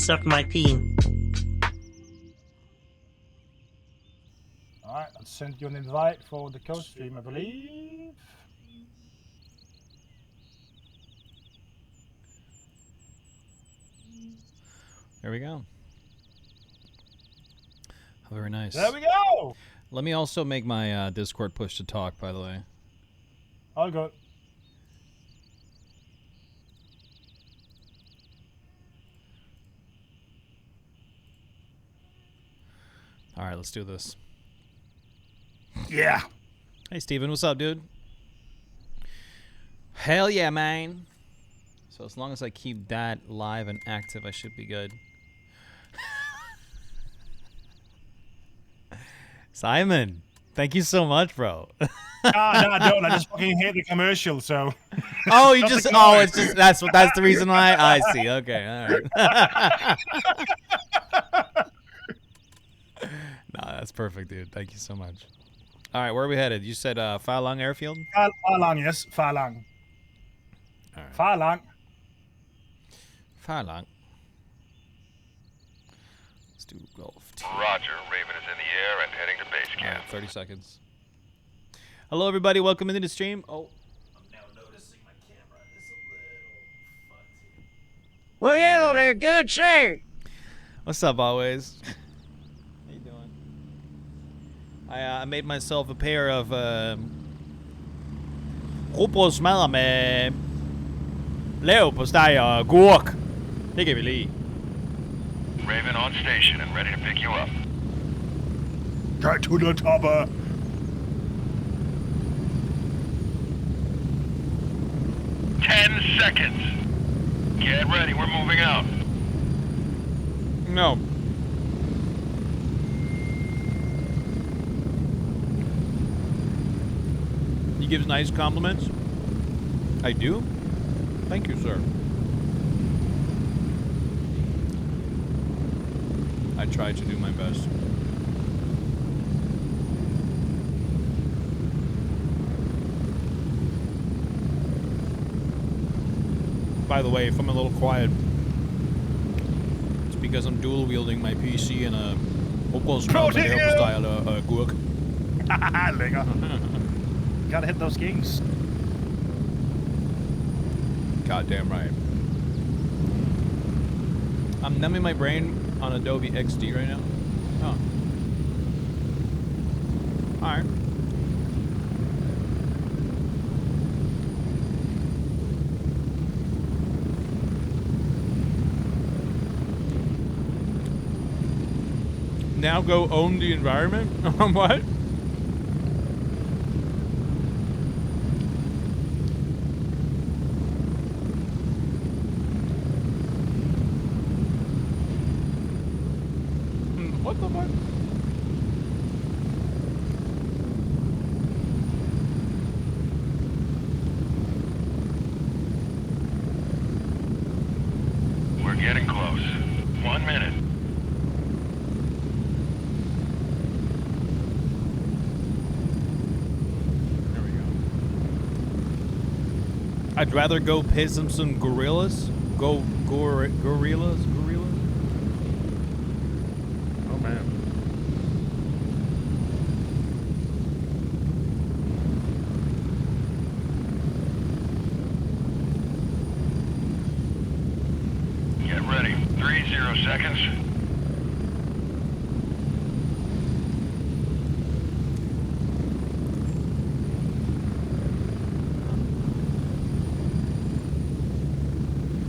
of my team. Alright, I'll send you an invite for the co-stream, I believe. There we go. Oh, very nice. There we go! Let me also make my Discord push to talk, by the way. All good. All right, let's do this. Yeah. Hey, Steven, what's up, dude? Hell yeah, man. So as long as I keep that live and active, I should be good. Simon, thank you so much, bro. No, I don't. I just fucking hate the commercial, so. Oh, you just, oh, it's just, that's the reason why? I see, okay, all right. No, that's perfect, dude. Thank you so much. All right, where are we headed? You said Falong Airfield? Falong, yes. Falong. All right. Falong. Falong. Let's do golf. Roger. Raven is in the air and heading to base camp. All right, 30 seconds. Hello, everybody. Welcome into the stream. Oh, I'm now noticing my camera is a little fucked here. Well, they're good, sir. What's up, always? How you doing? I made myself a pair of rugbrødsmadder med leverpostej og agurk. Det kan vi lide. Raven on station and ready to pick you up. Get to the topper. Seconds. Get ready. We're moving out. No. He gives nice compliments. I do? Thank you, sir. I try to do my best. By the way, if I'm a little quiet, it's because I'm dual wielding my PC and a style agurk. Lækker. Gotta hit those games. Goddamn right. I'm numbing my brain on Adobe XD right now. Oh. Alright. Now go own the environment? What? What the fuck? We're getting close. 1 minute. There we go. I'd rather go piss some gorillas. Gorillas? Oh man. Get ready. 30 seconds.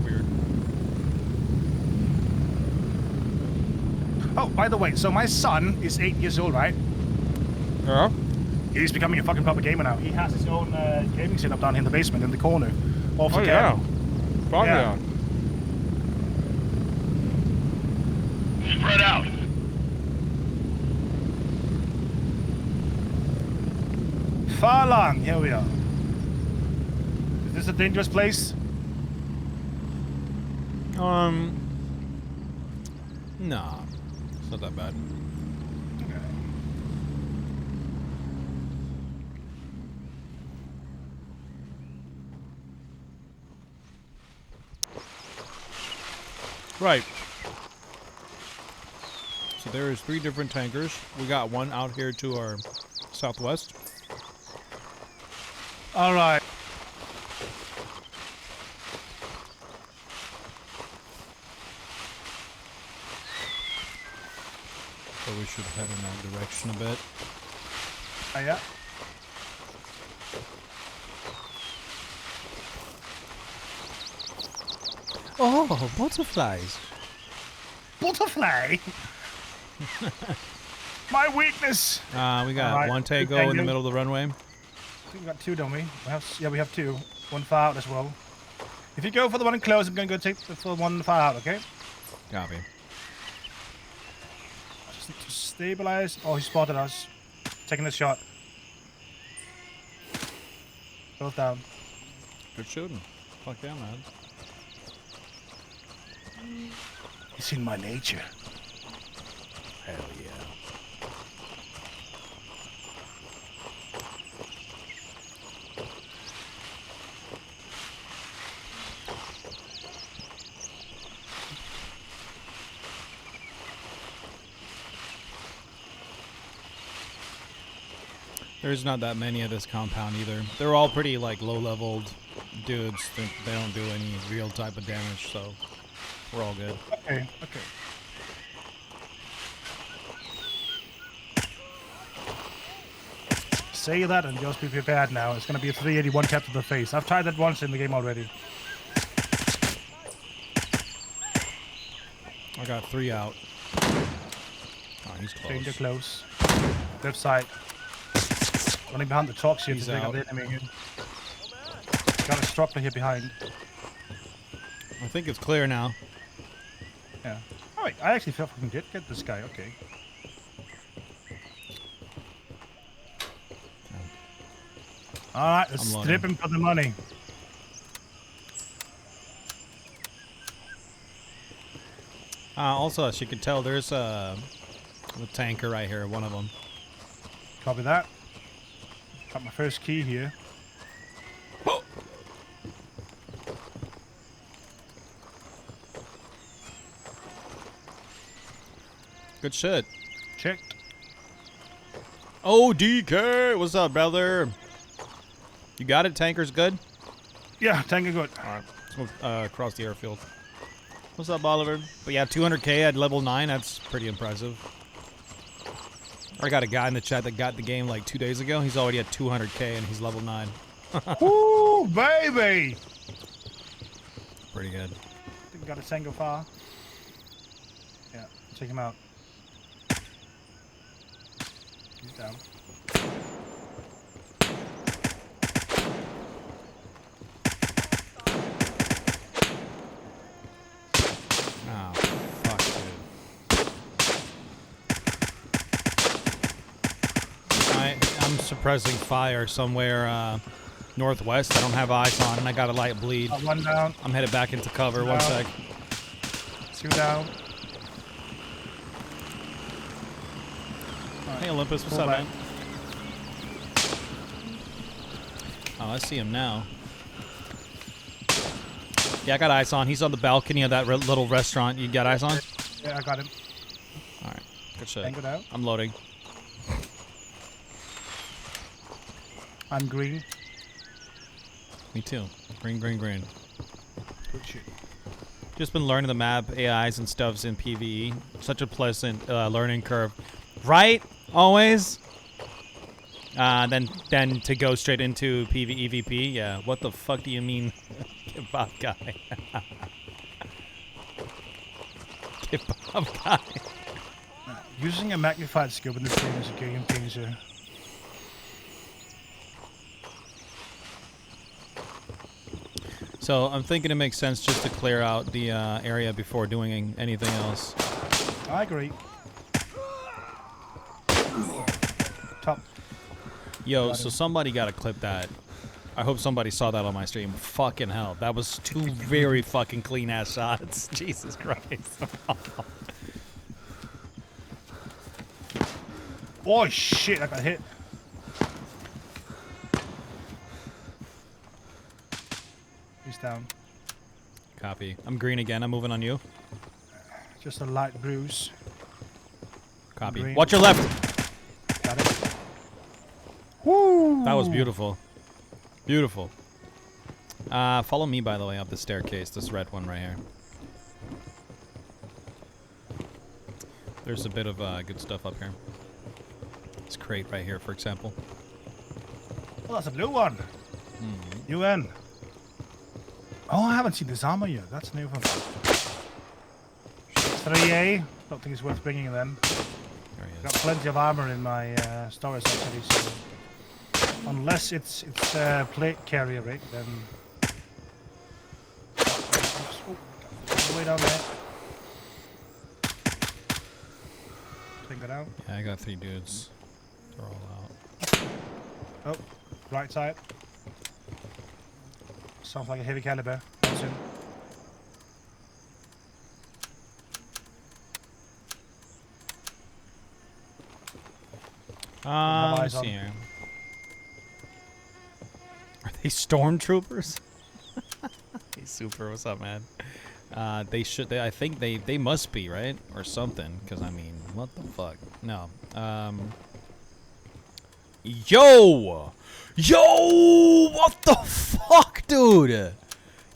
Weird. Oh, by the way, so my son is 8 years old, right? Yeah? He's becoming a fucking proper gamer now. He has his own gaming setup down in the basement in the corner. Off the cabin. Fuck Yeah. Spread out. Falong, here we are. Is this a dangerous place? Nah. It's not that bad. Right. So there is 3 different tankers. We got one out here to our southwest. All right. So we should head in that direction a bit. Oh, yeah. Oh, butterflies. Butterfly. My weakness. We got Alright, one good tango in the tango. middle of the runway. I think we got 2, don't we? We have 2. One far out as well. If you go for the one in close, I'm gonna go take for the one far out. Okay. Copy. Just need to stabilize. Oh, he spotted us. Taking a shot. Both down. Good shooting. Fuck yeah, man. It's in my nature. Hell yeah. There's not that many of this compound either. They're all pretty like low-leveled dudes. They don't do any real type of damage, so we're all good. Okay. Okay. Say that and just be prepared now. It's gonna be a 381 cap to the face. I've tried that once in the game already. I got 3 out. Oh, he's Danger close. close. Left side. Running behind the truck here to He's take out out. the enemy here. Got a struggler here behind. I think it's clear now. Yeah. Alright, I actually felt fucking did get this guy, okay. Alright, let's I'm strip loading. him for the money. Also, as you can tell, there's a tanker right here, one of them. Copy that. Got my first key here. Good shit. Checked. Oh, DK! What's up, brother? You got it? Tanker's good? Yeah, tango good. Alright. Let's move across the airfield. What's up, Oliver? But yeah, 200k at level 9. That's pretty impressive. I got a guy in the chat that got the game like 2 days ago. He's already at 200k and he's level 9. Woo, baby! Pretty good. I think we got a tango far. Yeah, check him out. He's down. Oh, fuck, dude. I'm suppressing fire somewhere northwest. I don't have eyes on, and I got a light bleed. One down. I'm headed back into cover. One Down. sec. 2 down. Hey, Olympus, what's Pull up, back. man? Oh, I see him now. Yeah, I got eyes on. He's on the balcony of that little restaurant. You got eyes on? Yeah, I got him. All right, good shit. Tango down. I'm loading. I'm green. Me too. Green, green, green. Good shit. Just been learning the map, AIs and stuffs in PvE. Such a pleasant learning curve, right? Always. Then to go straight into PvEVP. Yeah. What the fuck do you mean, kebab guy? Kebab guy. Using a magnified scope in this game is a game changer. So I'm thinking it makes sense just to clear out the area before doing anything else. I agree. Top. Yo, Got so him. somebody got to clip that. I hope somebody saw that on my stream. Fucking hell. That was 2 very fucking clean ass shots. Jesus Christ. Oh shit, I got hit. He's down. Copy. I'm green again. I'm moving on you. Just a light bruise. Copy. Green. Watch your left. Got it. Woo! That was beautiful. Beautiful. Follow me, by the way, up the staircase. This red one right here. There's a bit of good stuff up here. This crate right here, for example. Oh, that's a blue one. UN. Oh, I haven't seen this armor yet. That's new for me. 3A. Don't think it's worth bringing then. There he is. Got plenty of armor in my storage actually, so unless it's plate carrier rig, then oh, way down there. Take that out. Yeah, I got 3 dudes. They're all out. Oh, right side. Sounds like a heavy caliber. That's in. Let's eyes see on. here. Are they stormtroopers? Hey, Super, what's up, man? They should. I think they must be, right, or something. Because I mean, what the fuck? No. Yo, what the fuck, dude?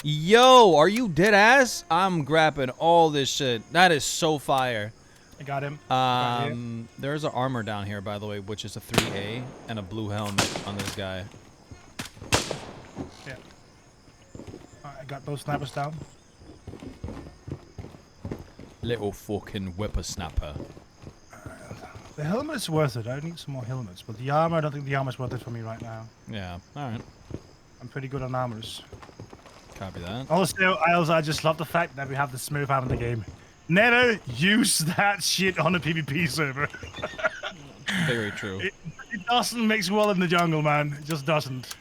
Yo, are you dead ass? I'm grabbing all this shit. That is so fire. I got him. Right here. There's an armor down here, by the way, which is a 3A and a blue helmet on this guy. Yeah. I got both snipers down. Little fucking whippersnapper. The helmet is worth it. I need some more helmets, but the armor, I don't think the armor's worth it for me right now. Yeah, alright. I'm pretty good on armors. Copy that. Also, I just love the fact that we have the smooth armor in the game. Never use that shit on a PvP server. Very true. It doesn't mix well in the jungle, man. It just doesn't.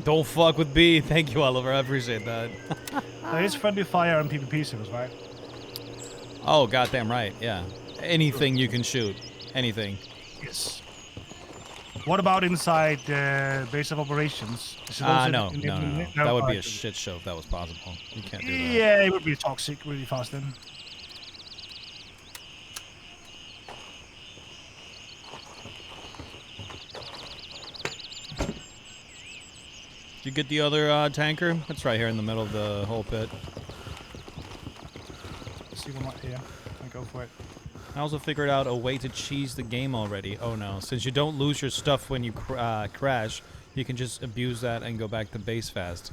Don't fuck with B. Thank you, Oliver. I appreciate that. There is friendly fire on PvP servers, right? Oh, goddamn right. Yeah. Anything you can shoot. Anything. Yes. What about inside base of operations? Is it also No. in- That would be a alright. shit show if that was possible. You can't do that. Yeah, it would be toxic really fast then. Did you get the other tanker? It's right here in the middle of the whole pit. Let's see one right here. I'll go for it. I also figured out a way to cheese the game already. Oh no. Since you don't lose your stuff when you crash, you can just abuse that and go back to base fast.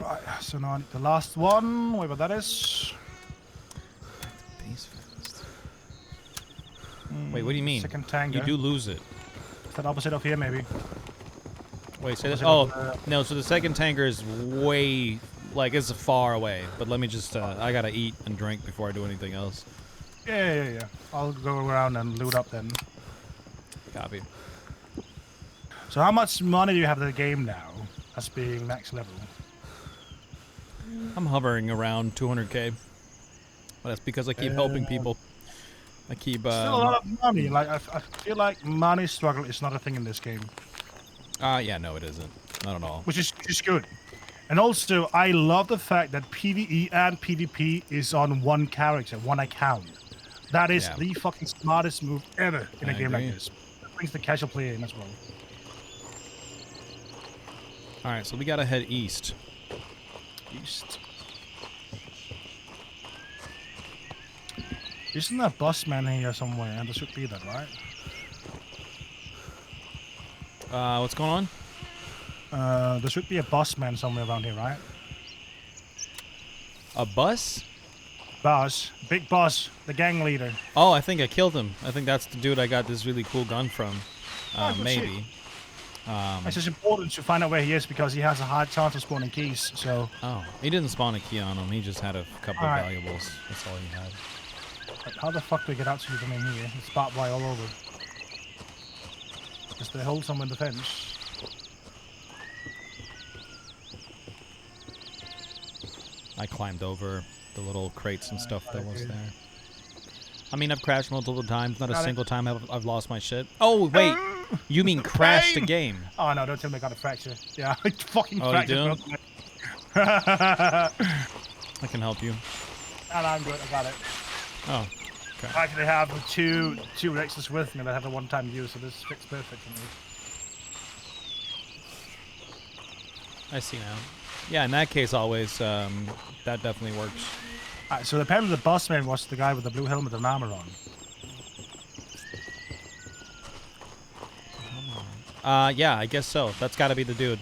Right, so now the last one, whatever that is. Base fast. Wait, what do you mean? Second tanker. You do lose it. Is that opposite of here, maybe? Wait, say this. Opposite Oh, of, no, so the second tanker is way, like, it's far away. But let me just, I gotta eat and drink before I do anything else. Yeah. I'll go around and loot up then. Copy. So how much money do you have in the game now as being max level? I'm hovering around 200k. But that's because I keep helping people. I keep, Still a lot of money. Like I feel like money struggle is not a thing in this game, yeah, no, it isn't. Not at all. which is good. And also, I love the fact that PvE and PvP is on one character, one account. That is Yeah. the fucking smartest move ever in a I game agree. like this. It brings the casual player in as well. Alright, so we gotta head east. East. Isn't there a bus man here somewhere? And there should be that, right? What's going on? There should be a boss man somewhere around here, right? A bus? Boss. Big boss. The gang leader. Oh, I think I killed him. I think that's the dude I got this really cool gun from. Oh, good Maybe. It's just important to find out where he is because he has a hard chance of spawning keys, so... Oh, he didn't spawn a key on him. He just had a couple of Alright. valuables. That's all he had. Like, how the fuck do we get out to you from in here? It's barbed wire all over. Is there a hole somewhere in the fence? I climbed over the little crates and stuff that was there. I mean, I've crashed multiple times. Not a Got it. single time I've lost my shit. Oh, wait. You mean crash the Pain! game? Oh no, don't tell me I got a fracture. Yeah, I fucking Oh, you fractured do? both legs. I can help you. And I'm good, I got it. Oh, okay. I actually have two Rexes with me that have a one-time use, so this fits perfect for me. I see now. Yeah, in that case, always, that definitely works. Alright, so apparently the boss man was the guy with the blue helmet and armor on. Yeah, I guess so. That's gotta be the dude.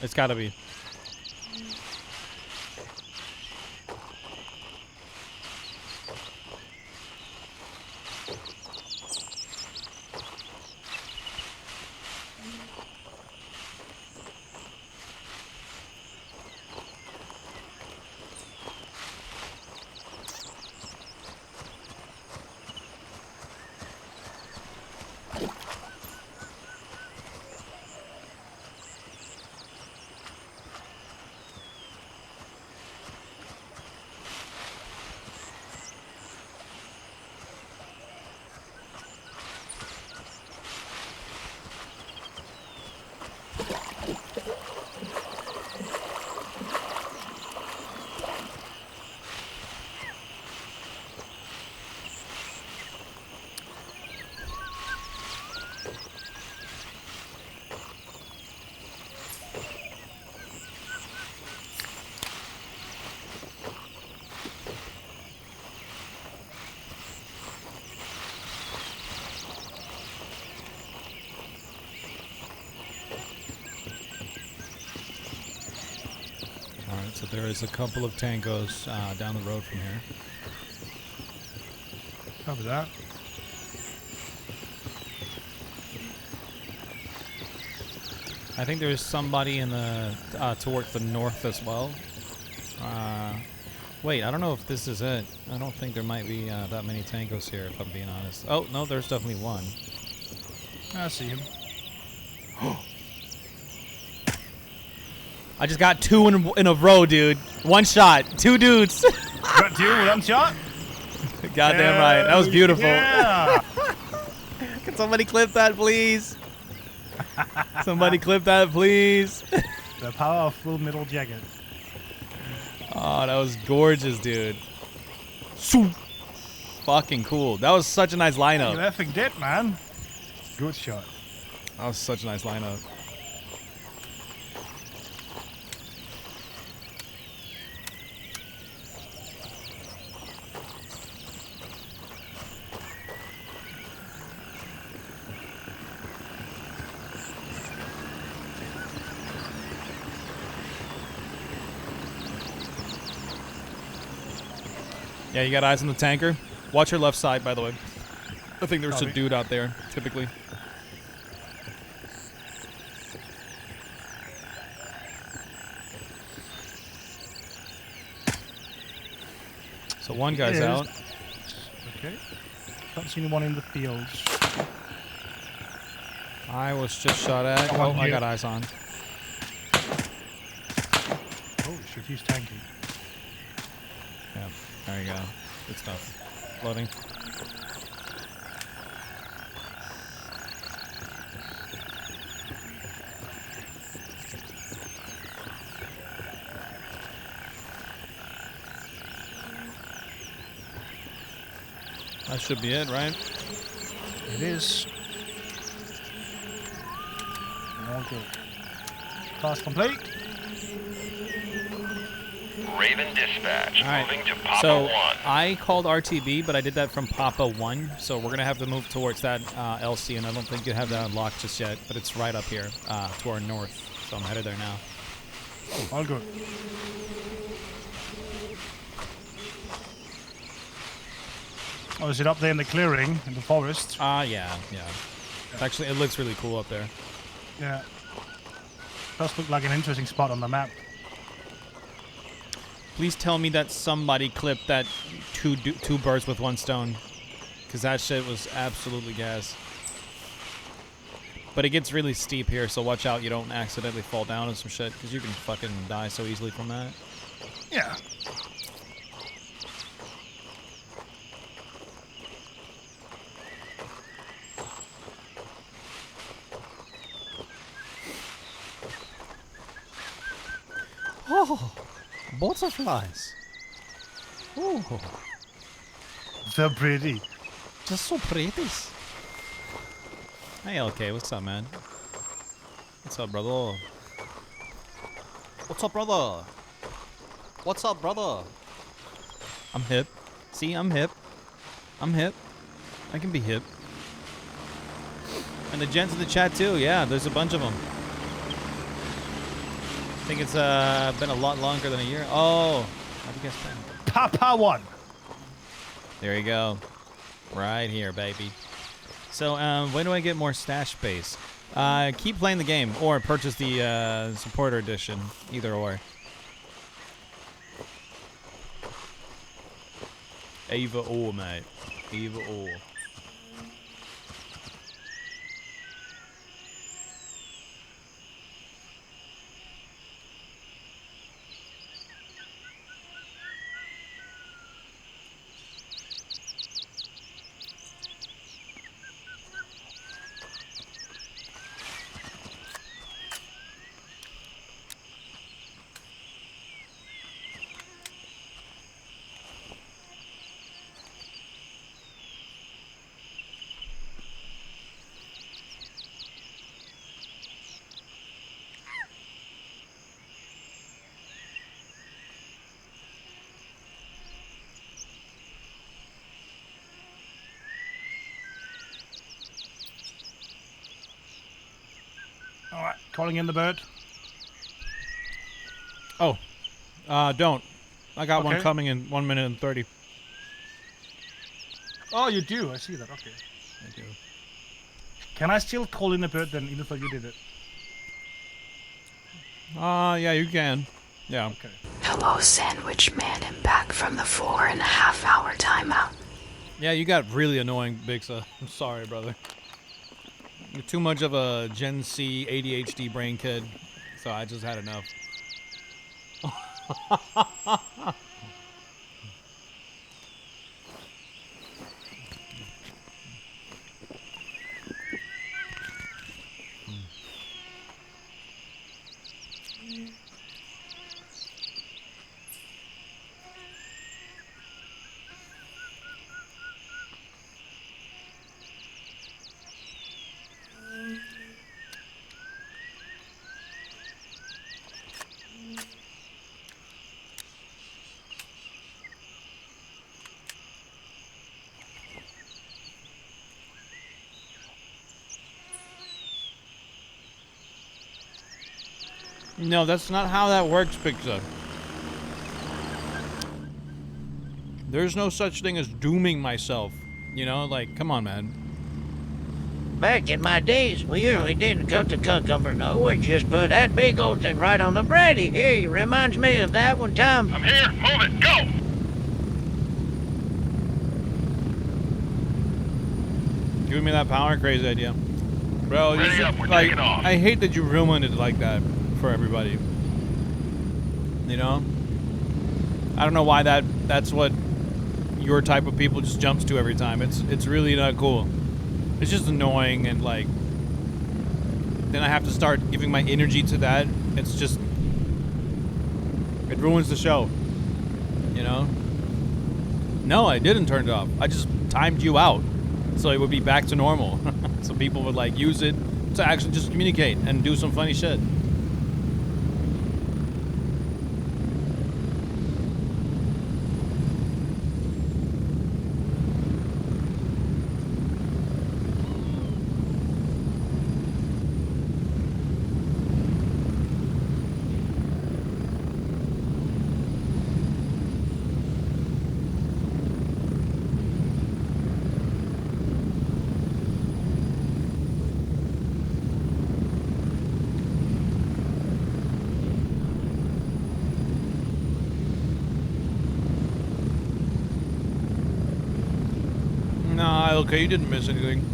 It's gotta be. Alright, so there is a couple of tangos down the road from here. Copy that. I think there's somebody in the towards the north as well. Wait, I don't know if this is it. I don't think there might be that many tangos here, if I'm being honest. Oh, no, there's definitely one. I see him. I just got two in a row, dude. One shot. Two dudes. Got two with one shot? Goddamn right. That was beautiful. Yeah. Can somebody clip that, please? Somebody clip that, please. The power of Full Metal Jacket. Oh, that was gorgeous, dude. So fucking cool. That was such a nice You lineup. effing did, man. Good shot. That was such a nice lineup. Yeah, you got eyes on the tanker. Watch your left side, by the way. I think there's a Copy. dude out there, typically. So one guy's Yes. out. Okay. Don't see anyone in the fields. I was just shot at. Oh, Oh, I you. got eyes on. Oh shit, he's tanking. Yeah, there you go. Good stuff. Loading. That should be it, right? It is. All good. Task complete. Raven dispatch, All right. moving to Papa So 1. I called RTB, but I did that from Papa 1. So we're gonna have to move towards that LC, and I don't think you have that unlocked just yet. But it's right up here to our north. So I'm headed there now. All good. Oh, is it up there in the clearing, in the forest? Yeah. Actually, it looks really cool up there. Yeah. Does look like an interesting spot on the map. Please tell me that somebody clipped that two birds with one stone, because that shit was absolutely gas. But it gets really steep here, so watch out you don't accidentally fall down and some shit, because you can fucking die so easily from that. Yeah. Oh, butterflies. Oh, So pretty. just so pretty. Hey, LK, what's up, man? What's up, brother? What's up, brother? What's up, brother? I'm hip. See, I'm hip. I'm hip. I can be hip. And the gents in the chat too. Yeah, there's a bunch of them. I think it's been a lot longer than a year. Oh, how do you guys been? Papa one. There you go. Right here, baby. So, when do I get more stash space? Keep playing the game or purchase the supporter edition. Either or. Either or, mate. Either or. All right, calling in the bird. Oh, don't. I got one Okay. coming in 1 minute and 30. Oh, you do. I see that. Okay. I do. Can I still call in the bird then, even though you did it? Yeah, you can. Yeah. Okay. Hello, Sandwich Man, and back from the 4.5-hour timeout. Yeah, you got really annoying, Bixa. I'm sorry, brother. You're too much of a Gen C ADHD brain kid, so I just had enough. No, that's not how that works, Bixa. There's no such thing as dooming myself. You know, like, come on, man. Back in my days, we usually didn't cook the cucumber, no. We just put that big old thing right on the brandy. Hey, reminds me of that one time. I'm here. Move it. Go. Giving me that power, crazy idea. Bro, Ready you up, we're like, taking off. I hate that you ruined it like that for everybody. You know? I don't know why that's what your type of people just jumps to every time. It's really not cool. It's just annoying, and like then I have to start giving my energy to that. It's just it ruins the show. You know? No, I didn't turn it off. I just timed you out so it would be back to normal. So people would like use it to actually just communicate and do some funny shit. Nah, okay, you didn't miss anything.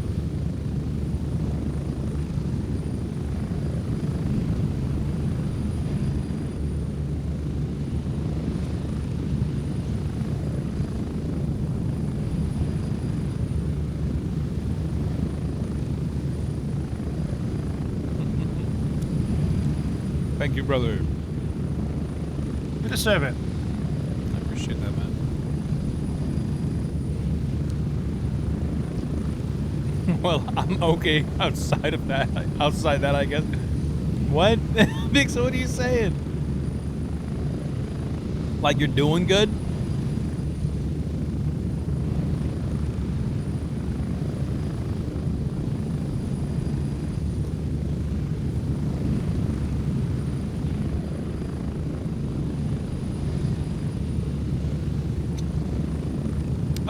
Thank you, brother. You deserve it. I appreciate that, man. Well, I'm okay outside that, I guess. What? Vic, so what are you saying? Like you're doing good?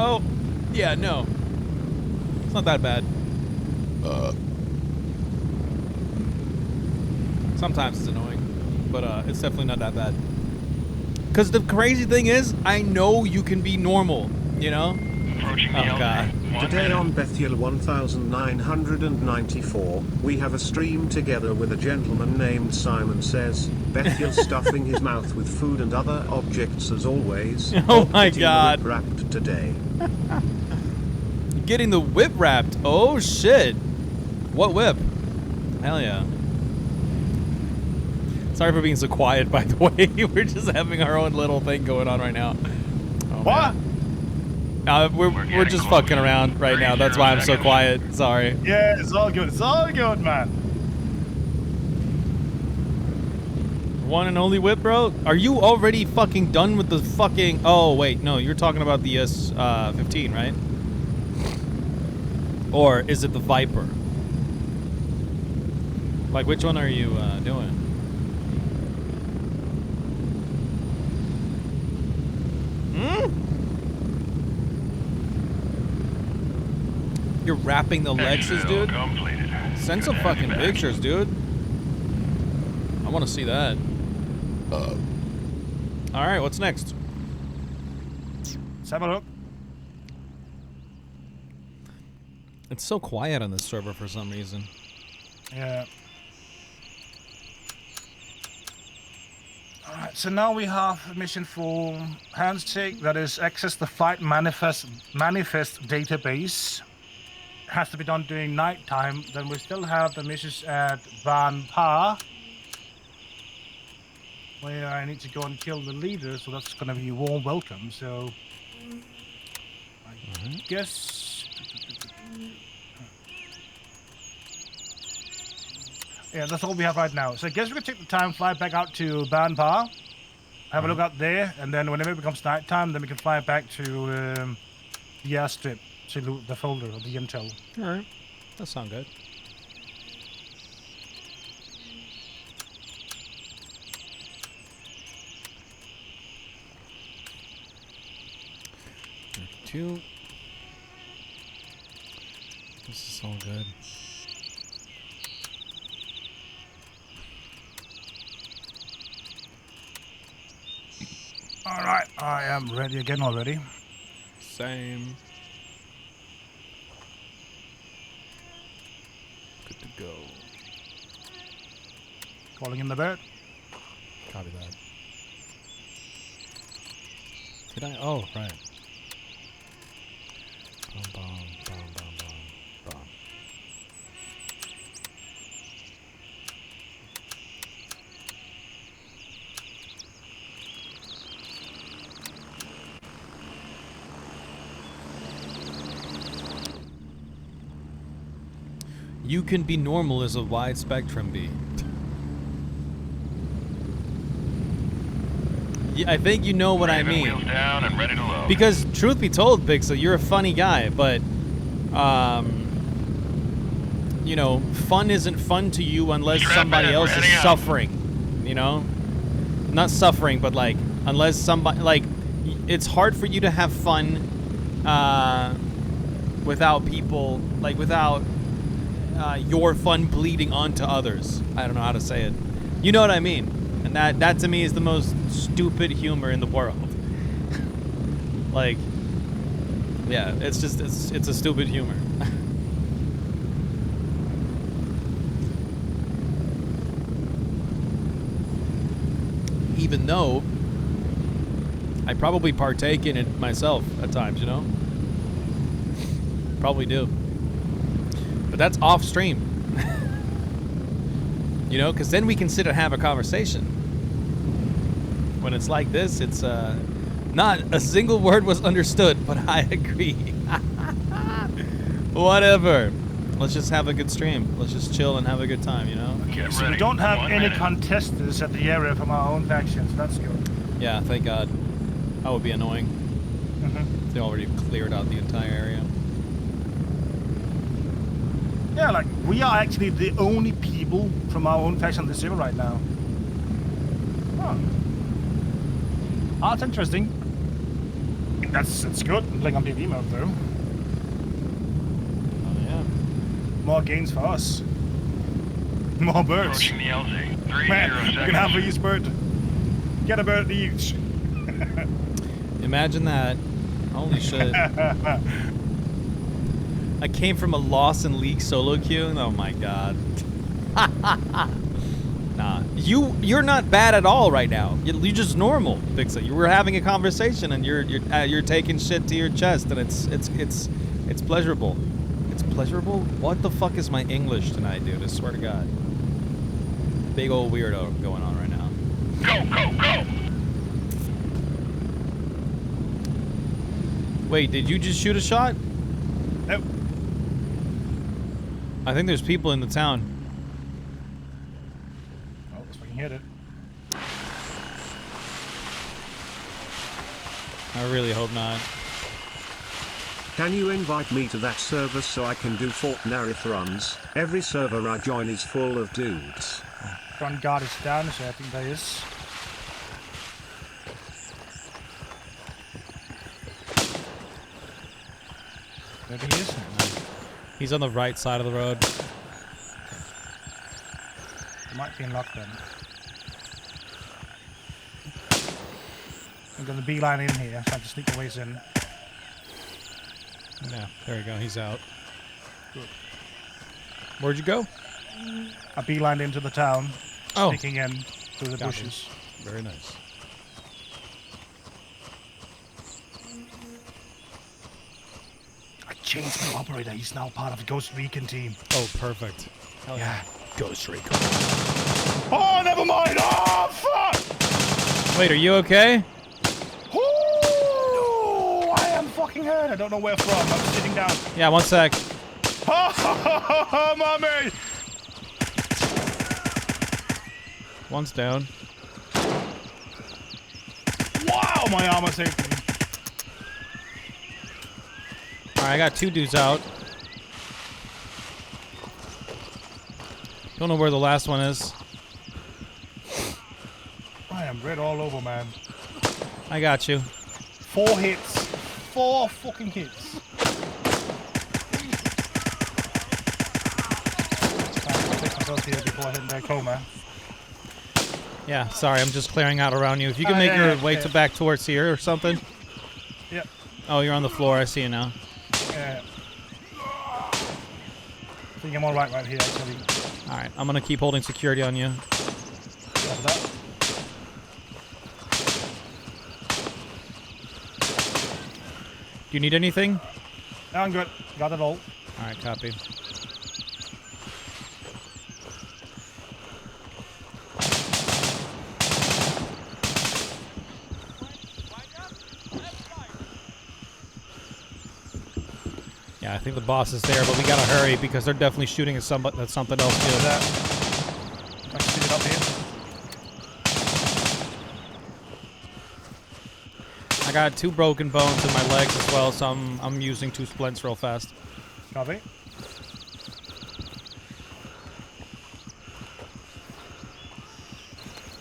Oh, yeah, no. It's not that bad. Sometimes it's annoying, but it's definitely not that bad. Because the crazy thing is, I know you can be normal, you know? Approaching the Oh, God. Today on Bethiel 1994, we have a stream together with a gentleman named Simon Says. Bethiel stuffing his mouth with food and other objects as always. Oh my Getting God. the whip wrapped today. Getting the whip wrapped. Oh, shit. What whip? Hell yeah. Sorry for being so quiet, by the way. We're just having our own little thing going on right now. Oh, What? We're just fucking around right now. That's why I'm so quiet. Sorry. Yeah, it's all good. It's all good, man. One and only whip, bro? Are you already fucking done with the fucking... Oh, wait. No, you're talking about the S15, right? Or is it the Viper? Like, which one are you doing? You're wrapping the Lexus, dude? Completed. Send some fucking pictures, dude. I want to see that. Alright, what's next? Let's have a look. It's so quiet on this server for some reason. Yeah. Alright, so now we have a mission for Handshake, that is access the flight manifest database. Has to be done during nighttime. Then we still have the missions at Van Pa, where I need to go and kill the leader, so that's gonna be a warm welcome. So I guess, yeah, that's all we have right now. So I guess we can take the time, fly back out to Van Pa, have a look out there, and then whenever it becomes nighttime, then we can fly back to the airstrip to loot the folder of the intel. Alright. That sounds good. Two. This is all good. Alright, I am ready again already. Same. Good to go. Calling in the bird. Copy that. Did I? Oh, right. Bum, bum, bum, bum, bum, bum. You can be normal as a wide spectrum bee. Yeah, I think you know what I mean. Wheels down and ready to load. Because truth be told, Pixel, you're a funny guy, but you know, fun isn't fun to you unless Strap somebody in, else is ready up. suffering. You know, not suffering, but like unless somebody it's hard for you to have fun without people without your fun bleeding onto others. I don't know how to say it. You know what I mean? And that to me is the most stupid humor in the world. Like, yeah, it's just it's a stupid humor. Even though I probably partake in it myself at times, you know? Probably do. But that's off stream. You know, because then we can sit and have a conversation. When it's like this, it's not a single word was understood, but I agree. Whatever. Let's just have a good stream. Let's just chill and have a good time, you know? Okay, so we don't have any contestants at the area from our own factions. That's good. Yeah, thank God. That would be annoying. Mm-hmm. They already cleared out the entire area. Yeah, like, we are actually the only people from our own faction on the server right now. Oh. Oh, that's interesting. That's good. I'm playing on the email though. Oh, yeah. More gains for us. More birds. Approaching the LZ. 30 Man, seconds. you can have each bird. Get a bird each. Imagine that. Holy shit. I came from a loss in League solo queue. Oh my god. Nah, you're not bad at all right now. You're just normal, Fixa. You were having a conversation and you're taking shit to your chest, and it's pleasurable. It's pleasurable. What the fuck is my English tonight, dude? I swear to God. Big old weirdo going on right now. Go, go, go! Wait, did you just shoot a shot? Nope. I think there's people in the town. Oh, let's fucking hit it. I really hope not. Can you invite me to that server so I can do Fortnite runs? Every server I join is full of dudes. Front guard is down, so I think there is. There he is. He's on the right side of the road. It might be unlocked then. I'm gonna beeline in here, trying to sneak a ways in. Yeah, there we go. He's out. Good. Where'd you go? I beelined into the town, Oh. sneaking in through the Gotcha. bushes. Very nice. I changed my operator. He's now part of the Ghost Recon team. Oh, perfect. Hell Yeah. Ghost Recon. Oh, never mind. Oh, fuck! Wait, are you okay? Ooh, I am fucking hurt. I don't know where from. I'm sitting down. Yeah, 1 sec. Oh, mommy! One's down. Wow, my armor saved me. Alright, I got 2 dudes out. Don't know where the last one is. I am red all over, man. I got you. 4 hits. 4 fucking hits. I'll take myself here before hitting that coma. Yeah, sorry, I'm just clearing out around you. If you can make your way to back towards here or something. Yep. Oh, you're on the floor. I see you now. I think I'm alright right here, actually. Alright, I'm gonna keep holding security on you. Got that. Do you need anything? No, I'm good. Got it all. Alright, copy. Yeah, I think the boss is there, but we gotta hurry because they're definitely shooting at something else too. That. I can see it up here. I got 2 broken bones in my legs as well, so I'm using 2 splints real fast. Copy.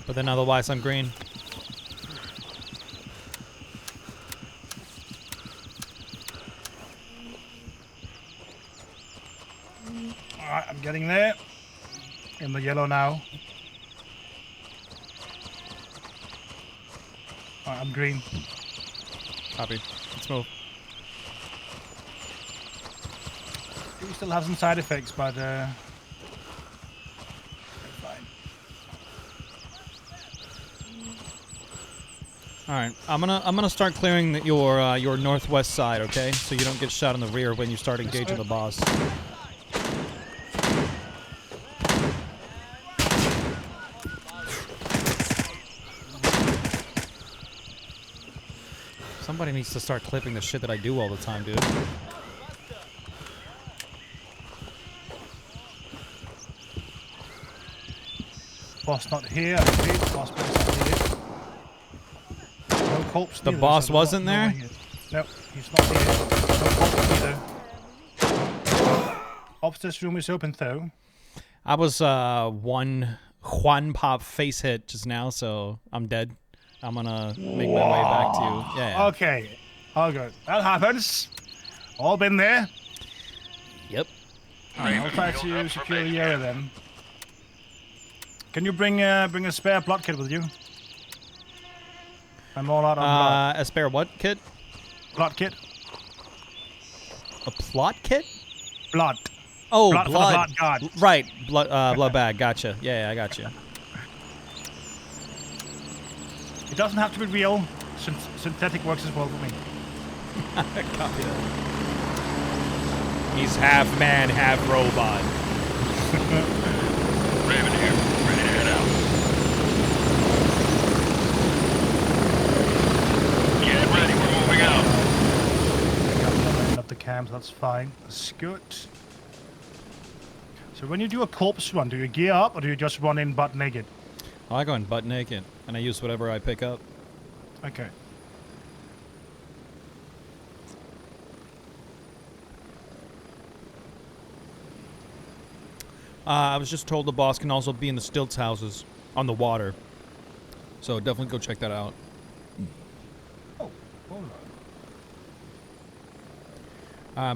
But then otherwise I'm green. Alright, I'm getting there. In the yellow now. Alright, I'm green. Copy. Let's move. We still have some side effects, but fine. All right, I'm gonna start clearing your northwest side, okay? So you don't get shot in the rear when you start engaging the boss. Somebody needs to start clipping the shit that I do all the time, dude. Boss not here. Boss not here. No corpse. The neither, boss so wasn't no there? way here. No, he's not here. No corpse either. Upstairs room is open though. I was one Juan Pop face hit just now, so I'm dead. I'm gonna make my way back to you. Yeah. Okay. All good. That happens. All been there. Yep. I'll try to secure the area then. Can you bring a spare blood kit with you? I'm all out on blood. A spare what kit? Blood kit. A plot kit? Blood. Oh, Blood for the blood god. Right. Blood bag. Gotcha. Yeah, I got you. It doesn't have to be real. Synthetic works as well for me. Copy that. He's half man, half robot. Raven here. Ready to head out. Get ready. We're moving out. End up the cams. That's fine. That's good. So when you do a corpse run, do you gear up or do you just run in butt naked? I go in butt naked, and I use whatever I pick up. Okay. I was just told the boss can also be in the stilts houses on the water. So definitely go check that out. Oh, hold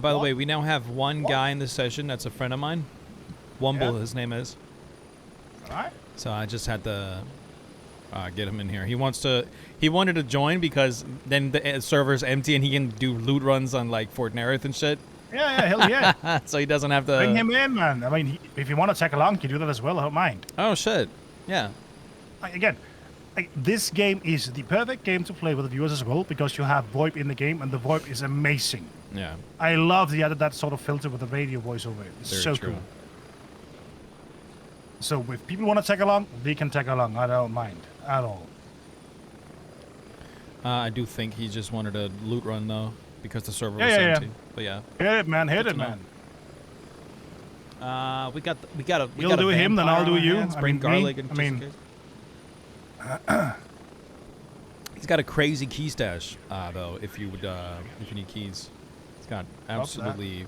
By the way, we now have one guy in this session that's a friend of mine. Wumble, his name is. on. Alright. So I just had to get him in here. He wanted to join because then the server's empty and he can do loot runs on like Fort Nerith and shit. Yeah, hell yeah. So he doesn't have to. Bring him in, man. I mean, if you want to tag along, you can do that as well. I don't mind. Oh shit! Yeah. Again, this game is the perfect game to play with the viewers as well because you have VoIP in the game and the VoIP is amazing. Yeah. I love the added that sort of filter with the radio voice over it. It's Very so true. cool. So if people want to tag along, they can tag along. I don't mind at all. I do think he just wanted a loot run though because the server was Yeah. empty. But yeah. Hit it, man. Hit Good it, to know. man. We got a. You'll do him, then I'll do you. Bring garlic me, and I mean, just in case. He's got a crazy key stash, though. If you need keys, he's got absolutely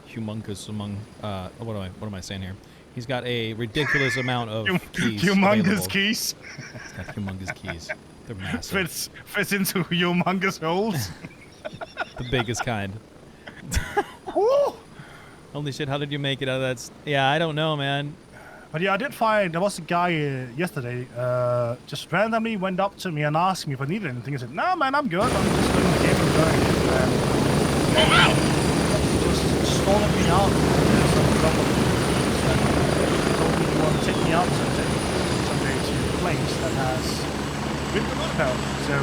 humongous among. What am I saying here? He's got a ridiculous amount of keys. humongous available. keys. He's got humongous keys. They're massive. Fits into humongous holes. The biggest kind. Woo! Holy shit! How did you make it out of that? Yeah, I don't know, man. But yeah, I did find there was a guy yesterday just randomly went up to me and asked me if I needed anything. I said, "No, man, I'm good. I'm just doing the game and enjoying it." Move out. Just calling me out. Told me he wanted to take me out someday to a place that has really good power. So,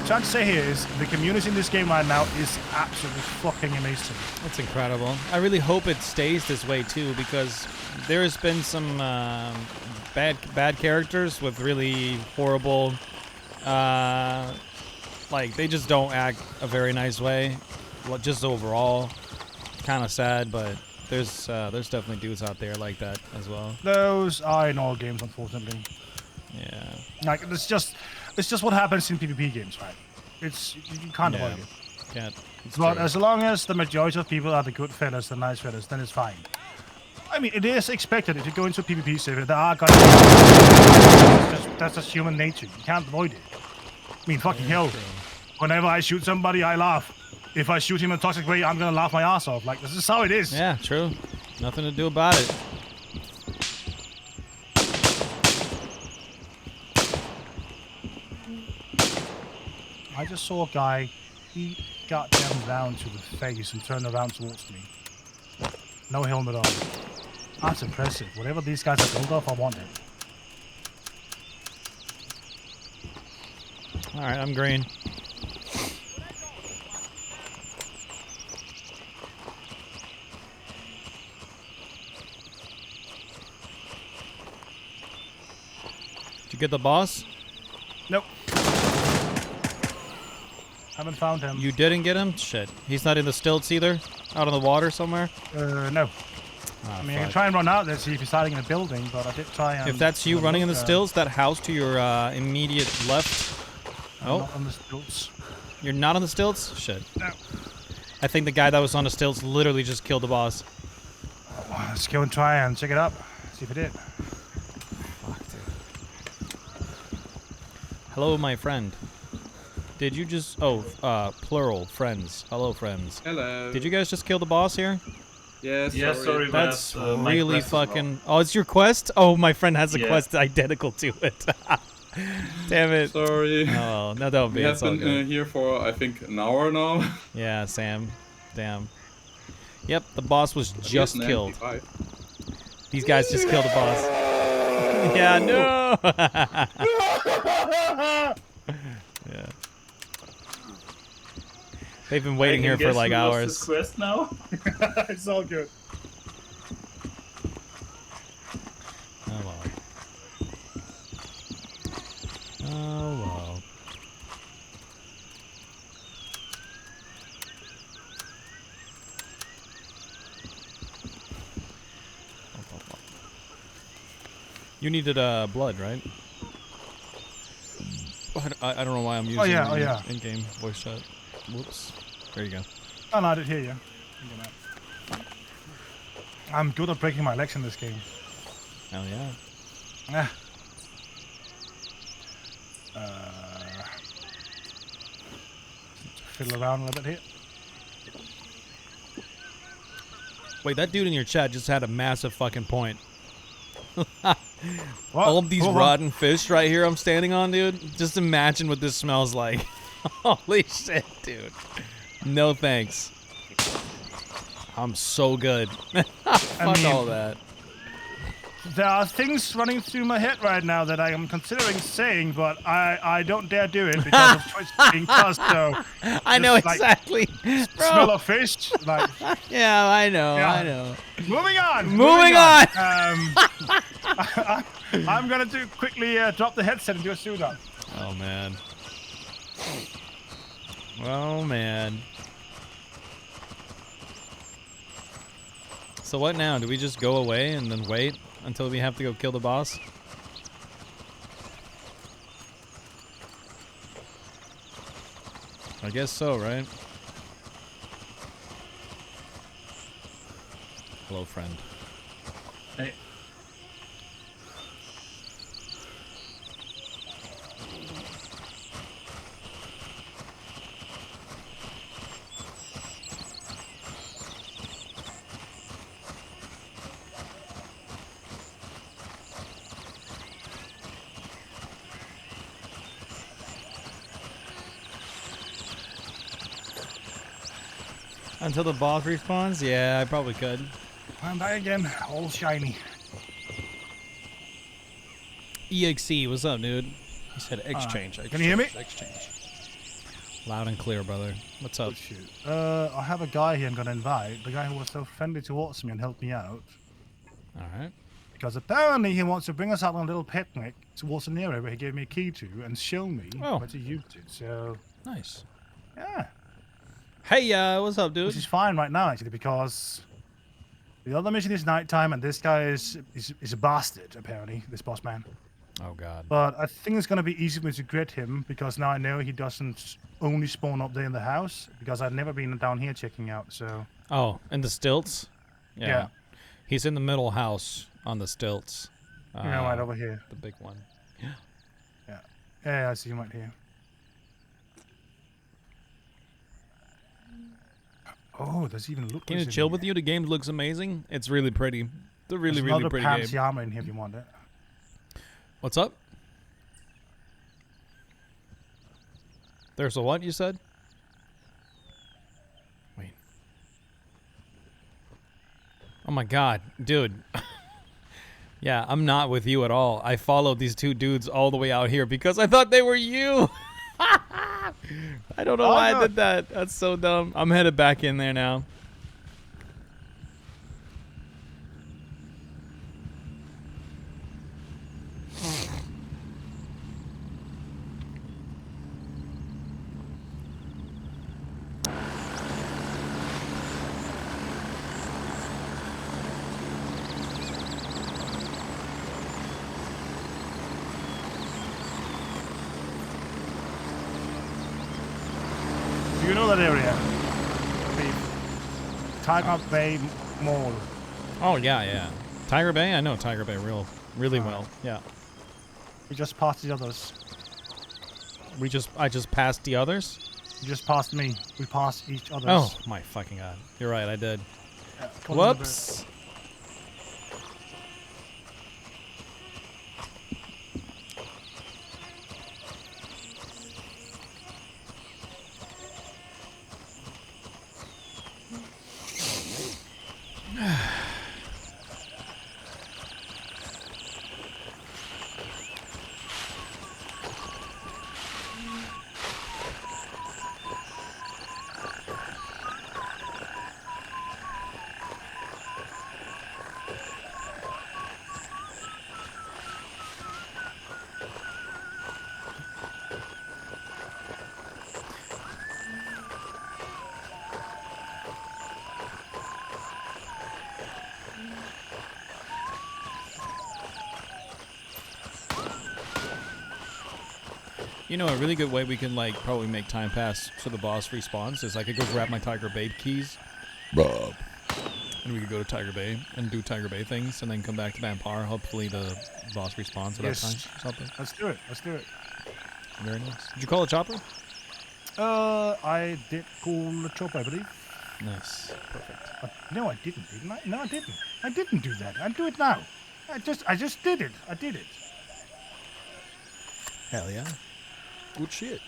trying to say here is the community in this game right now is absolutely fucking amazing. That's incredible. I really hope it stays this way too, because there has been some bad characters with really horrible, like they just don't act a very nice way. Well, just overall, kind of sad, but there's definitely dudes out there like that as well. Those are in all games, unfortunately. Yeah. Like it's just what happens in PvP games, right? You can't avoid it. Can't. It's But true. as long as the majority of people are the good fellas, the nice fellas, then it's fine. I mean, it is expected if you go into a PvP server. There are guys. That's just human nature. You can't avoid it. I mean, fucking hell. Whenever I shoot somebody, I laugh. If I shoot him in a toxic way, I'm gonna laugh my ass off. Like, this is how it is. Yeah, true. Nothing to do about it. I just saw a guy, he got down to the face and turned around towards me. No helmet on. That's impressive. Whatever these guys are built of, I want it. Alright, I'm green. Did you get the boss? Nope. Haven't found him. You didn't get him? Shit. He's not in the stilts either? Out on the water somewhere? No. Ah, I mean, I fuck. can try and run out there, see if he's hiding in a building, but I did try and... If that's you have a running in the look, stilts, that house to your immediate left. I'm Oh, not on the stilts. you're not on the stilts? Shit. No. I think the guy that was on the stilts literally just killed the boss. Oh, let's go and try and check it up. See if it did. Fuck, dude. Hello, my friend. Did you just... Oh, plural, friends. Hello, friends. Hello. Did you guys just kill the boss here? Yes, Yeah, sorry, That's my really quest as well. fucking... Oh, it's your quest? Oh, my friend has a Yeah. quest identical to it. Damn it. Sorry. Oh, no, don't be. We have It's all been good. here for, I think, an hour now. Yeah, Sam. Damn. Yep, the boss was just Here's an killed. MP5. These guys just killed the boss. Yeah, no! Yeah. They've been waiting here for like hours. This quest now? It's all good. Oh well. Oh well. You needed blood, right? Oh, I don't know why I'm using yeah. in-game voice chat. Whoops. There you go. Oh, no, I did hear you. I'm good at breaking my legs in this game. Hell yeah. Ah. Fiddle around a little bit here. Wait, that dude in your chat just had a massive fucking point. What? All of these Hold on. rotten fish right here I'm standing on, dude. Just imagine what this smells like. Holy shit, dude. No thanks. I'm so good. Fuck mean- all that. There are things running through my head right now that I am considering saying, but I don't dare do it because of Twitch being cussed. So I know just, like, exactly. smell Bro. of fish. Like, Yeah, I know, Yeah. I know. moving on. Moving on. I'm gonna quickly drop the headset and do a suit up. Oh, man. Oh, man. So what now? Do we just go away and then wait until we have to go kill the boss? I guess so, right? Hello, friend. Hey. Until the boss respawns? Yeah, I probably could. I'm back again, all shiny. EXE, what's up, dude? He said exchange. can you hear me? Exchange. Loud and clear, brother. What's up? Shoot. I have a guy here I'm gonna invite. The guy who was so friendly towards me and helped me out. All right. Because apparently he wants to bring us out on a little picnic towards an area where he gave me a key to and show me Oh. where to use it. So, Nice. yeah. Hey, what's up, dude? Which is fine right now, actually, because the other mission is nighttime and this guy is a bastard, apparently, this boss man. Oh, God. But I think it's going to be easy for me to grit him because now I know he doesn't only spawn up there in the house because I've never been down here checking out, so... Oh, and the stilts? Yeah. He's in the middle house on the stilts. Yeah, right over here. The big one. Yeah, I see him right here. Oh, does he even look Can you good chill in with here? you? The game looks amazing. It's really pretty. It's a really, There's really another pretty Pam's game. armor in here if you want it. What's up? There's a what you said? Wait. Oh my god, dude. Yeah, I'm not with you at all. I followed these two dudes all the way out here because I thought they were you. I don't know why I did that. That's so dumb. I'm headed back in there now. you know that area? The Tiger Bay Mall. Oh yeah. Tiger Bay? I know Tiger Bay really well. Yeah. We just passed the others. I just passed the others? You just passed me. We passed each other. Oh my fucking god. You're right, I did. Whoops. You know, a really good way we can, like, probably make time pass so the boss respawns is I could go grab my Tiger Bay keys. And we could go to Tiger Bay and do Tiger Bay things and then come back to Vampire. Hopefully the boss respawns at that time or something. Let's do it. Let's do it. Very nice. Did you call a chopper? I did call the chopper, I believe. Nice. Perfect. No, I didn't I? No, I didn't. I didn't do that. I'll do it now. I just did it. I did it. Hell yeah. Good shit.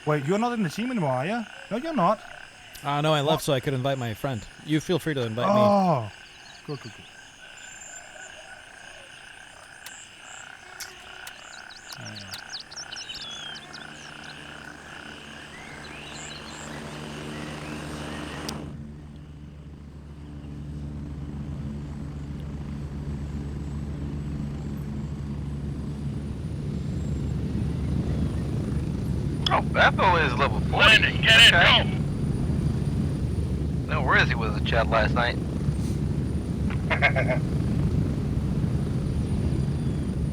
Wait, you're not in the team anymore, are you? No, you're not. No, I left so I could invite my friend. You feel free to invite me. Oh, good. Oh, Beppo is level 40. Landing, get in, go! No, where is he with the chat last night?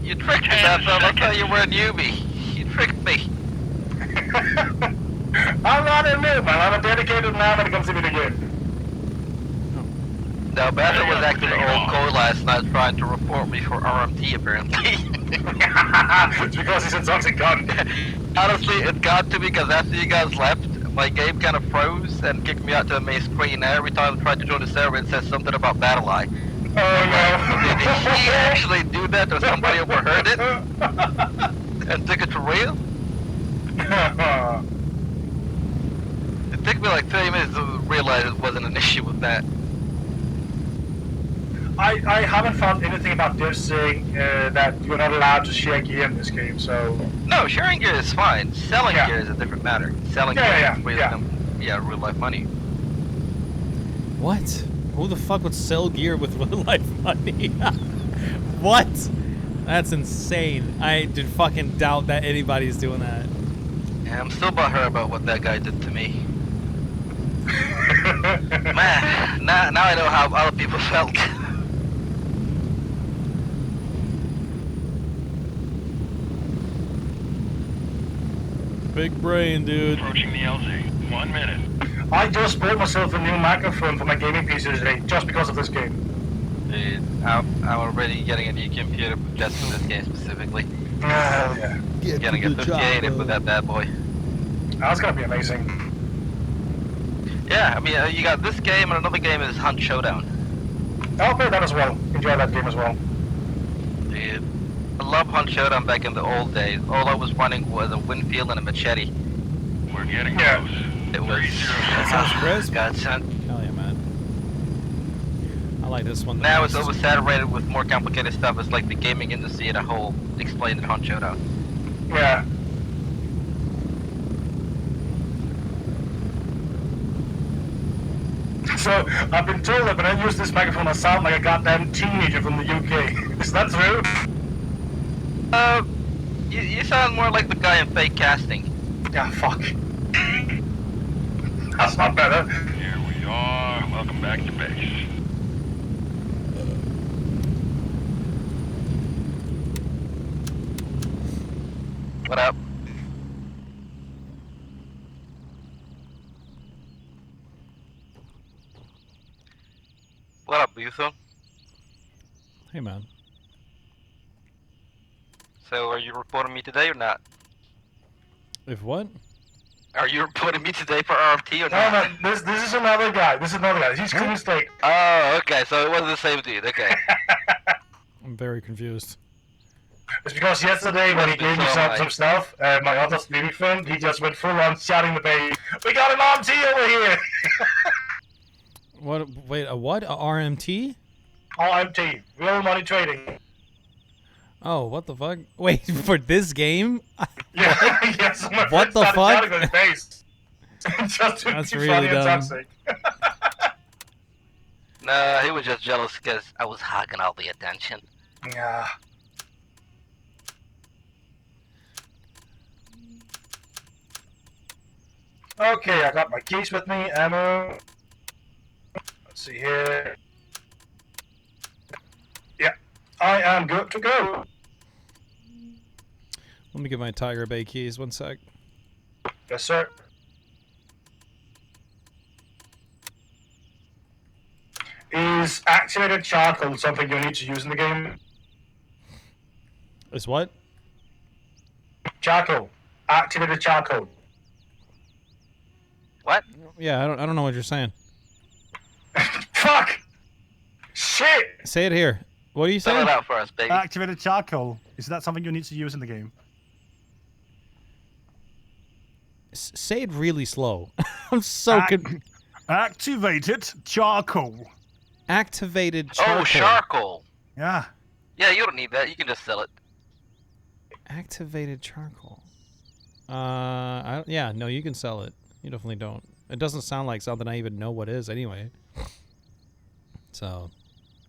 You tricked me, Beppo. I thought you were a newbie. You tricked me. I'm not a noob, man. I'm a dedicated man when it comes to video game. No, Beppo was acting old code last night trying to report me for RMT, apparently. It's because he's a toxic gun. Honestly, it got to me because after you guys left, my game kind of froze and kicked me out to the main screen. And every time I tried to join the server, it said something about Battle Eye. Oh no! Did he actually do that, or somebody overheard it and took it to real? It took me like 30 minutes to realize it wasn't an issue with that. I haven't found anything about this saying that you're not allowed to share gear in this game, so... No, sharing gear is fine. Selling gear is a different matter. Selling gear is real life money. What? Who the fuck would sell gear with real life money? What? That's insane. I did fucking doubt that anybody's doing that. Yeah, I'm still butthurt about what that guy did to me. Man, now I know how other people felt. Big brain, dude. Approaching the LZ. 1 minute. I just bought myself a new microphone for my gaming PC today, just because of this game. Dude, I'm already getting a new computer just for this game specifically. Yeah. Getting a 58 with that bad boy. That's gonna be amazing. Yeah, I mean, you got this game and another game is Hunt Showdown. I'll play that as well. Enjoy that game as well. Dude, I love Hunt Showdown back in the old days. All I was running was a Winfield and a machete. We're getting close. It was... That sounds crisp. Godsend. Hell yeah, man. I like this one. Now it's oversaturated with more complicated stuff. It's like the gaming industry as a whole explained in Hunt Showdown. Yeah. So, I've been told that when I use this microphone, I sound like a goddamn teenager from the UK. Is that true? You sound more like the guy in fake casting. Yeah, fuck. That's not better. Here we are. Welcome back to base. What up? What up, Butho? Hey, man. So, are you reporting me today or not? If what? Are you reporting me today for RFT or No, not? no, this is another guy. This is another guy. He's cool mistake. Oh, okay, so it wasn't the same dude, okay. I'm very confused. It's because yesterday when he gave me some stuff, my other streaming friend, he just went full on shouting the baby. We got an RMT over here! What? Wait, a what? A RMT? RMT, real money trading. Oh, what the fuck? Wait, for this game? Yeah, yes. My What friend the started fuck? shouting on his face. Just to That's be really funny and dumb. toxic. Nah, he was just jealous because I was hogging all the attention. Yeah. Okay, I got my keys with me, ammo. Let's see here. Yeah, I am good to go. Let me get my Tiger Bay keys. 1 sec. Yes, sir. Is activated charcoal something you need to use in the game? Is what? Charcoal. Activated charcoal. What? Yeah, I don't know what you're saying. Fuck! Shit! Say it here. What are you Spell saying? it out for us, baby. Activated charcoal. Is that something you need to use in the game? Say it really slow. I'm so Activated charcoal. activated charcoal. Oh, charcoal. Yeah. Yeah, you don't need that. You can just sell it. Activated charcoal. Yeah, no, you can sell it. You definitely don't. It doesn't sound like something I even know what is anyway. So.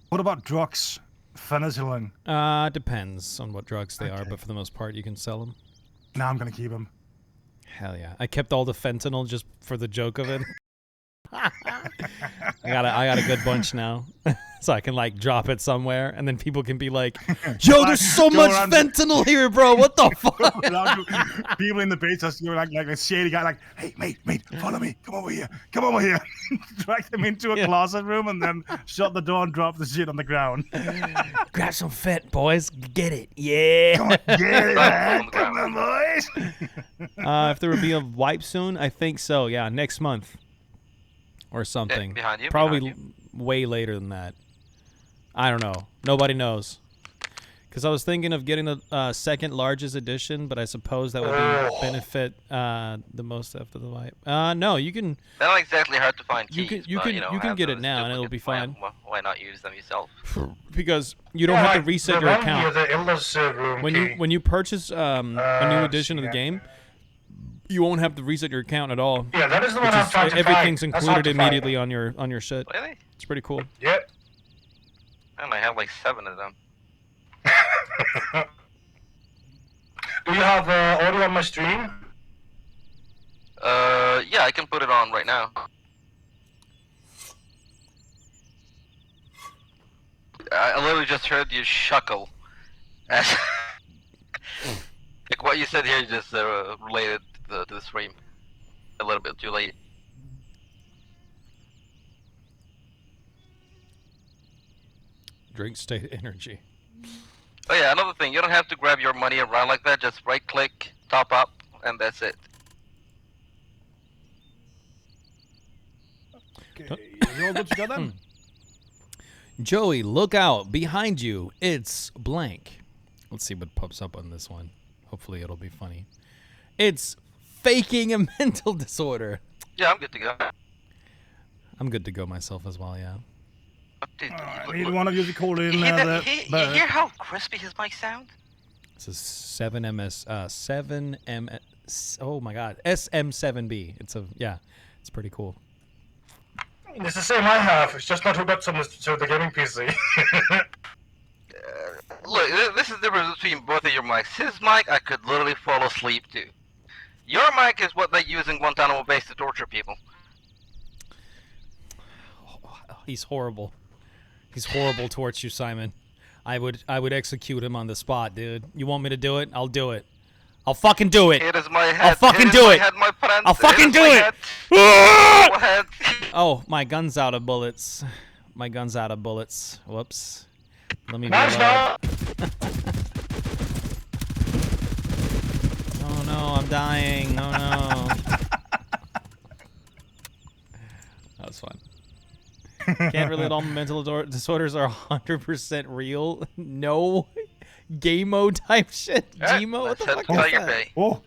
What about drugs? Penicillin. Depends on what drugs they are, Okay. but for the most part, you can sell them. Now I'm gonna keep them. Hell yeah! I kept all the fentanyl just for the joke of it. I got a good bunch now, so I can like drop it somewhere, and then people can be like, "Yo, there's so Go much around- fentanyl here, bro. What the fuck?" People in the base just like a shady guy, like, "Hey, mate, follow me. Come over here." Drag them into a closet room and then shut the door and drop the shit on the ground. Grab some fent, boys. Get it? Yeah. Come on, get it, man. On the Come on, boys. If there would be a wipe soon, I think so. Yeah, next month or something. behind you, Probably behind way later than that. I don't know. Nobody knows. Because I was thinking of getting the second largest edition, but I suppose that would be benefit the most after the wipe. No, you can. They're not exactly hard to find keys. You but, can get after it now, and it'll be fine. Why not use them yourself? Because you don't have to reset your account. The Elder's room When you purchase a new edition of the yeah. game, you won't have to reset your account at all. Yeah, that is the one Which I'm is, trying to everything's find. That's hard included to find. immediately on your shit. Really? It's pretty cool. Yep. And I have like 7 of them. Do you have audio on my stream? Yeah, I can put it on right now. I literally just heard you chuckle. As like what you said here just related to the stream. A little bit too late. Drink state energy. Oh yeah, another thing, you don't have to grab your money around like that, just right click, top up, and that's it. Okay, you all good to go then? Joey, look out. Behind you. It's blank. Let's see what pops up on this one. Hopefully it'll be funny. It's faking a mental disorder. Yeah, I'm good to go. I'm good to go myself as well, yeah. Dude, I need one of you to call in you hear, the... that, you hear how crispy his mic sound? This is 7MS, oh my god, SM7B. It's it's pretty cool. It's the same I have, it's just not hooked up to the gaming PC. Look, this is the difference between both of your mics. His mic, I could literally fall asleep to. Your mic is what they use in Guantanamo Bay to torture people. He's horrible. He's horrible towards you, Simon. I would execute him on the spot, dude. You want me to do it? I'll do it. I'll fucking do it. It is my head. I'll fucking do it. I'll fucking do it. Oh, my gun's out of bullets. My gun's out of bullets. Whoops. Let me reload. Oh no, I'm dying. Oh no. That was fun. Can't relate all mental disorders are 100% real. No. Game-o type shit. Gmo? What the fuck is that? Oh.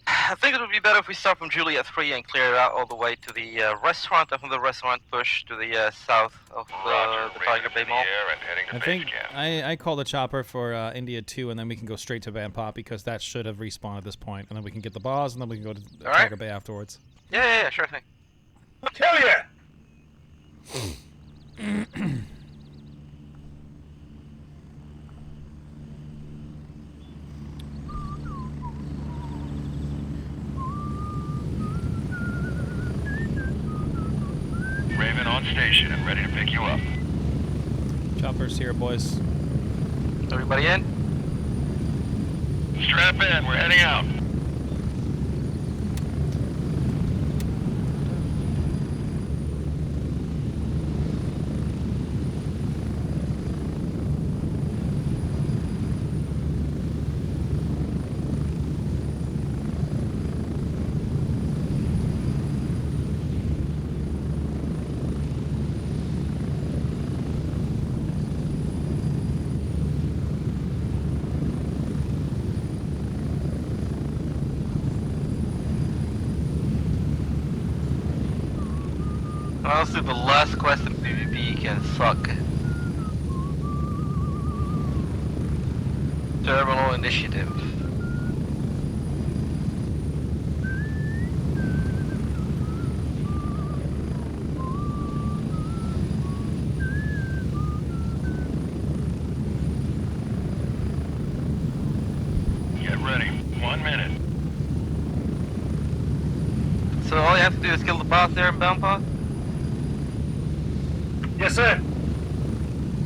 I think it would be better if we start from Juliet 3 and clear it out all the way to the restaurant, and from the restaurant push to the south of the Tiger Bay Mall. I think I call the chopper for India 2, and then we can go straight to Van Pop, because that should have respawned at this point, and then we can get the boss, and then we can go to Tiger Bay afterwards. Yeah, sure thing. Hell yeah! Raven on station and ready to pick you up. Chopper's here, boys. Everybody in? Strap in, we're heading out. Honestly, the last quest in PvP can suck. Terminal Initiative. Get ready. 1 minute. So all you have to do is kill the boss there in Bound Path? Yes, sir.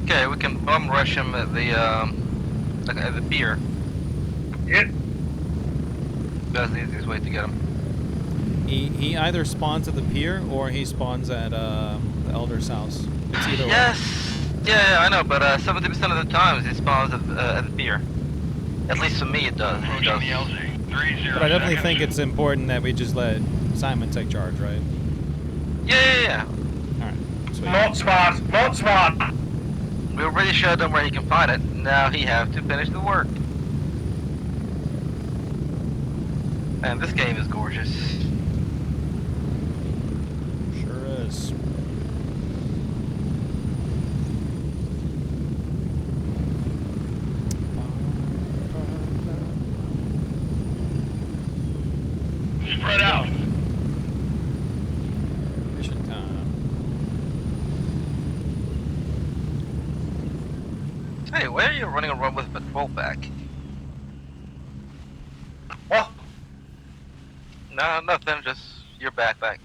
Okay, we can bum rush him at the pier. Yep. That's the easiest way to get him. He either spawns at the pier or he spawns at the Elder's house. It's either Yes. Yeah, I know, but 70% of the times he spawns at the pier. At least for me, it does. Approaching the LZ. 30 But I definitely think it's important that we just let Simon take charge, right? Yeah. Alright, sweet. Not smart. Not smart. We already showed him where he can find it. Now he have to finish the work. And this game is gorgeous. Sure is. Spread out. Mission time. Hey, where are you running around with a patrol pack? What? No, nothing, just your backpack.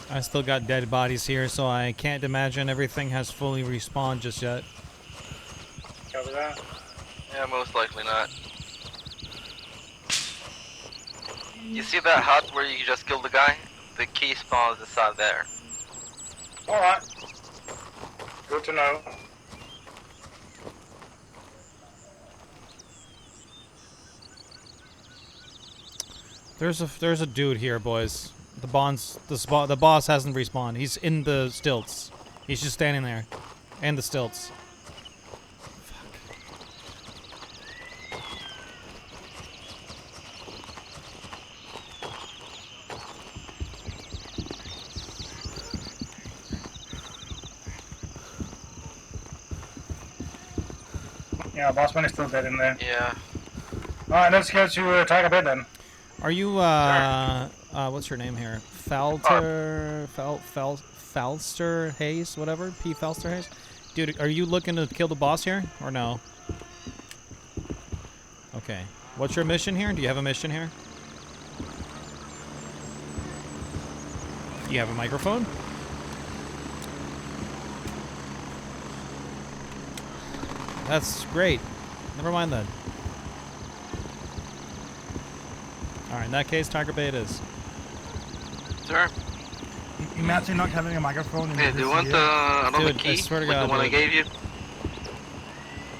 I still got dead bodies here, so I can't imagine everything has fully respawned just yet. Cover that. Yeah, most likely not. You see that hut where you just killed the guy? The key spawns inside there. Alright. Good to know. There's a dude here, boys. The boss hasn't respawned. He's in the stilts. He's just standing there. And the stilts. Yeah, Bossman is still dead in there. Yeah. Alright, let's go to Tiger Bay then. Are you, what's your name here? Falster Hayes, whatever? P. Falster Hayes? Dude, are you looking to kill the boss here, or no? Okay. What's your mission here? Do you have a mission here? You have a microphone? That's great. Never mind then. Alright, in that case, Tiger Bay it is. Sir? Imagine not having a microphone in Hey, do you want another Dude, key? I swear to like God, the one I dude. gave you?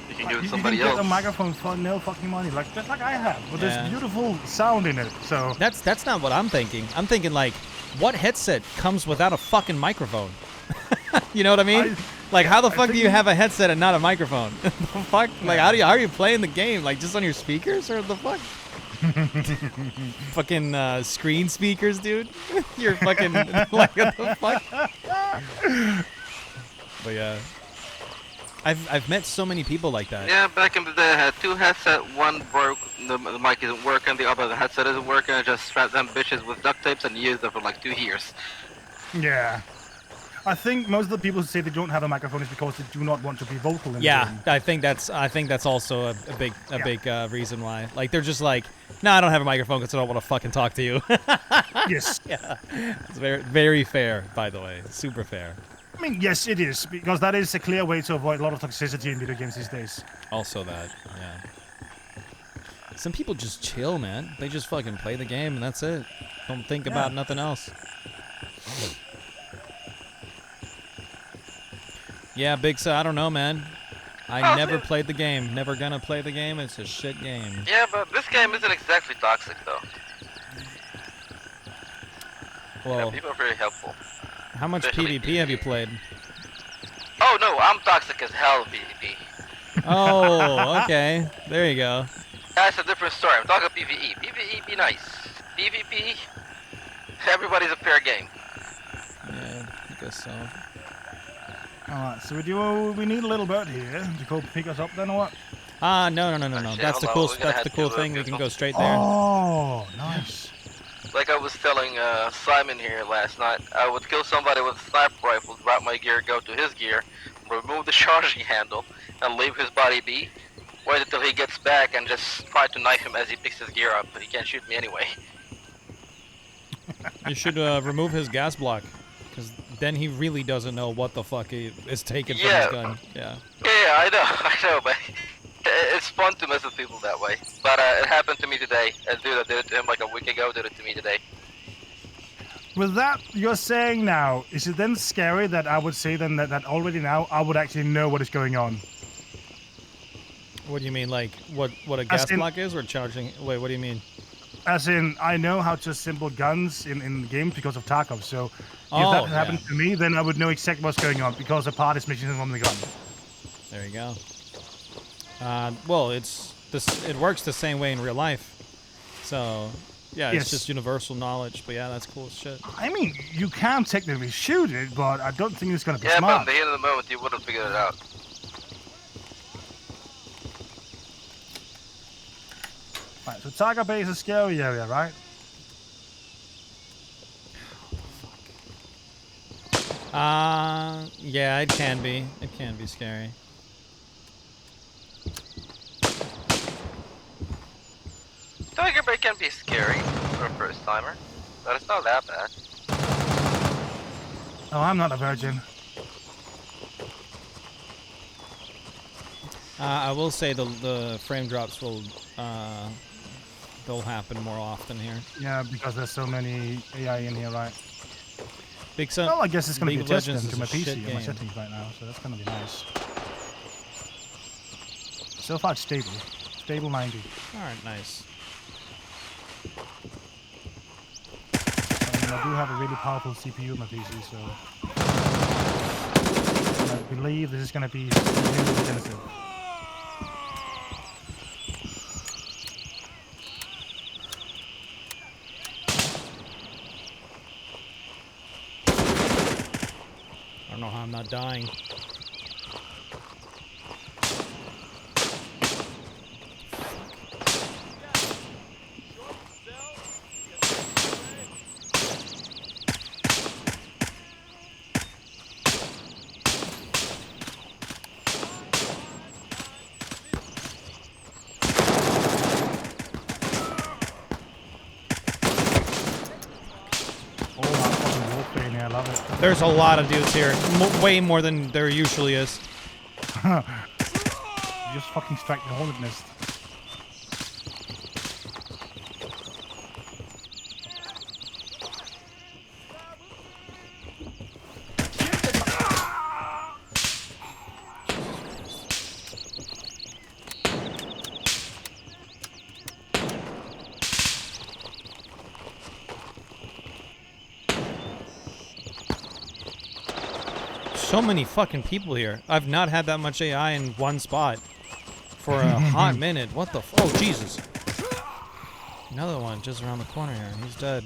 You can give it to You somebody can get else. a microphone for no fucking money, like just like I have, with Yeah. this beautiful sound in it. So That's not what I'm thinking. I'm thinking like, what headset comes without a fucking microphone? You know what I mean? Like, how the fuck do you have a headset and not a microphone? The fuck? Like, how are you playing the game? Like, just on your speakers or the fuck? Fucking screen speakers, dude. You're fucking like, what the fuck? But yeah, I've met so many people like that. Yeah, back in the day I had two headsets, one broke, the mic isn't working, the other headset isn't working, I just strapped them bitches with duct tapes and used them for like 2 years. yeah. I think most of the people who say they don't have a microphone is because they do not want to be vocal in the Yeah, game. I think that's also a big reason why. Like, they're just like, no, I don't have a microphone because I don't want to fucking talk to you. Yes. Yeah, it's very fair, by the way, super fair. I mean, yes, it is, because that is a clear way to avoid a lot of toxicity in video games these days. Also that, yeah. Some people just chill, man. They just fucking play the game and that's it. Don't think about nothing else. Yeah, Big So, I don't know, man. I never played the game. Never gonna play the game. It's a shit game. Yeah, but this game isn't exactly toxic though. Well, Yeah, people are very helpful. how much especially PvP have you played? Oh no, I'm toxic as hell PvP. Oh, okay. There you go. That's a different story. I'm talking PvE. PvE be nice. PvP, everybody's a fair game. Yeah, I guess so. Alright, so we need a little bird here to go pick us up then, or what? No. Shit, That's the hold cool. on, we're gonna That's the have cool to, thing. We get can some- go straight there. Oh, nice. Like I was telling Simon here last night, I would kill somebody with a sniper rifle, drop my gear, go to his gear, remove the charging handle, and leave his body be. Wait until he gets back and just try to knife him as he picks his gear up, but he can't shoot me anyway. You should remove his gas block, because then he really doesn't know what the fuck he is taking from his gun. Yeah. Yeah, I know, but it's fun to mess with people that way. But it happened to me today. A dude that did it to him like a week ago did it to me today. With that you're saying now, is it then scary that I would say then that already now I would actually know what is going on? What do you mean, like what a gas in- block is, or charging? Wait, what do you mean? As in, I know how to assemble guns in the game because of Tarkov, so if Oh, that happened to me, then I would know exactly what's going on, because the part is missing from the gun. There you go. Well, it works the same way in real life. So, yeah, Yes. it's just universal knowledge. But yeah, that's cool as shit. I mean, you can technically shoot it, but I don't think it's going to be Yeah, but smart. at the end of the moment, you wouldn't figure it out. Right, so Tiger Bay is a scary area, right? Yeah, it can be. It can be scary. Tiger Bay can be scary for a first timer, but it's not that bad. Oh, I'm not a virgin. I will say the frame drops will they'll happen more often here. Yeah, because there's so many AI in here, right? Big so. Well, I guess it's going to be League of adjusted Legends to my is a shit PC and my game. settings right now, so that's going to be nice. So far, it's stable. Stable 90. All right, nice. I mean, I do have a really powerful CPU in my PC, so I'd be believe this is going to be really definitive. I don't know how I'm not dying. I love it. There's a lot of dudes here. Way more than there usually is. Just fucking strike the hornet nest. So many fucking people here. I've not had that much AI in one spot for a hot minute. What the oh, Jesus. Another one just around the corner here. He's dead.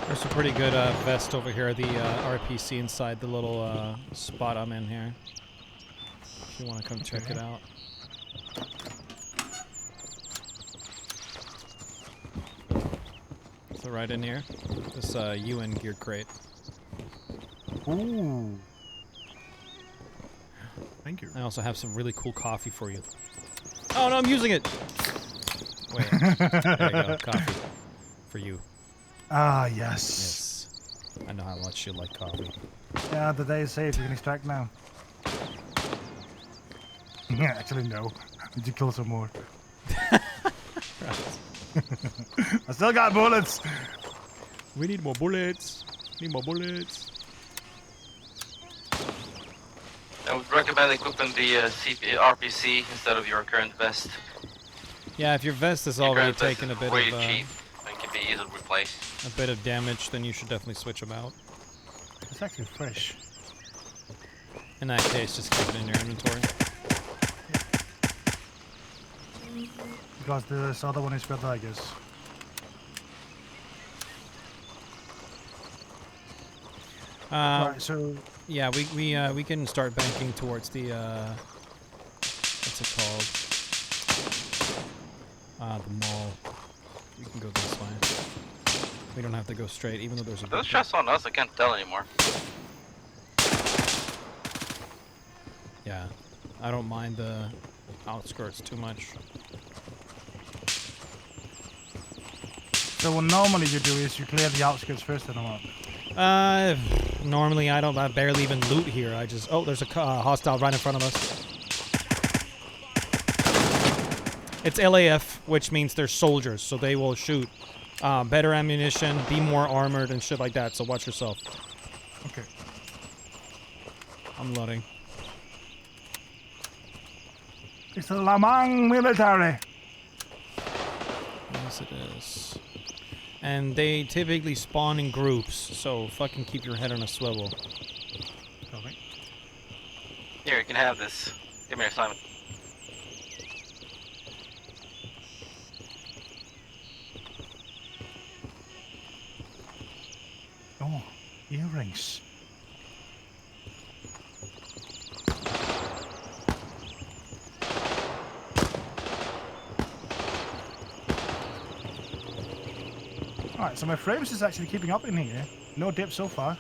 There's a pretty good vest over here, the RPC inside the little spot I'm in here. If you want to come check it out. So right in here, this UN gear crate. Ooh. Thank you. I also have some really cool coffee for you. Oh no, I'm using it! Wait, there you go, coffee. For you. Ah, yes. Yes. I know how much you like coffee. Yeah, the day is saved. You can extract now. Yeah, actually, no. Did you kill some more? I still got bullets. We need more bullets. Need more bullets. I would recommend equipping the RPC instead of your current vest. Yeah, if your vest is Your already current vest taking a is bit way of cheap and can be easily replaced. a bit of damage, then you should definitely switch them out. It's actually fresh. In that case, just keep it in your inventory. Because this other one is better, I guess. Right, so yeah, we can start banking towards the what's it called? The mall. We can go this way. We don't have to go straight, even though there's a. Those shots on us, I can't tell anymore. Yeah, I don't mind the outskirts too much. So what normally you do is you clear the outskirts first and what? Normally I barely even loot here. I just, oh, there's a hostile right in front of us. It's LAF, which means they're soldiers, so they will shoot. Better ammunition, be more armored and shit like that, so watch yourself. Okay. I'm loading. It's the Lamang military. Yes, it is. And they typically spawn in groups, so fucking keep your head on a swivel. Okay. Here, you can have this. Give me your assignment. Oh, earrings. Alright, so my frames is actually keeping up in here. No dip so far.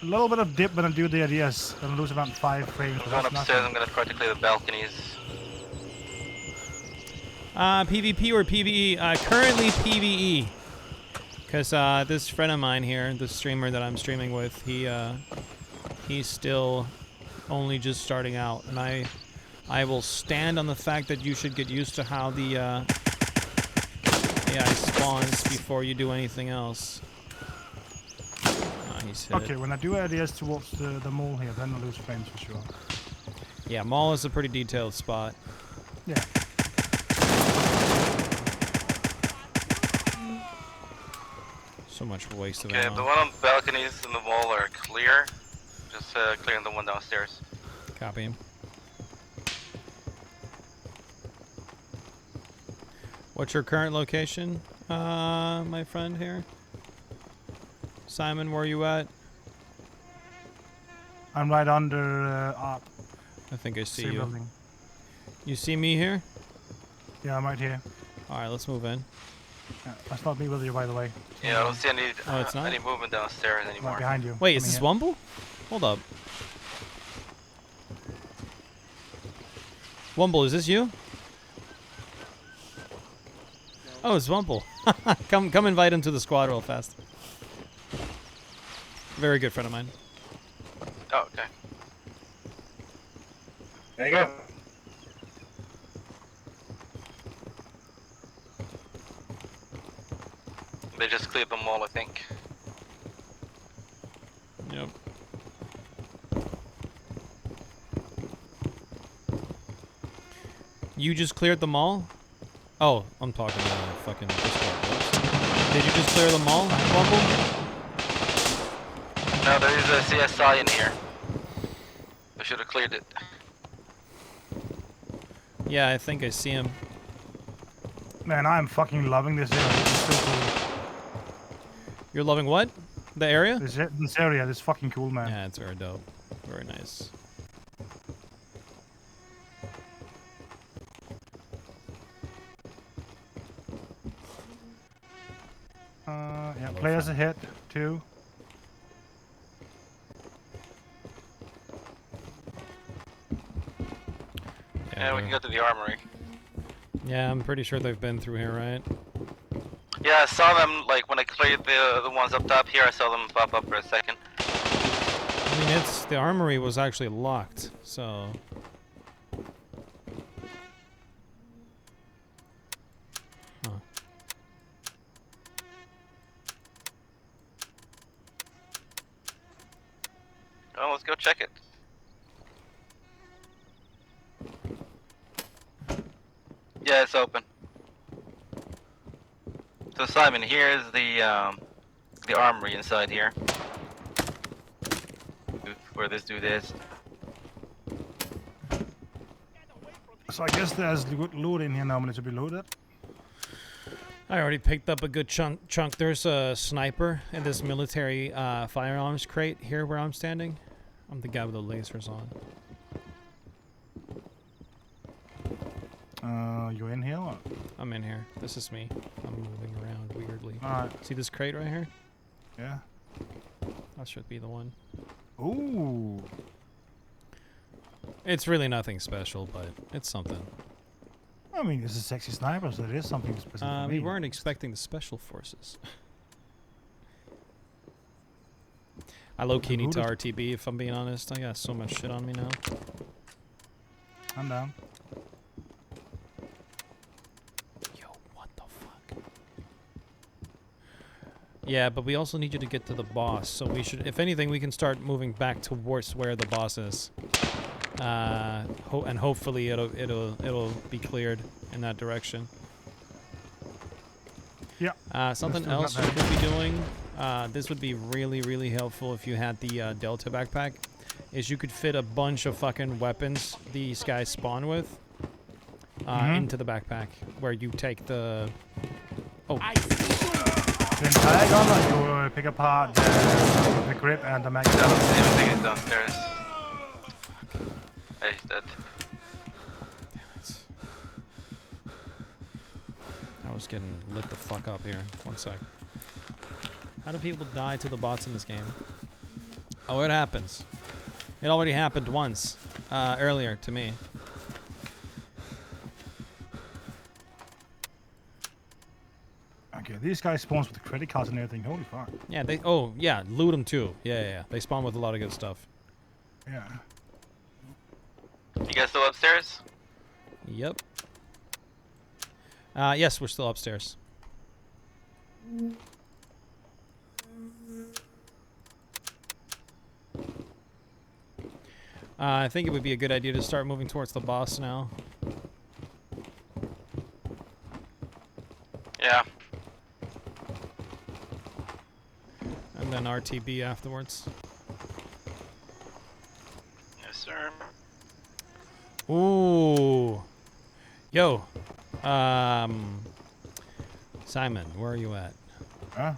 A little bit of dip when I do the ADS. Gonna lose about 5 frames. I'm but going that's upstairs, nothing. I'm gonna try to clear the balconies. PvP or PvE? Currently PvE. Because this friend of mine here, the streamer that I'm streaming with, he's still only just starting out. And I I will stand on the fact that you should get used to how the AI spawns before you do anything else. He's hit. Okay, when I do areas towards the mall here, then I lose frames for sure. Yeah, mall is a pretty detailed spot. Yeah. So much waste of Okay, ammo. the one on balconies in the wall are clear. Just clearing the one downstairs. Copy him. What's your current location, my friend here? Simon, where are you at? I'm right under up. I think I see Same you. building. You see me here? Yeah, I'm right here. Alright, let's move in. That's not me with you, by the way. Yeah, I don't see any Oh, it's not? any movement downstairs anymore. Right behind you. Wait, is Coming this here. Wumble? Hold up. Wumble, is this you? Oh, it's Wumble. Come invite him to the squad real fast. Very good friend of mine. Oh, okay. There you go. They just cleared the mall, I think. Yep. You just cleared the mall? Oh, I'm talking fucking Discord. Whoops. Did you just clear the mall, Wumble? No, there is a CSI in here. I should have cleared it. Yeah, I think I see him. Man, I'm fucking loving this area. This is so cool. You're loving what? The area? This area, this is fucking cool, man. Yeah, it's very dope. Very nice. Yeah, players ahead, too. Yeah, we can go to the armory. Yeah, I'm pretty sure they've been through here, right? Yeah, I saw them, like, when I cleared the ones up top here, I saw them pop up for a second. I mean, the armory was actually locked, so... Huh. Oh, let's go check it. Yeah, it's open. So Simon, here's the armory inside here. Where this dude is. So I guess there's good loot in here now, to be looted. I already picked up a good chunk. There's a sniper in this military firearms crate here where I'm standing. I'm the guy with the lasers on. You in here? Or? I'm in here. This is me. I'm moving around weirdly. Alright. See this crate right here? Yeah. That should be the one. Ooh. It's really nothing special, but it's something. I mean, this is sexy sniper, so it is something specific for We me. weren't expecting the special forces. I low-key need to RTB, if I'm being honest. I got so much shit on me now. I'm down. Yo, what the fuck? Yeah, but we also need you to get to the boss, so we should, if anything, we can start moving back towards where the boss is. And hopefully it'll be cleared in that direction. Yeah. Something else you could be doing, this would be really, really helpful if you had the Delta backpack, is you could fit a bunch of fucking weapons these guys spawn with into the backpack, where you take the... Oh. The entire gun, or you pick apart the grip and the magazine. Everything is downstairs. Hey, he's dead. I was getting lit the fuck up here. One sec. How do people die to the bots in this game? Oh, it happens. It already happened once. Earlier to me. Okay, these guys spawns with credit cards and everything. Holy fuck. Yeah, they... Oh, yeah. Loot them too. Yeah. They spawn with a lot of good stuff. Yeah. You guys still upstairs? Yep. Yes, we're still upstairs. I think it would be a good idea to start moving towards the boss now. Yeah. And then RTB afterwards. Yes, sir. Ooh. Yo. Simon, where are you at? Huh?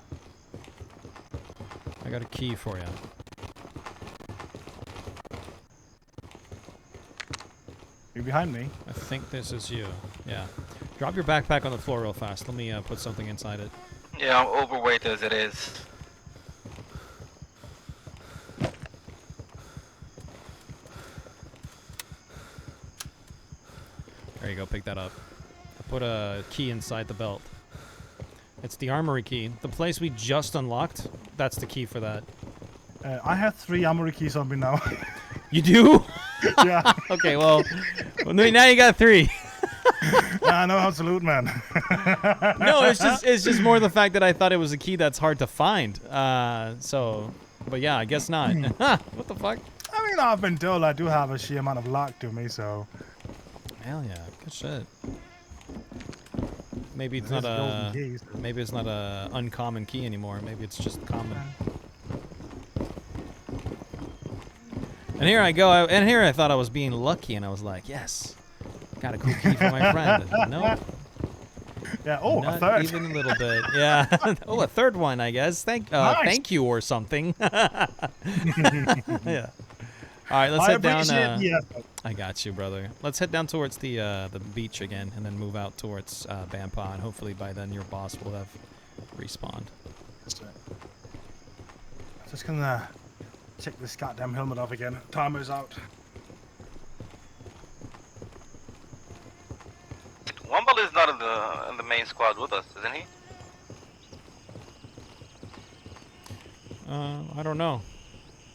I got a key for you. You behind me? I think this is you. Yeah. Drop your backpack on the floor real fast. Let me put something inside it. Yeah, I'm overweight as it is. There you go, pick that up. I put a key inside the belt. It's the armory key. The place we just unlocked, that's the key for that. I have 3 armory keys on me now. You do? Yeah. Okay, well, now you got 3. I know how to loot, man. No, it's just more the fact that I thought it was a key that's hard to find. But yeah, I guess not. What the fuck? I mean, I've been told I do have a sheer amount of luck to me, so... Hell yeah, good shit. Maybe it's There's not golden a keys. maybe it's not a uncommon key anymore. Maybe it's just common. And here I go. And here I thought I was being lucky, and I was like, yes, got a cool key for my friend. Nope. Yeah. Oh, Not a third. even a little bit. Yeah. Oh, a third one, I guess. Thank you or something. Yeah. All right, let's head down. I got you, brother. Let's head down towards the beach again, and then move out towards Bampa, and hopefully by then your boss will have respawned. Just gonna take this goddamn helmet off again. Timer's out. Wumble is not in the main squad with us, isn't he? I don't know.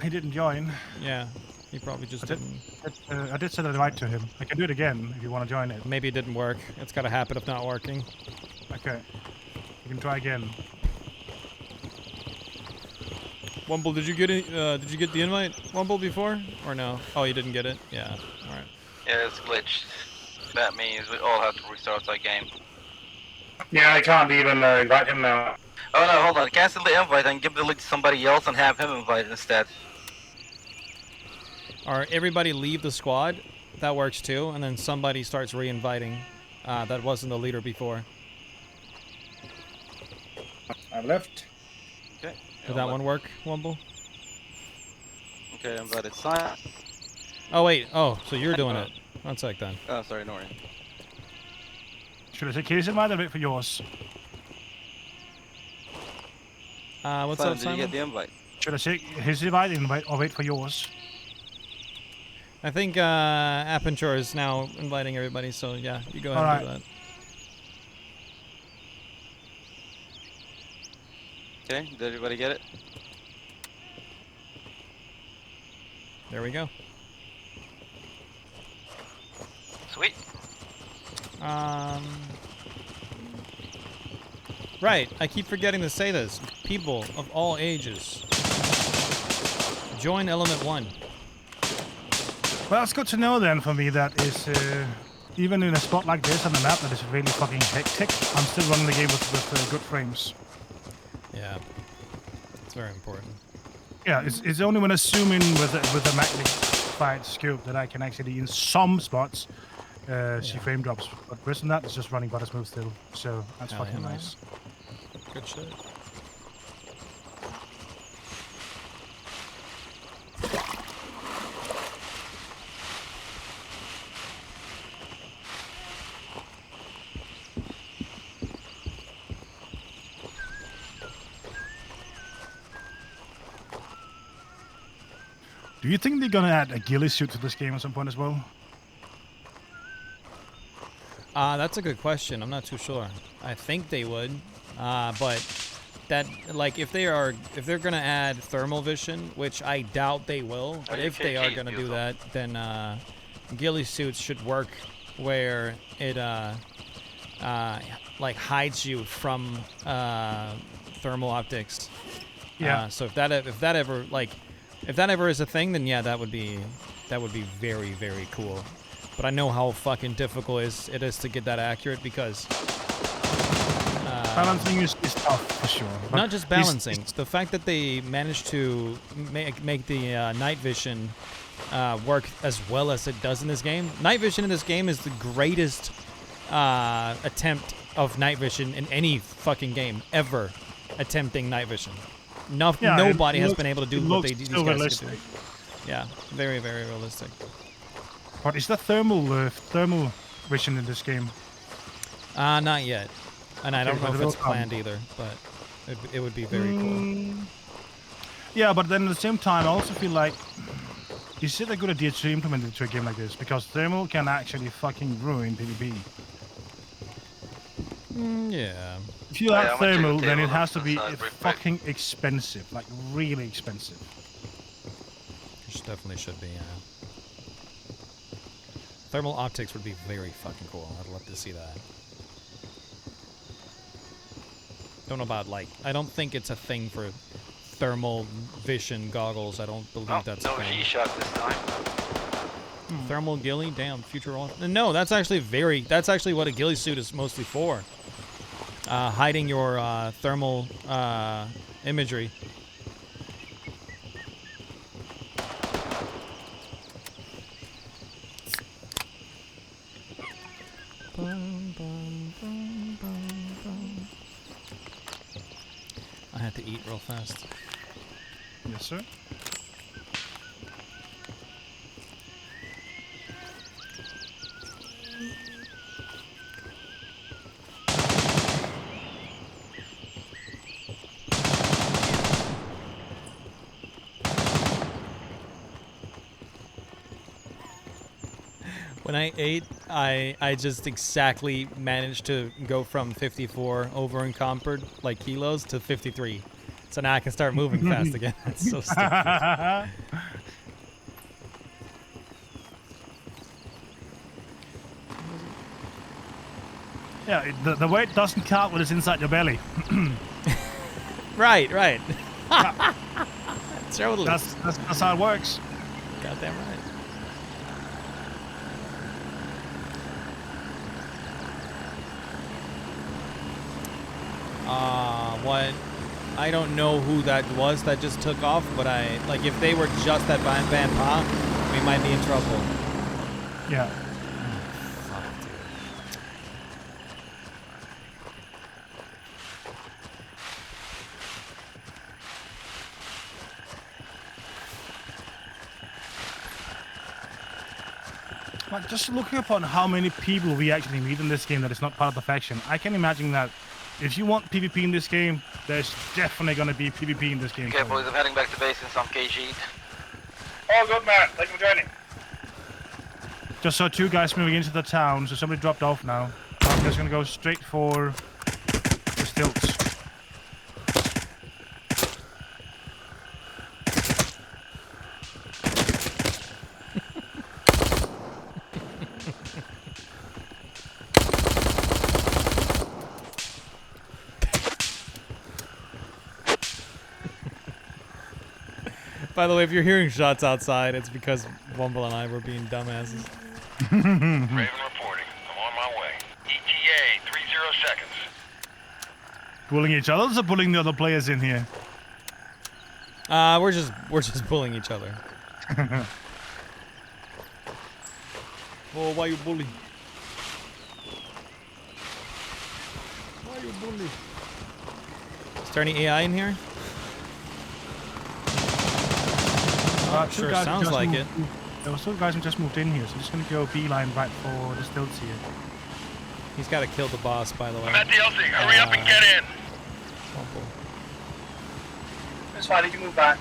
He didn't join. Yeah, he probably just didn't. I did send an invite to him. I can do it again if you want to join it. Maybe it didn't work. It's got a habit of not working. Okay. You can try again. Wumble, did you get it? Did you get the invite, Wumble, before or no? Oh, you didn't get it. Yeah. All right. Yeah, it's glitched. That means we all have to restart our game. Yeah, I can't even invite him now. Oh no, hold on. Cancel the invite and give the link to somebody else and have him invited instead. Or everybody leave the squad. That works too. And then somebody starts re-inviting. That wasn't the leader before. I've left. Okay. Did that one work, Wumble? Okay, invited Simon. Oh wait. Oh, so you're doing it. One sec then. Oh, sorry, no worries. Should I take his invite or wait for yours? What's Simon, up, did Simon? you get the invite? Should I take his invite or wait for yours? I think Apenture is now inviting everybody, so yeah, you go ahead and do that. Okay, did everybody get it? There we go. Sweet. Right, I keep forgetting to say this. People of all ages, join Element 1. Well, it's good to know then for me that is, even in a spot like this on the map that is really fucking hectic, I'm still running the game with good frames. Yeah, it's very important. Yeah, it's only when assuming with a magnified scope that I can actually, in some spots, see frame drops. But rest of that is just running butter smooth still, so that's Hell fucking yeah, man. nice. Good shit. Do you think they're gonna add a ghillie suit to this game at some point as well? That's a good question. I'm not too sure. I think they would, but that like if they're gonna add thermal vision, which I doubt they will, but if they are gonna do that, then ghillie suits should work where it like hides you from thermal optics. Yeah. So if that ever is a thing, then yeah, that would be very, very cool. But I know how fucking difficult it is to get that accurate because Balancing is tough for sure. But not just balancing. The fact that they managed to make the night vision work as well as it does in this game. Night vision in this game is the greatest attempt of night vision in any fucking game ever. Attempting night vision. Nobody has been able to do what these guys can do. Yeah, very, very realistic. But is there thermal vision in this game? Not yet. And I don't Okay, know but if it it's will come. planned either, but it would be very cool. Yeah, but then at the same time, I also feel like is it a good idea to implement it to a game like this? Because thermal can actually fucking ruin PvP. Yeah. If you Oh, yeah, have I'm gonna check thermal, the then it table has to be outside real quick. fucking expensive, like really expensive. Which definitely should be, yeah. Thermal optics would be very fucking cool. I'd love to see that. Don't know about, like, I don't think it's a thing for thermal vision goggles. I don't believe that's a No thing. G-Shock this time. Thermal ghillie? Damn, future all. No, that's actually what a ghillie suit is mostly for. Hiding your thermal imagery. I had to eat real fast. Yes, sir. When I ate, I just exactly managed to go from 54 over encumbered, like kilos, to 53. So now I can start moving fast again. That's so stupid. Yeah, the weight doesn't count when it's inside your belly. Right. Totally. That's how it works. Goddamn right. What? I don't know who that was that just took off, but like if they were just at Van Pa, we might be in trouble. Yeah. Fuck, dude. Like, just looking upon how many people we actually meet in this game that is not part of the faction, I can imagine that if you want PvP in this game, there's definitely going to be PvP in this game. Okay, boys, I'm heading back to base since I'm KG'd. Oh, good man. Thank you for joining. Just saw two guys moving into the town, so somebody dropped off now. I'm just going to go straight for the stilts. By the way, if you're hearing shots outside, it's because Wumble and I were being dumbasses. Raven reporting. I'm on my way. ETA, 30 seconds. Bullying each other or bullying the other players in here? We're just bullying each other. Oh, why you bully? Why you bully? Is there any AI in here? Two Sure guys sounds just like moved- it. There were two guys who just moved in here, so I'm just going to go beeline right for the stilts here. He's got to kill the boss, by the way. I'm at the LZ. Hurry up and get in. Wumble. It's fine, you can move back.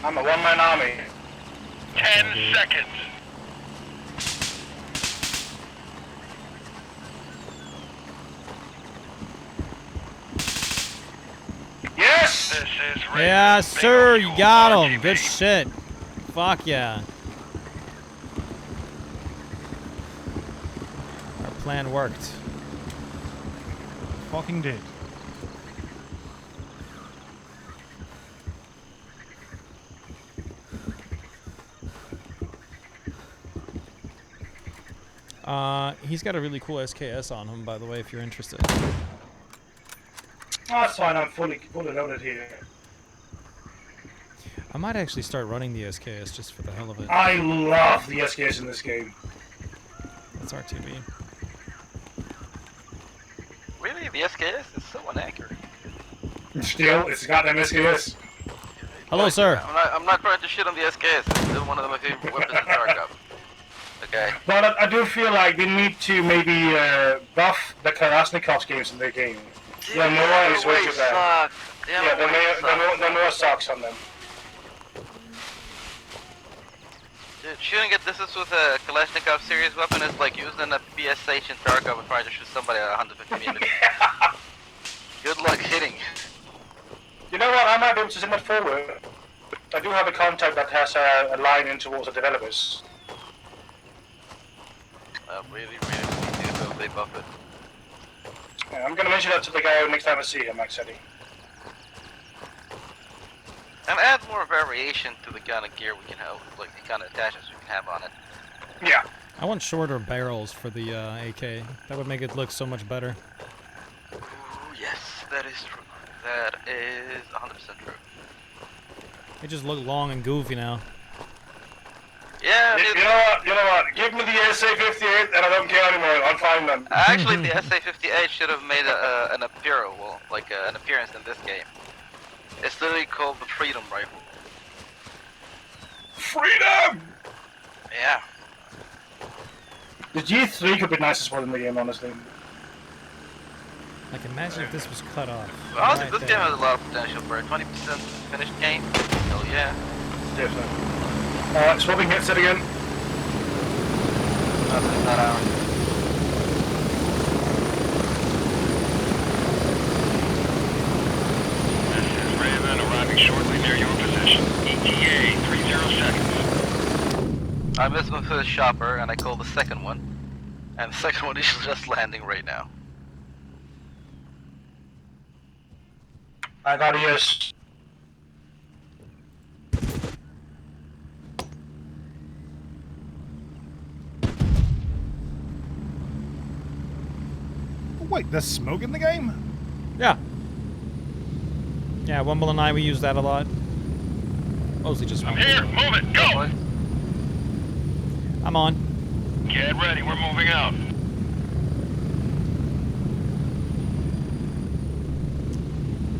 I'm a one-man army. 10 seconds. Yes! This is Raven. Yeah, sir, you Bingo got fuel him. RGB. Good shit. Fuck yeah. plan worked. Fucking did. He's got a really cool SKS on him, by the way, if you're interested. Oh, that's fine. I'm fully loaded here. I might actually start running the SKS just for the hell of it. I love the SKS in this game. That's RTB. Really, the SKS is so inaccurate. Still, it's got them SKS. Hello, sir. I'm not trying to shit on the SKS. It's still one of my favorite weapons in Tarkov. Okay. But I do feel like they need to maybe buff the Kalashnikov's games in their game. The Noah is way too bad. Yeah, the Noah sucks on them. Dude, shooting at distance with a Kalashnikov series weapon is like using a BSH in Tarkov and trying to shoot somebody at 150 meters. Good luck hitting. You know what? I might be able to send that forward. I do have a contact that has a line in towards the developers. Really need to they buff it. Yeah, I'm gonna mention that to the guy next time I see him, actually. And add more variation to the kind of gear we can have, like the kind of attachments we can have on it. Yeah. I want shorter barrels for the AK. That would make it look so much better. Ooh, yes, that is true. That is 100% true. They just look long and goofy now. Yeah, You know what? Give me the SA-58 and I don't care anymore. I'll find them. actually, the SA-58 should have made an an appearance in this game. It's literally called the Freedom Rifle. Freedom! Yeah. The G3 could be nice as well in the game, honestly. Like, imagine if this was cut off. Honestly, Right this there. game has a lot of potential for a 20% finished game. Hell yeah. Definitely. Swapping headset again. Nothing, not ours. This is Raven arriving shortly near your position. ETA 30 seconds. I missed my first shopper and I called the second one. And the second one is just landing right now. I got ES. Wait, there's smoke in the game? Yeah. Yeah, Wumble and I, we use that a lot. Mostly just I'm Wumble. here. Move it. Go. I'm on. Get ready. We're moving out.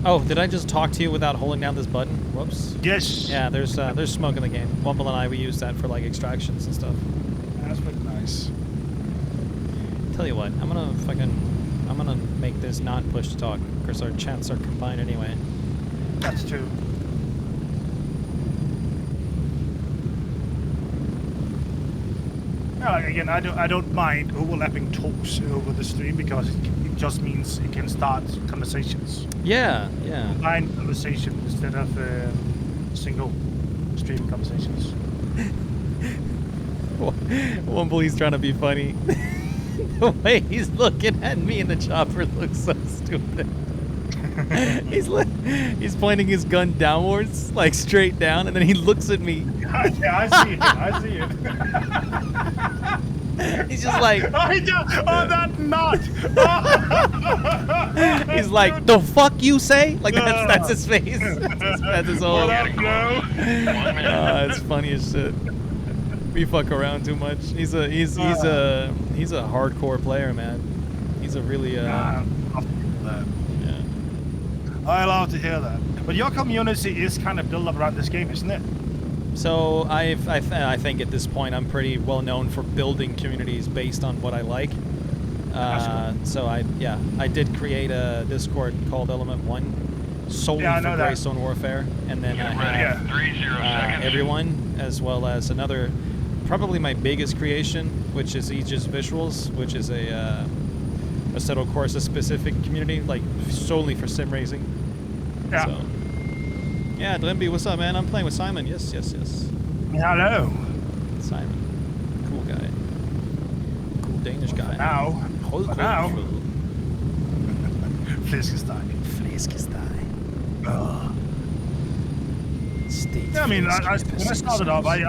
Oh, did I just talk to you without holding down this button? Whoops. Yes. Yeah, there's smoke in the game. Wumble and I, we use that for like extractions and stuff. That's pretty nice. Tell you what, I'm gonna make this not push to talk, because our chats are combined anyway. That's true. Again, I don't mind overlapping talks over the stream because it just means it can start conversations. Yeah, yeah. Combined conversation instead of single stream conversations. Wumble, he's trying to be funny. The way he's looking at me in the chopper looks so stupid. He's pointing his gun downwards, like straight down, and then he looks at me. Yeah, I see it. I see it. He's just like, oh, that nut! he's like, the fuck you say? Like that's his face. That's his whole. What up, bro? It's funny as shit. We fuck around too much. He's a hardcore player, man. He's a really I love to hear that. But your community is kind of built up around this game, isn't it? So I think at this point I'm pretty well known for building communities based on what I like. So I did create a Discord called Element 1 solely for Greystone Warfare, and then I have everyone, as well as another, probably my biggest creation, which is Aegis Visuals, which is a Assetto Corsa specific community, like solely for sim racing. Yeah. So, yeah, Drimby, what's up, man? I'm playing with Simon. Yes. Hello. Simon, cool guy, cool Danish guy. Now, now, Fläskesteg. Yeah, I mean, when I started off, I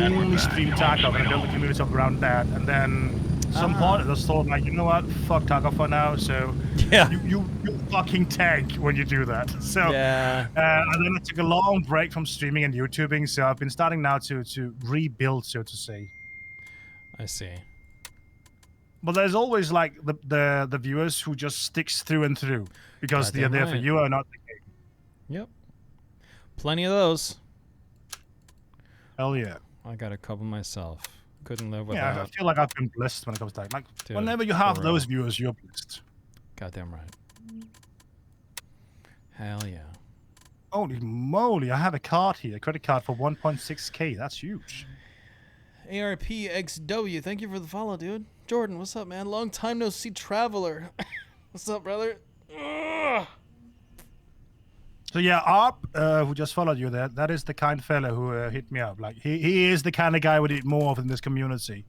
only streamed Tarkov and I built a community up around that, and then some point I just thought, like, you know what, fuck Tarkov for now. So you fucking tank when you do that. So and then I took a long break from streaming and YouTubing. So I've been starting now to rebuild, so to say. I see. But there's always like the viewers who just sticks through and through because they're there for you or not the game. Yep. Plenty of those. Hell yeah. I got a couple myself. Couldn't live without. Yeah, I feel like I've been blessed when it comes to that. Like, Dude, whenever you have those viewers, you're blessed. Goddamn right. Hell yeah. Holy moly, I have a card here, a credit card for 1.6k. That's huge. ARPXW, thank you for the follow, dude. Jordan, what's up, man? Long time no see, traveler. What's up, brother? Ugh. So yeah, Arp, who just followed you there, that is the kind fella who hit me up. Like, he is the kind of guy we need more of in this community.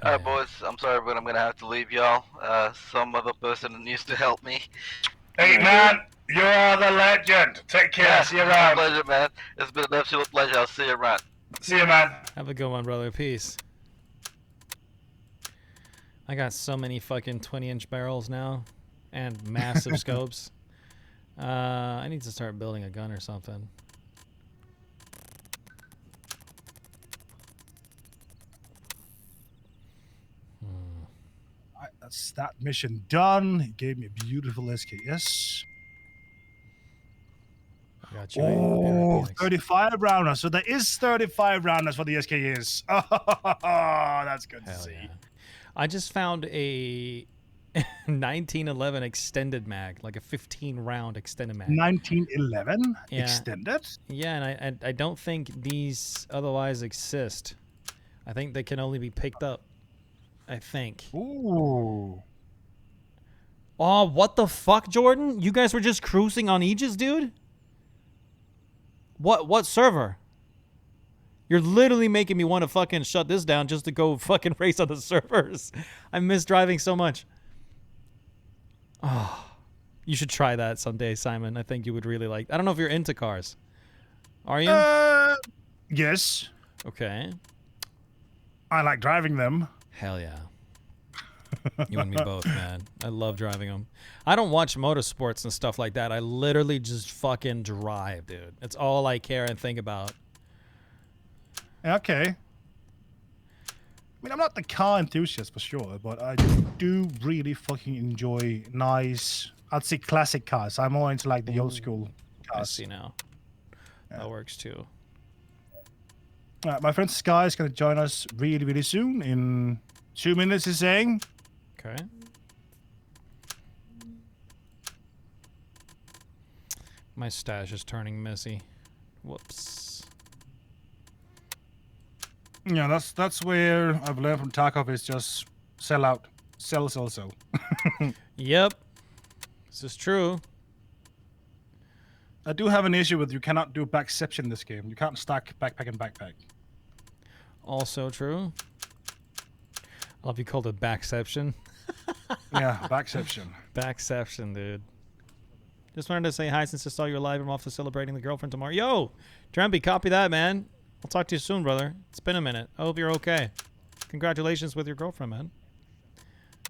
Alright, boys, I'm sorry, but I'm gonna have to leave y'all. Some other person needs to help me. Hey, man, you are the legend. Take care. Yeah, see you around. Pleasure, man. It's been an absolute pleasure. I'll see you around. See you, man. Have a good one, brother. Peace. I got so many fucking 20-inch barrels now and massive scopes. I need to start building a gun or something. Right, that's that mission done. He gave me a beautiful SKS. I got you. Oh, 35 rounders. So there is 35 rounders for the SKS. Oh, that's good to see. Yeah. I just found a 1911 extended mag, like a 15-round extended mag. 1911 extended? Yeah, and I don't think these otherwise exist. I think they can only be picked up. I think. Ooh. Oh, what the fuck, Jordan? You guys were just cruising on Aegis, dude? What server? You're literally making me want to fucking shut this down just to go fucking race on the servers. I miss driving so much. Oh, you should try that someday, Simon. I think you would really like. I don't know if you're into cars. Are you? Yes. Okay. I like driving them. Hell yeah. You and me both, man. I love driving them. I don't watch motorsports and stuff like that. I literally just fucking drive, dude. It's all I care and think about. Okay. I mean, I'm not the car enthusiast for sure, but I do really fucking enjoy nice, I'd say classic cars. I'm more into like the old school cars. I see now. Yeah. That works too. My friend Sky is going to join us really, really soon. In 2 minutes, he's saying. Okay. My stash is turning messy. Whoops. Yeah, that's where I've learned from Tarkov is just sell out. Sell. Yep. This is true. I do have an issue with you cannot do backception in this game. You can't stack backpack and backpack. Also true. I love you called it backception. Yeah, backception. Backception, dude. Just wanted to say hi since I saw you live. I'm off to celebrating the girlfriend tomorrow. Yo, Trampy, copy that, man. I'll talk to you soon, brother. It's been a minute. I hope you're okay. Congratulations with your girlfriend, man.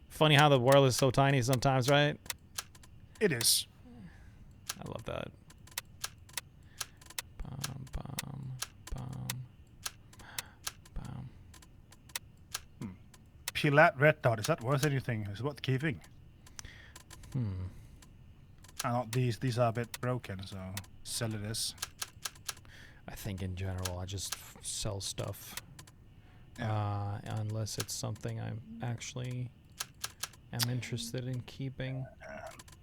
Funny how the world is so tiny sometimes, right? It is. I love that. Bum, bum, bum, bum. Pilat red dot. Is that worth anything? Is what keeping? These are a bit broken, so sell it as. I think in general, I just sell stuff. Yeah. Unless it's something I'm actually am interested in keeping.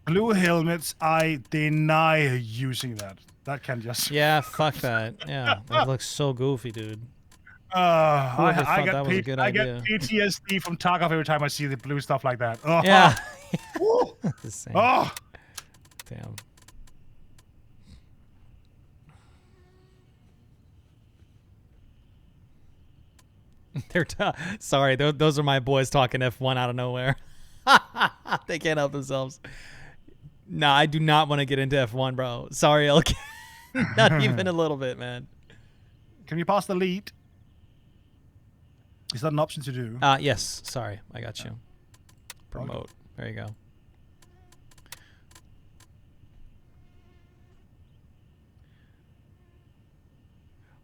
Blue helmets, I deny using that. That can just... Yeah, fuck that. Yeah, that looks so goofy, dude. I that was a good idea. get PTSD from Tarkov every time I see the blue stuff like that. Oh. Yeah. The same. Oh. Damn. They're sorry, those are my boys talking F1 out of nowhere. They can't help themselves. Nah, I do not want to get into F1, bro. Sorry, LK. Not even a little bit, man. Can you pass the lead? Is that an option to do? Yes. Sorry, I got you. Promote. There you go.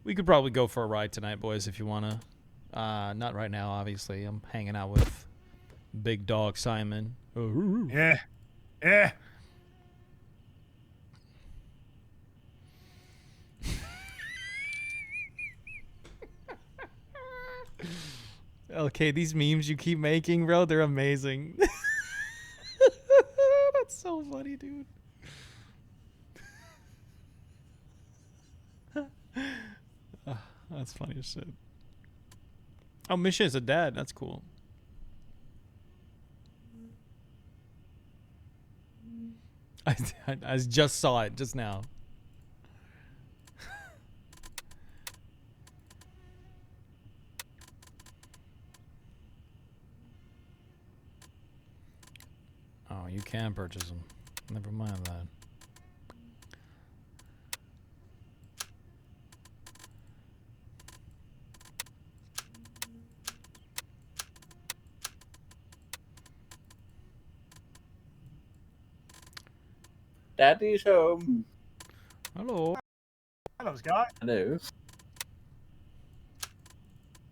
We could probably go for a ride tonight, boys, if you wanna. Not right now, obviously. I'm hanging out with Big Dog Simon. Yeah. Yeah. Okay, these memes you keep making, bro, they're amazing. That's so funny, dude. That's funny as shit. Oh, Misha is a dad. That's cool. I just saw it just now. Oh, you can purchase them. Never mind that. Daddy's home. Hello. Hello, Sky. Hello.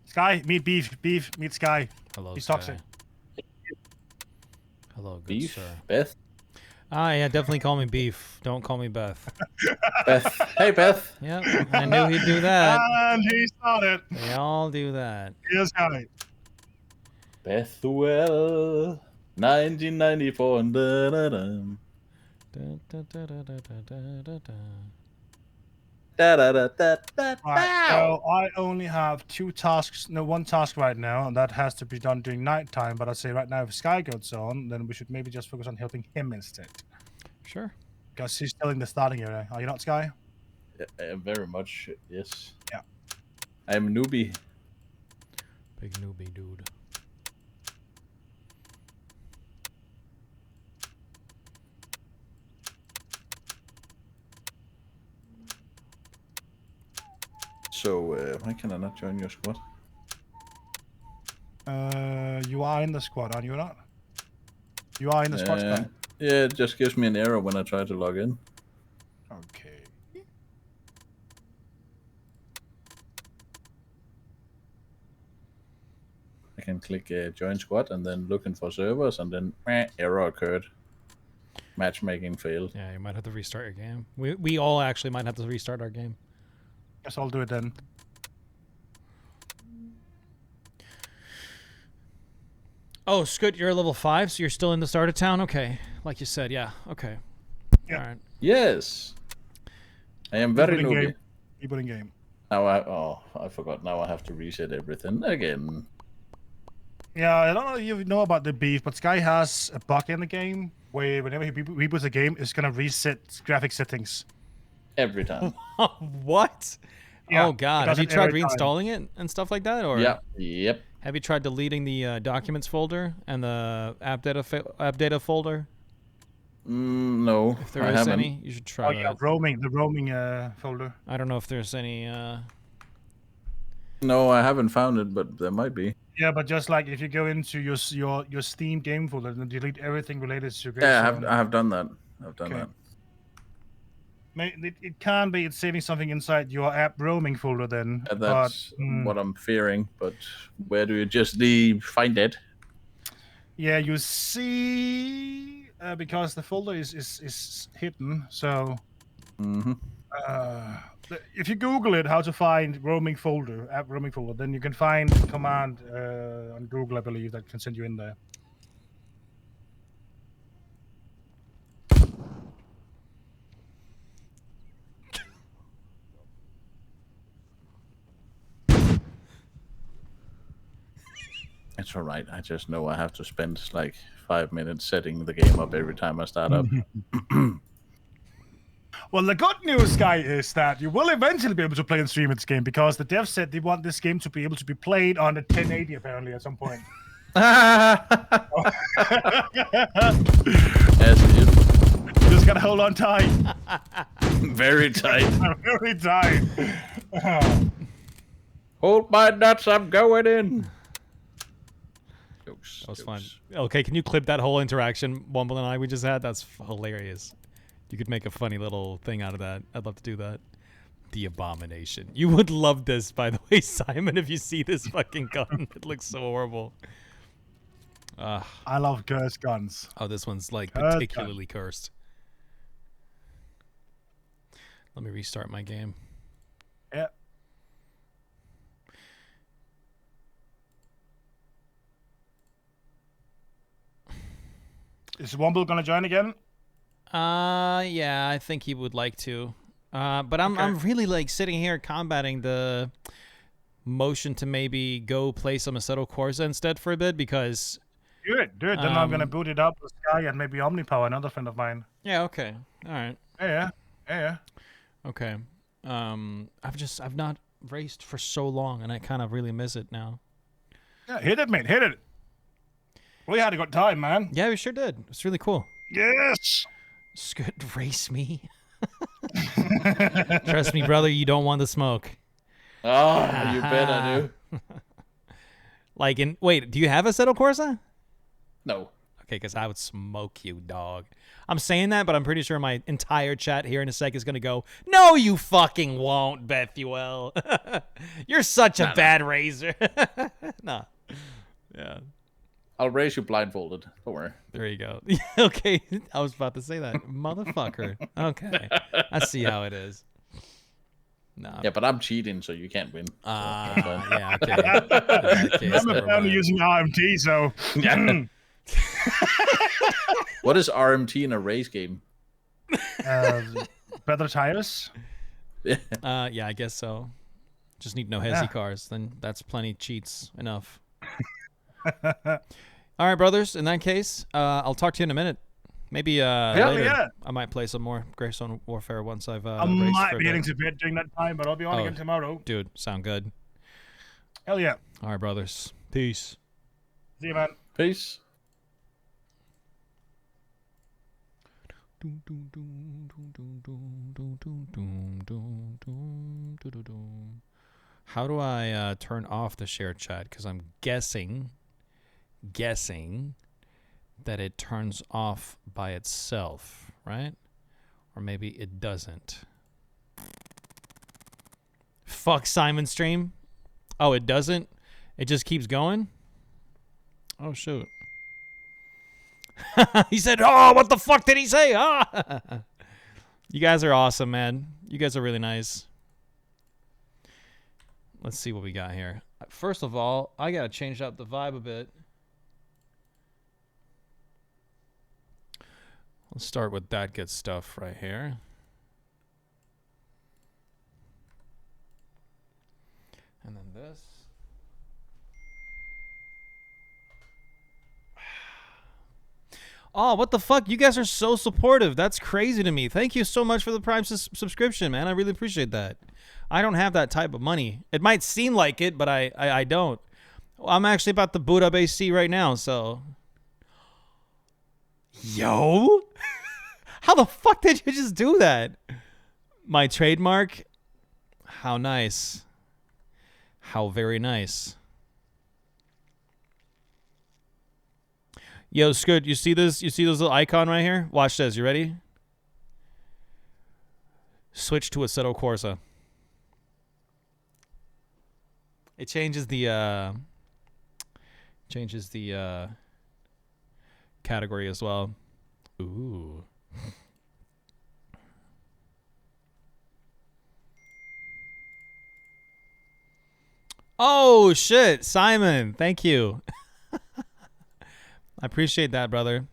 Sky, meet Beef. Beef, meet Sky. Hello, He's Sky. toxic. Hello, good Beef? sir. Beth? Yeah, definitely call me Beef. Don't call me Beth. Beth. Hey, Beth. Yep, I knew he'd do that. And he started. They all do that. Here's Sky. Bethwell. 1994. Da-da-da. Right, so I only have one task right now, and that has to be done during nighttime. But I'd say right now, if Sky goes on, then we should maybe just focus on helping him instead. Sure. Because he's still in the starting area. Are you not, Sky? Very much, yes. Yeah. I'm a newbie. Big newbie, dude. So, why can I not join your squad? You are in the squad, are you not? You are in the squad, Sky? Yeah, it just gives me an error when I try to log in. Okay. I can click join squad and then looking for servers and then error occurred. Matchmaking failed. Yeah, you might have to restart your game. We all actually might have to restart our game. Guess I'll do it then. Oh, Scoot, you're level 5, so you're still in the start of town? Okay. Like you said, yeah. Okay. Yeah. All right. Yes. I am very newbie. People in game. Now I forgot. Now I have to reset everything again. Yeah, I don't know if you know about the Beef, but Sky has a bug in the game where whenever he reboots the game, it's gonna reset graphic settings. Every time. What? Yeah, oh God! Have you tried reinstalling it and stuff like that, or? Yeah. Yep. Have you tried deleting the documents folder and the app data folder? No. If there is any, you should try that. The roaming folder. I don't know if there's any. No, I haven't found it, but there might be. Yeah, but just like if you go into your Steam game folder and delete everything related to Yeah, I have done that. I've done that. It can be it's saving something inside your app roaming folder then. That's what I'm fearing, but where do you just find it? Yeah, you see, because the folder is hidden, so if you Google it, how to find app roaming folder, then you can find a command on Google, I believe, that can send you in there. It's all right. I just know I have to spend like 5 minutes setting the game up every time I start up. Well, the good news, Guy, is that you will eventually be able to play and stream this game because the devs said they want this game to be able to be played on the 1080 apparently at some point. As it is. Just gotta hold on tight. Very tight. Very tight. Hold my nuts, I'm going in. Jokes, That was jokes. fun. Okay, can you clip that whole interaction Wumble and I we just had? That's hilarious. You could make a funny little thing out of that. I'd love to do that. The abomination. You would love this, by the way, Simon, if you see this fucking gun. It looks so horrible. I love cursed guns. Oh, this one's like Cursed particularly cursed. Let me restart my game. Yeah. Is Womble gonna join again? Yeah, I think he would like to. But I'm really like sitting here combating the motion to maybe go play some Assetto Corsa instead for a bit because. Good. Then I'm gonna boot it up with Sky and maybe Omnipower, another friend of mine. Yeah. Okay. All right. Yeah. Okay. I've not raced for so long, and I kind of really miss it now. Yeah, hit it, mate. Hit it. We had a good time, man. Yeah, we sure did. It's really cool. Yes. Scoot, race me. Trust me, brother. You don't want the smoke. Oh, you bet I do. Like wait, do you have a Assetto Corsa? No. Okay, because I would smoke you, dog. I'm saying that, but I'm pretty sure my entire chat here in a sec is going to go, no, you fucking won't, Bethuel. You're such a bad racer. Nah. Yeah. I'll raise you blindfolded. Don't worry. There you go. Okay, I was about to say that. Motherfucker. Okay. I see how it is. No. Yeah, but I'm cheating, so you can't win. Yeah, okay. In that case, I'm never apparently mind. using RMT, so. Yeah. What is RMT in a race game? Better tires. Yeah, I guess so. Just need no hezzy cars. Then that's plenty cheats enough. All right, brothers. In that case, I'll talk to you in a minute. Maybe later. Yeah. I might play some more Greystone Warfare once I've I raced might for a be bit. getting to bed during that time, but I'll be on again tomorrow. Dude, sound good. Hell yeah. All right, brothers. Peace. See you, man. Peace. How do I turn off the share chat? Because I'm guessing that it turns off by itself, right? Or maybe it doesn't. Fuck Simon stream. Oh, it doesn't? It just keeps going? Oh, shoot. He said, oh, what the fuck did he say? Ah! You guys are awesome, man. You guys are really nice. Let's see what we got here. First of all, I got to change up the vibe a bit. Let's start with that good stuff right here. And then this. Oh, what the fuck? You guys are so supportive. That's crazy to me. Thank you so much for the Prime subscription, man. I really appreciate that. I don't have that type of money. It might seem like it, but I don't. I'm actually about to boot up AC right now, so... Yo? How the fuck did you just do that? My trademark? How nice. How very nice. Yo, Scoot, you see this? You see this little icon right here? Watch this. You ready? Switch to Assetto Corsa. It changes the category as well. Ooh. Oh shit, Simon, thank you. I appreciate that, brother.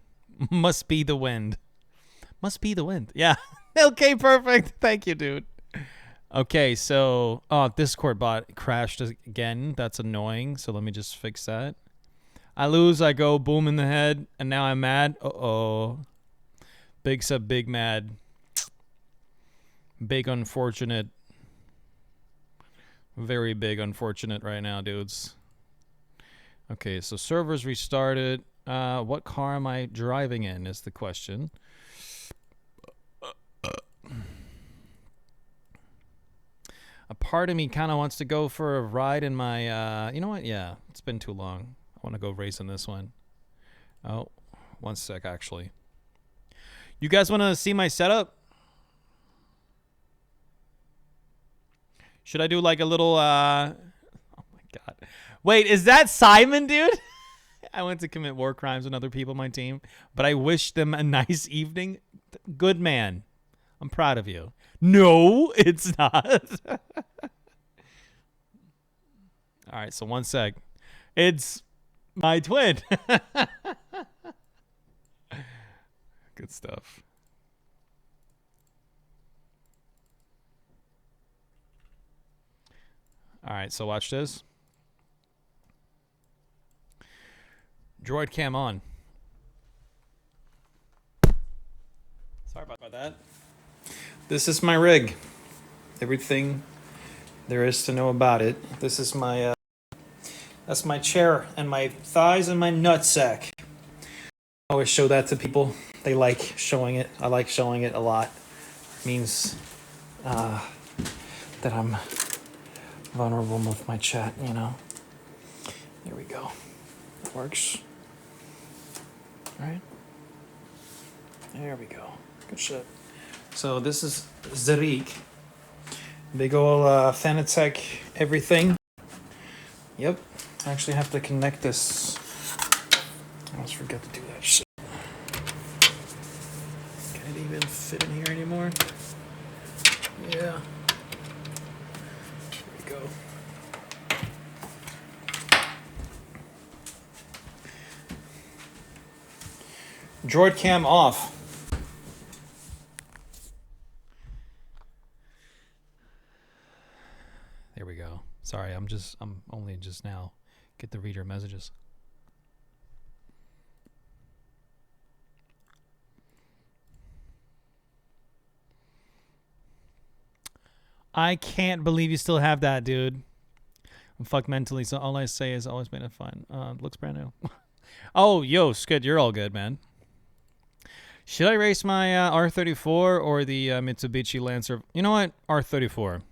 Must be the wind. Must be the wind. Yeah. Okay, perfect. Thank you, dude. Okay, so Discord bot crashed again. That's annoying. So let me just fix that. I lose, I go boom in the head, and now I'm mad. Uh-oh. Big sub, big mad. Big unfortunate. Very big unfortunate right now, dudes. Okay, so servers restarted. What car am I driving in is the question. A part of me kind of wants to go for a ride in my, you know what? Yeah, it's been too long. I want to go race in this one. Oh, one sec, actually. You guys want to see my setup? Should I do like a little, oh my God. Wait, is that Simon, dude? I went to commit war crimes with other people on my team, but I wish them a nice evening. Good man. I'm proud of you. No, it's not. All right, so one sec. It's my twin. Good stuff. All right, so watch this. Droid cam on. Sorry about that. This is my rig. Everything there is to know about it. This is my, that's my chair and my thighs and my nutsack. I always show that to people. They like showing it. I like showing it a lot. It means that I'm vulnerable with my chat, you know. There we go. It works. All right. There we go. Good shit. So this is Zarik. Big ol' Fanatec everything. Yep. I actually have to connect this. I almost forgot to do that shit. Can it even fit in here anymore? Yeah. There we go. Droid cam off. There we go. Sorry, I'm only just now get the reader messages. I can't believe you still have that, dude. I'm fucked mentally, so all I say is always been fun. Looks brand new. Oh, yo, Skid, you're all good, man. Should I race my R34 or the Mitsubishi Lancer? You know what? R34.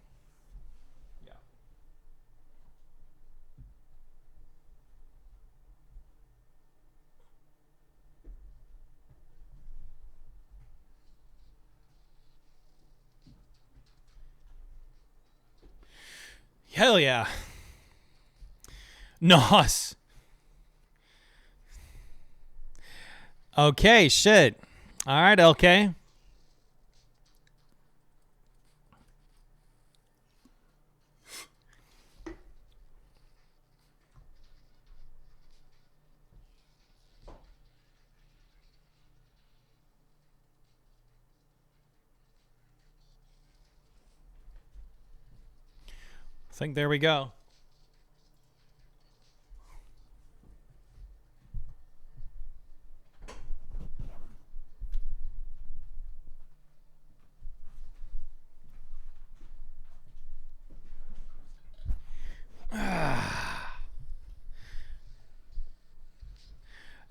Yeah. Hell yeah. Nos. Okay, shit. All right, LK. I think there we go.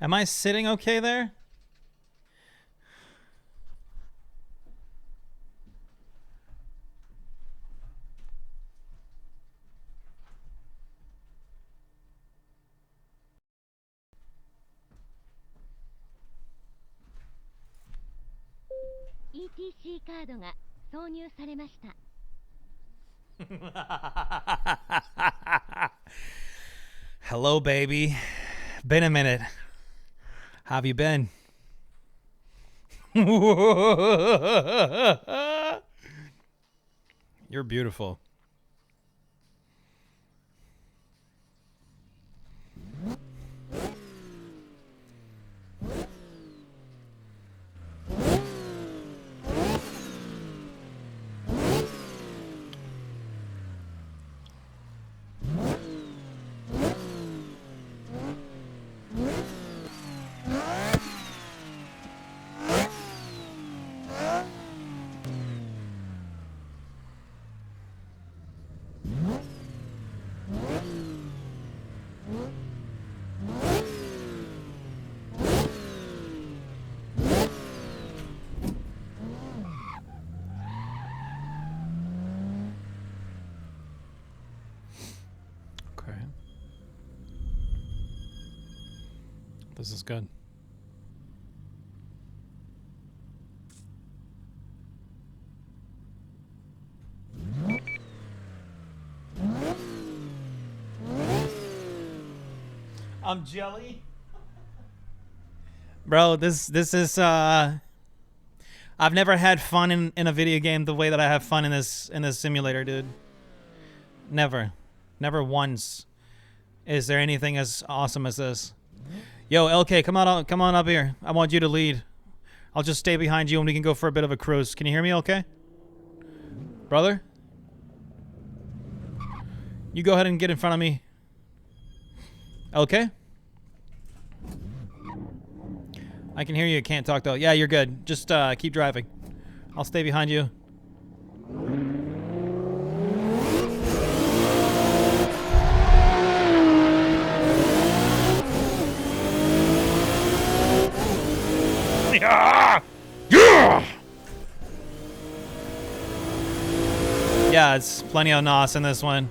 Am I sitting okay there? ETC カードが挿入されました。Hello, baby. Been a minute. How have you been? You're beautiful. This is good. I'm jelly. Bro, this is I've never had fun in a video game the way that I have fun in this simulator, dude. Never. Never once is there anything as awesome as this. Yo, LK, come on up here. I want you to lead. I'll just stay behind you and we can go for a bit of a cruise. Can you hear me okay? Brother? You go ahead and get in front of me. LK? I can hear you. Can't talk though. Yeah, you're good. Just keep driving. I'll stay behind you. Yeah! Yeah, it's plenty of NOS in this one.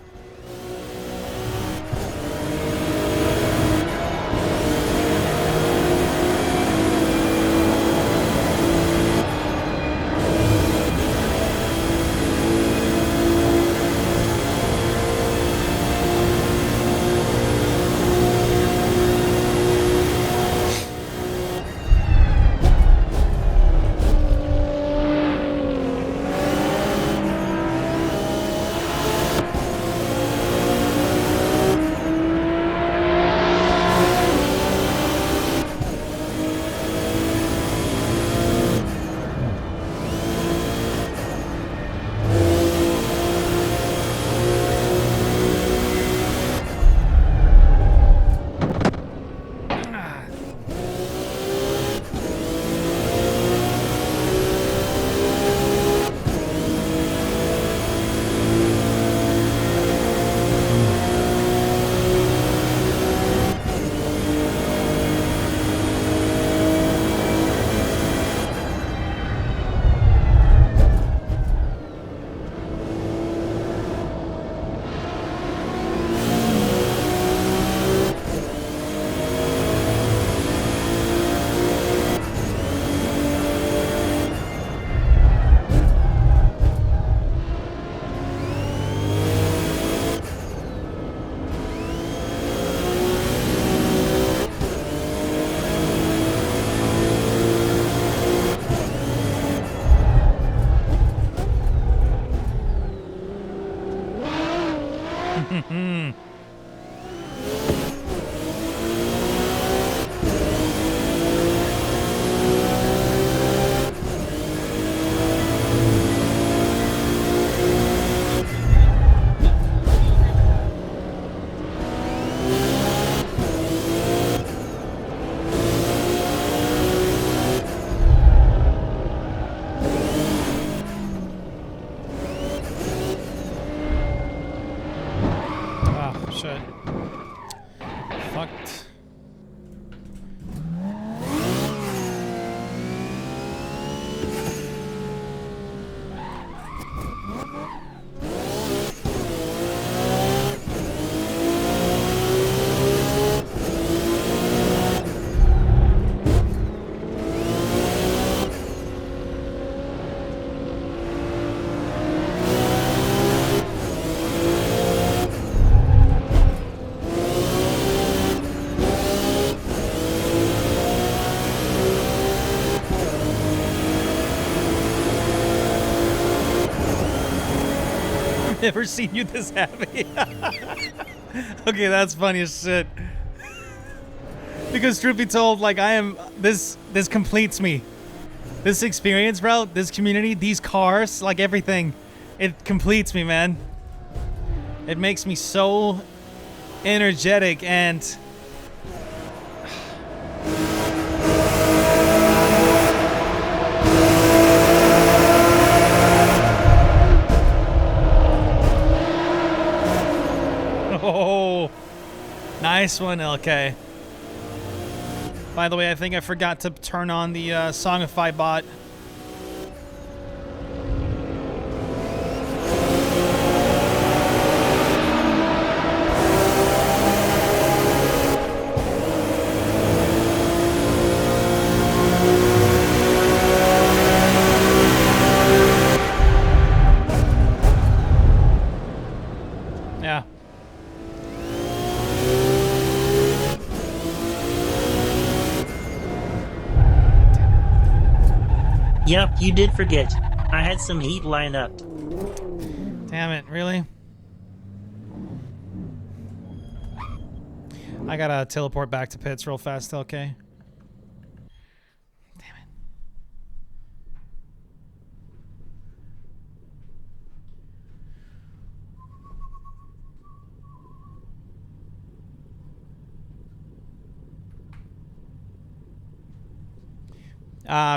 Shit. Fucked. Never seen you this happy. Okay, that's funny as shit. Because truth be told, like this completes me. This experience, bro, this community, these cars, like everything, it completes me, man. It makes me so energetic and oh, nice one, LK. By the way, I think I forgot to turn on the Songify bot. Yep, you did forget. I had some heat lined up. Damn it, really? I gotta teleport back to pits real fast, okay? Damn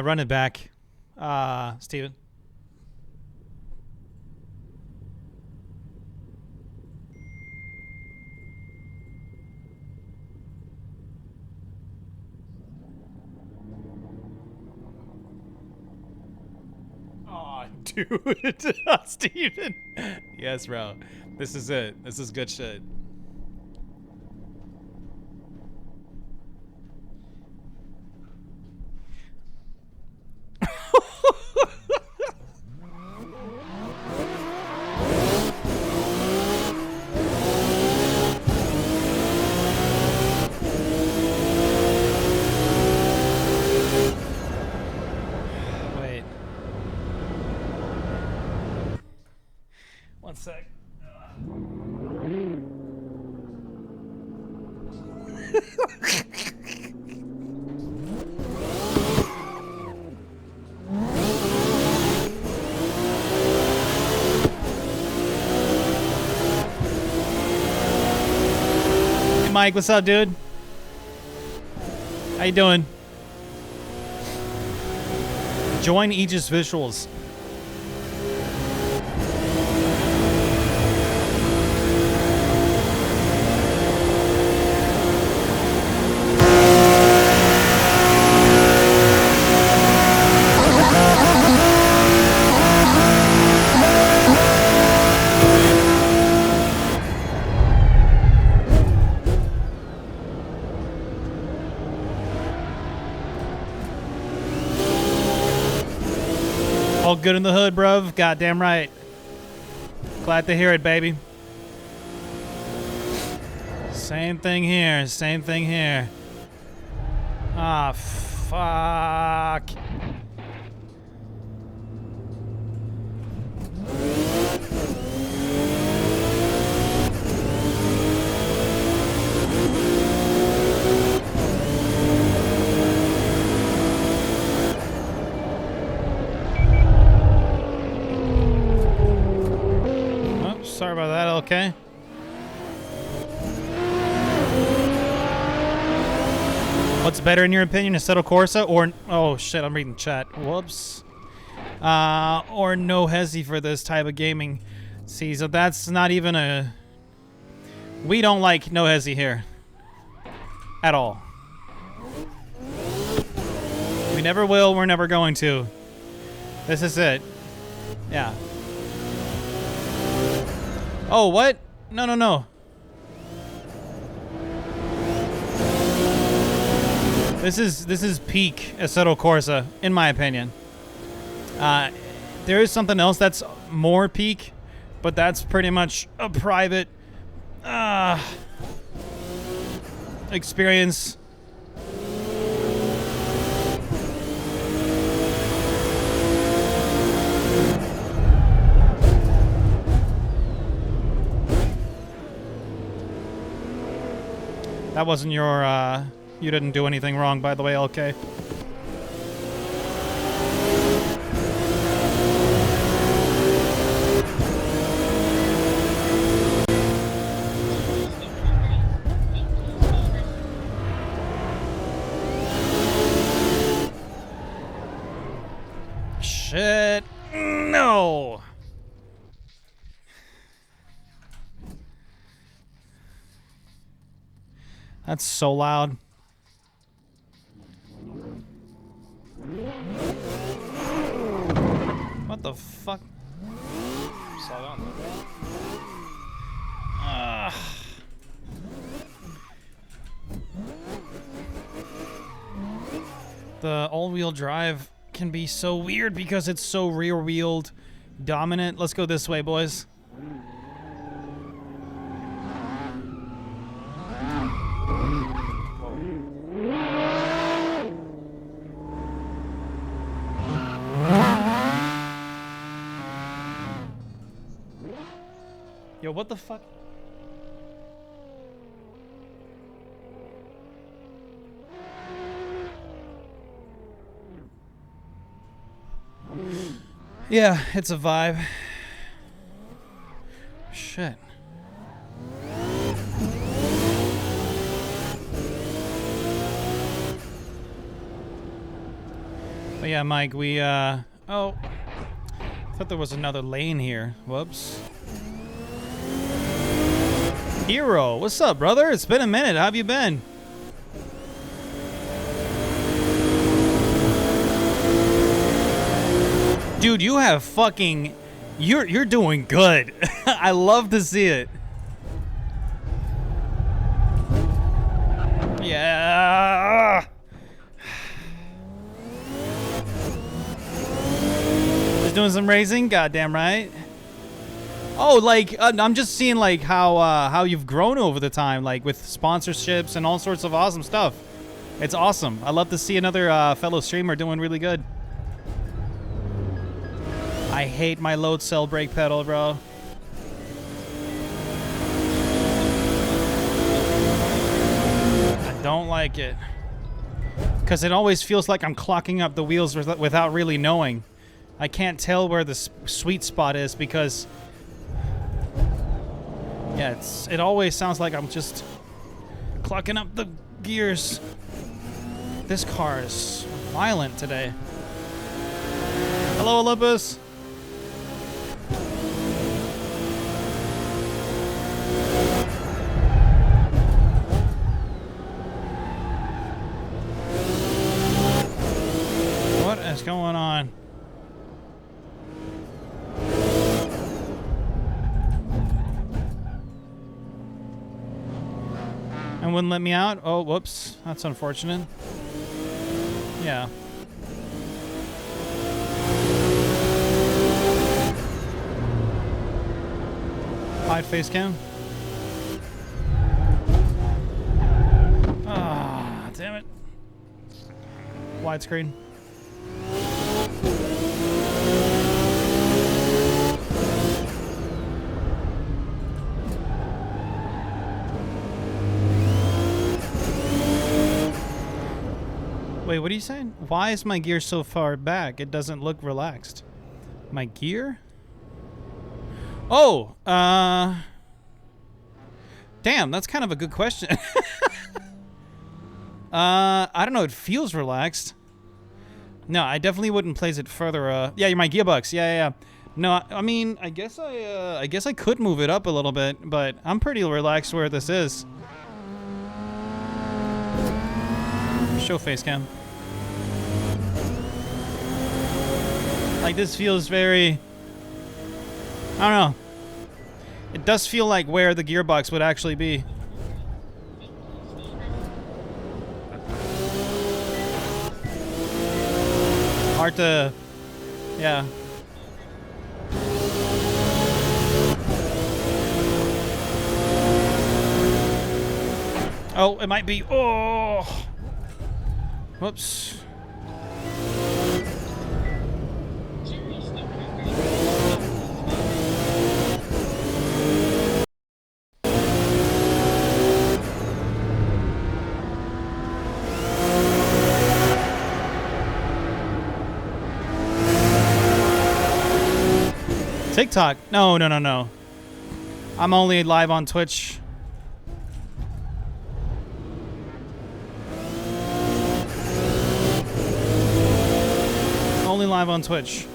it. Run it back. Steven. Aw, dude. Steven. Yes, bro. This is it. This is good shit. Wait. One sec. Hey Mike, what's up, dude? How you doing? Join Aegis Visuals. All good in the hood, bruv. Goddamn right. Glad to hear it, baby. Same thing here. Same thing here. Ah, fuck. Sorry about that, okay? What's better in your opinion, Assetto Corsa or... Oh shit, I'm reading chat. Whoops. Or no hesi for this type of gaming. See, so that's not even a... We don't like no hesi here. At all. We never will, we're never going to. This is it. Yeah. Oh, what? No, no, no. This is peak Assetto Corsa, in my opinion. There is something else that's more peak, but that's pretty much a private experience. That wasn't your, you didn't do anything wrong, by the way, LK. Shit. No. That's so loud. What the fuck? The all-wheel drive can be so weird because it's so rear-wheeled dominant. Let's go this way, boys. Yo, what the fuck? Yeah, it's a vibe. Shit. But yeah, Mike, we, oh. I thought there was another lane here. Whoops. Hero, what's up, brother? It's been a minute. How have you been? Dude, you have fucking... You're doing good. I love to see it. Yeah. Just doing some racing? Goddamn right. Oh, like, I'm just seeing, like, how you've grown over the time, like, with sponsorships and all sorts of awesome stuff. It's awesome. I love to see another fellow streamer doing really good. I hate my load cell brake pedal, bro. I don't like it. Because it always feels like I'm clocking up the wheels without really knowing. I can't tell where the sweet spot is because... Yeah, it always sounds like I'm just clocking up the gears. This car is violent today. Hello, Olympus. What is going on? And wouldn't let me out? Oh, whoops. That's unfortunate. Yeah. Hide face cam. Ah, damn it. Widescreen. Wait, what are you saying? Why is my gear so far back? It doesn't look relaxed. My gear? Oh, damn, that's kind of a good question. I don't know, it feels relaxed. No, I definitely wouldn't place it further, yeah, my gearbox, yeah. No, I mean, I guess I could move it up a little bit, but I'm pretty relaxed where this is. Show face cam. Like, this feels very... I don't know. It does feel like where the gearbox would actually be. Hard to... Yeah. Oh, it might be... Oh! Whoops. TikTok? No. I'm only live on Twitch. Only live on Twitch.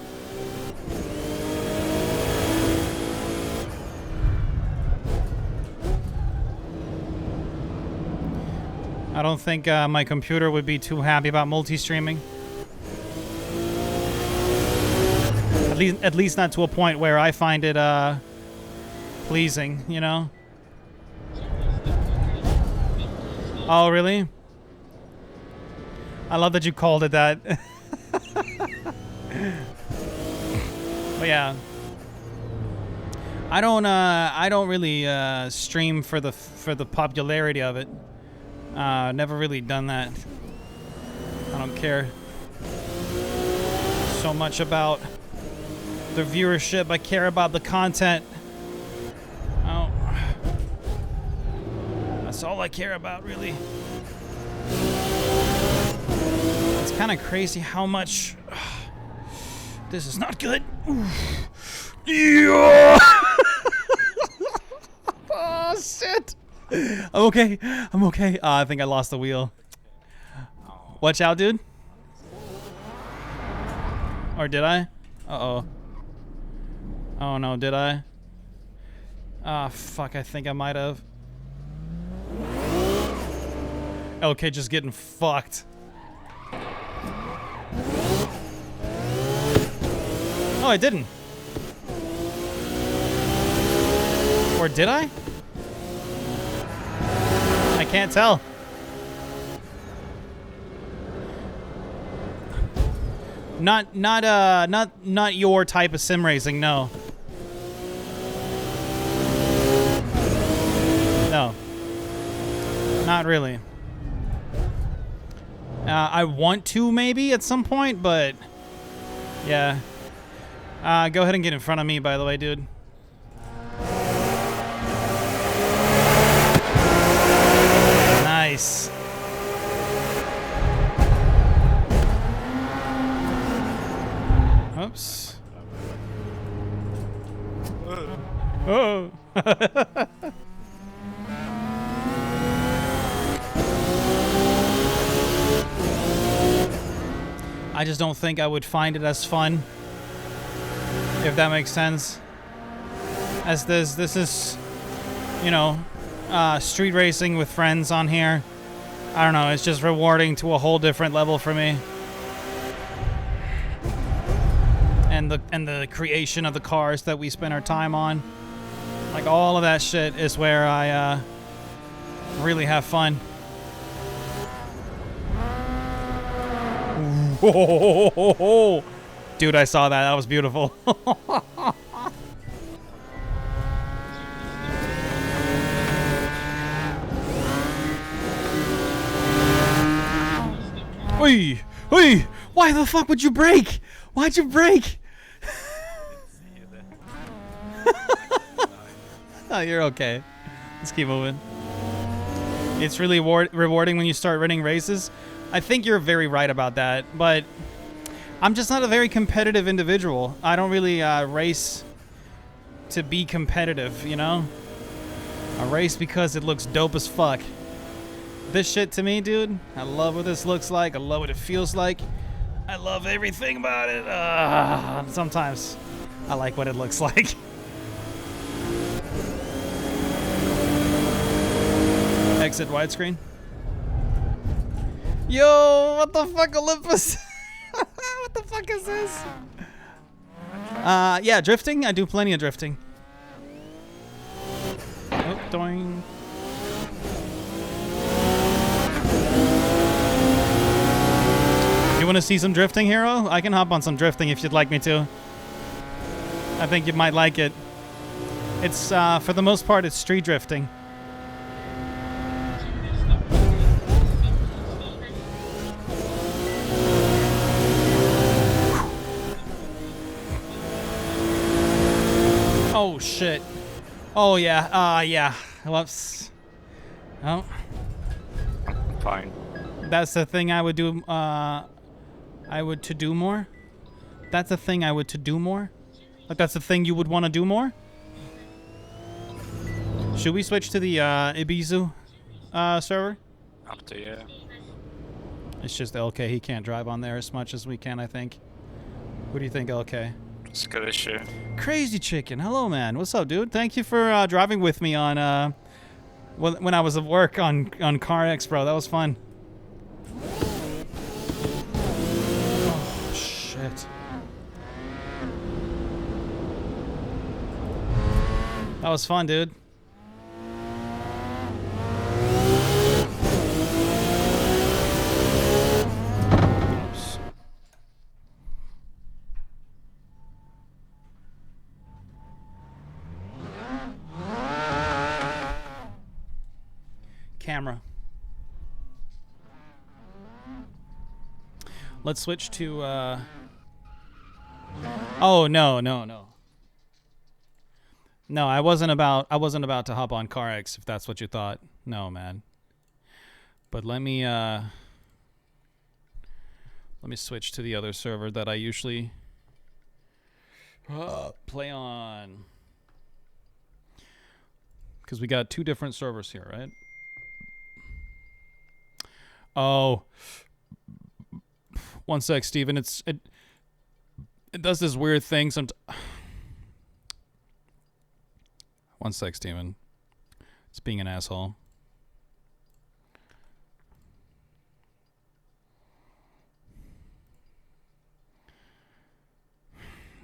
I don't think my computer would be too happy about multi-streaming. At least not to a point where I find it pleasing, you know? Oh, really? I love that you called it that. But yeah, I don't really stream for the popularity of it. Never really done that. I don't care so much about the viewership. I care about the content. That's all I care about, really. It's kind of crazy how much... this is not good. Yeah! Oh, shit. I'm okay. I'm okay. I think I lost the wheel. Watch out, dude. Or did I? Uh-oh. Oh, no, did I? Ah, fuck, I think I might have. Okay, just getting fucked. Oh, I didn't. Or did I? I can't tell. Not your type of sim racing, no. No. Not really. I want to maybe at some point, but yeah. Go ahead and get in front of me, by the way, dude. Nice. Oops. Oh. I just don't think I would find it as fun, if that makes sense. As this is, you know, street racing with friends on here. I don't know, it's just rewarding to a whole different level for me. And the creation of the cars that we spend our time on. Like, all of that shit is where I really have fun. Whoa. Dude, I saw that. That was beautiful. Oi! Oi! Why the fuck would you brake? Why'd you brake? Oh, you're okay. Let's keep moving. It's really rewarding when you start running races. I think you're very right about that, but I'm just not a very competitive individual. I don't really race to be competitive, you know? I race because it looks dope as fuck. This shit to me, dude, I love what this looks like. I love what it feels like. I love everything about it. Sometimes I like what it looks like. Exit widescreen. Yo, what the fuck, Olympus? What the fuck is this? Yeah, drifting. I do plenty of drifting. Oh, doing. You want to see some drifting, Hero? I can hop on some drifting if you'd like me to. I think you might like it. It's, for the most part, it's street drifting. Oh, shit. Oh, yeah. Yeah. Whoops. Oh. Fine. That's the thing I would do, I would to do more? That's the thing I would to do more? Like, that's the thing you would want to do more? Should we switch to the, Ibizu, server? Up to you. It's just LK, he can't drive on there as much as we can, I think. What do you think, LK? It's a good issue. Crazy Chicken, hello, man. What's up, dude? Thank you for, driving with me on, when I was at work on CarX, bro. That was fun. Oh, shit. That was fun, dude. Oops. Camera. Let's switch to, oh, no. No, I wasn't about to hop on CarX, if that's what you thought. No, man. But let me switch to the other server that I usually play on. Because we got 2 different servers here, right? Oh. One sec, Steven. It does this weird thing sometimes. One sec, Steven. It's being an asshole.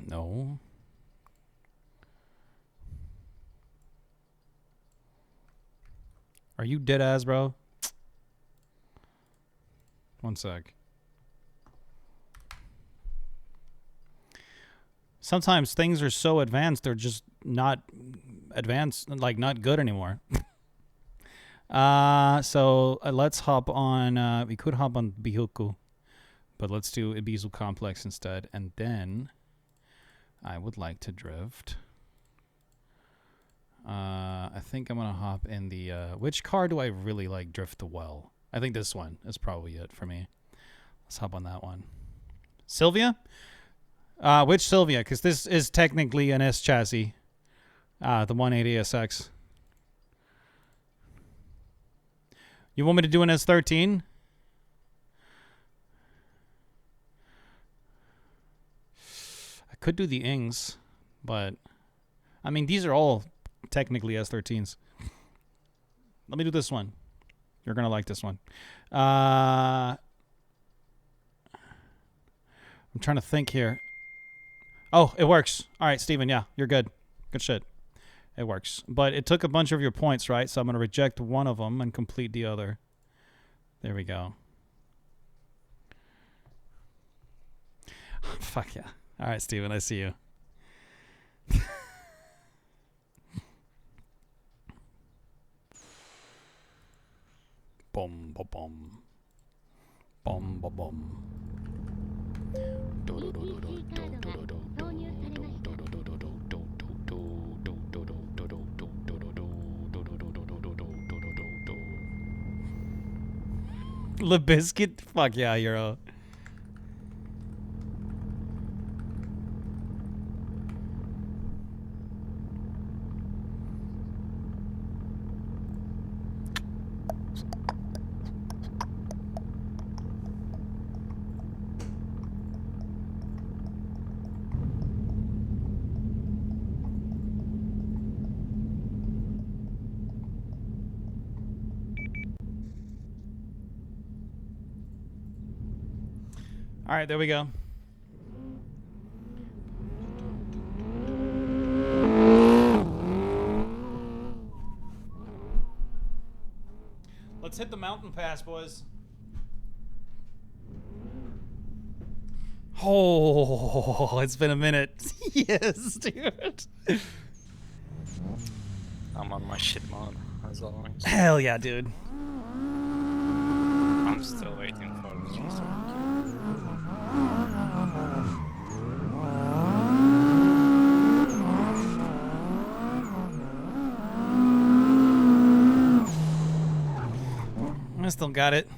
No. Are you dead ass, bro? One sec. Sometimes things are so advanced, they're just not advanced, like not good anymore. So let's hop on, we could hop on Bihuku, but let's do Ibizu Complex instead. And then I would like to drift. I think I'm going to hop in the, which car do I really like drift the well? I think this one is probably it for me. Let's hop on that one. Sylvia? Which Sylvia? Because this is technically an S chassis. The 180SX. You want me to do an S13? I could do the Ings, but I mean, these are all technically S13s. Let me do this one. You're going to like this one. I'm trying to think here. Oh, it works. All right, Steven, yeah, you're good. Good shit. It works. But it took a bunch of your points, right? So I'm going to reject one of them and complete the other. There we go. Fuck yeah. All right, Steven, I see you. Boom, boom, boom. Boom, boom, boom. LeBiscuit? Fuck yeah, Euro. All right, there we go. Let's hit the mountain pass, boys. Oh, it's been a minute. Yes, dude. I'm on my shit mode, as always. Hell yeah, dude. I'm still waiting for the restart. I still got it.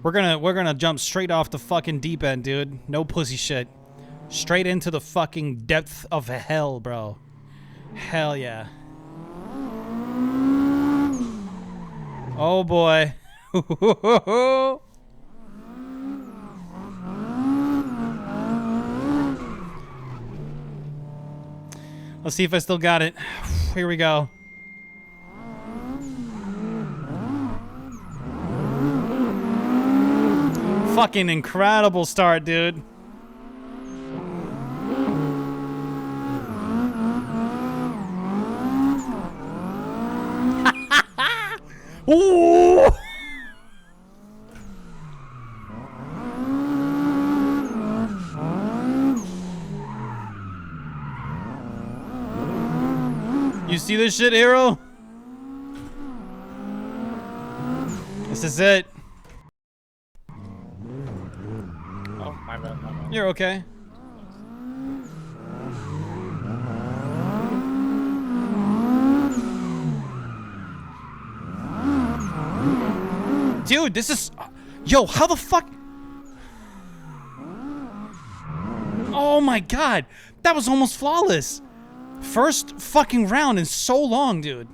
We're gonna jump straight off the fucking deep end, dude. No pussy shit. Straight into the fucking depth of hell, bro. Hell yeah. Oh boy. Let's see if I still got it. Here we go. Fucking incredible start, dude. Ooh! You see this shit, hero? This is it. Oh, my bad, my bad. You're okay. Dude, this is... Yo, how the fuck... Oh my god. That was almost flawless. First fucking round in so long, dude.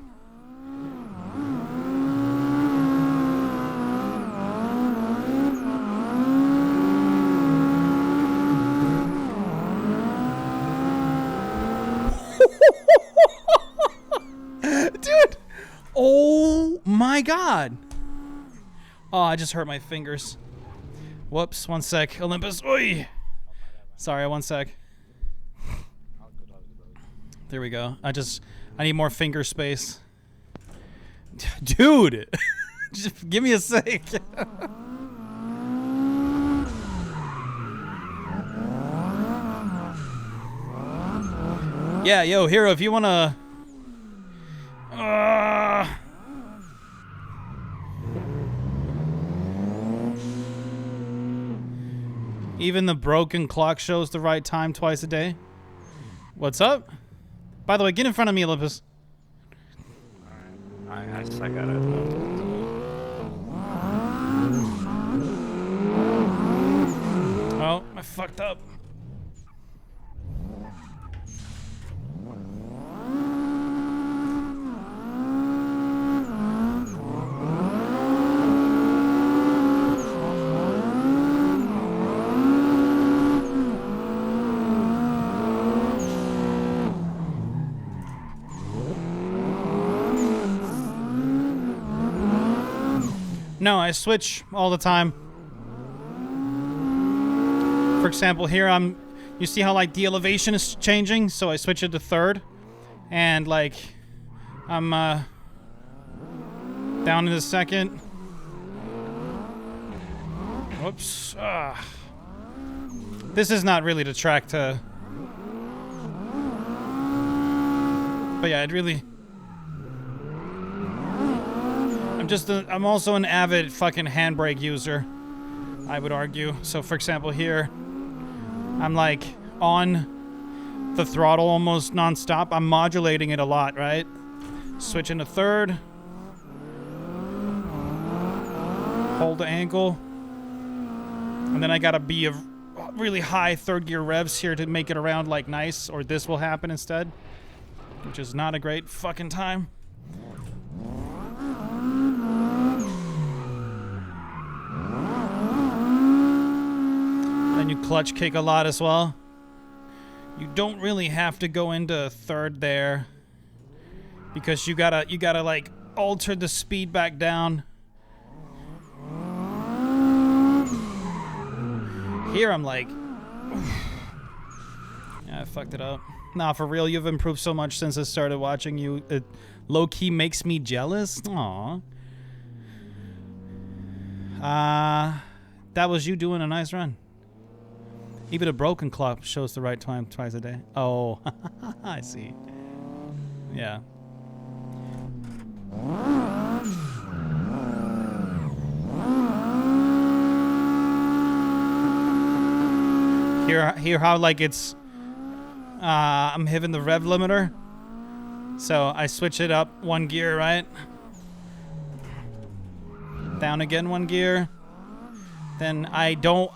Dude. Oh my god. Oh, I just hurt my fingers. Whoops, one sec. Olympus. Oi. Sorry, one sec. There we go. I need more finger space. Dude! Just give me a sec. Yeah, yo, Hero, if you wanna... Even the broken clock shows the right time twice a day. What's up? By the way, get in front of me, Olympus. Alright, I got it. Oh, I fucked up. No, I switch all the time. For example, here you see how like the elevation is changing, so I switch it to third, and like I'm down in the second. Whoops. This is not really the track to. But yeah, it really. I'm also an avid fucking handbrake user, I would argue. So for example here, I'm like on the throttle almost non-stop. I'm modulating it a lot, right? Switching to third. Hold the ankle. And then I gotta be a really high third gear revs here to make it around like nice, or this will happen instead. Which is not a great fucking time. And you clutch kick a lot as well. You don't really have to go into third there, because you gotta like alter the speed back down. Here I'm like, yeah, I fucked it up. Nah, for real, you've improved so much since I started watching you. It low-key makes me jealous. Aww. That was you doing a nice run. Even a broken clock shows the right time twice a day. Oh, I see. Yeah. Hear how like it's I'm hitting the rev limiter, so I switch it up one gear, right? Down again one gear. Then I don't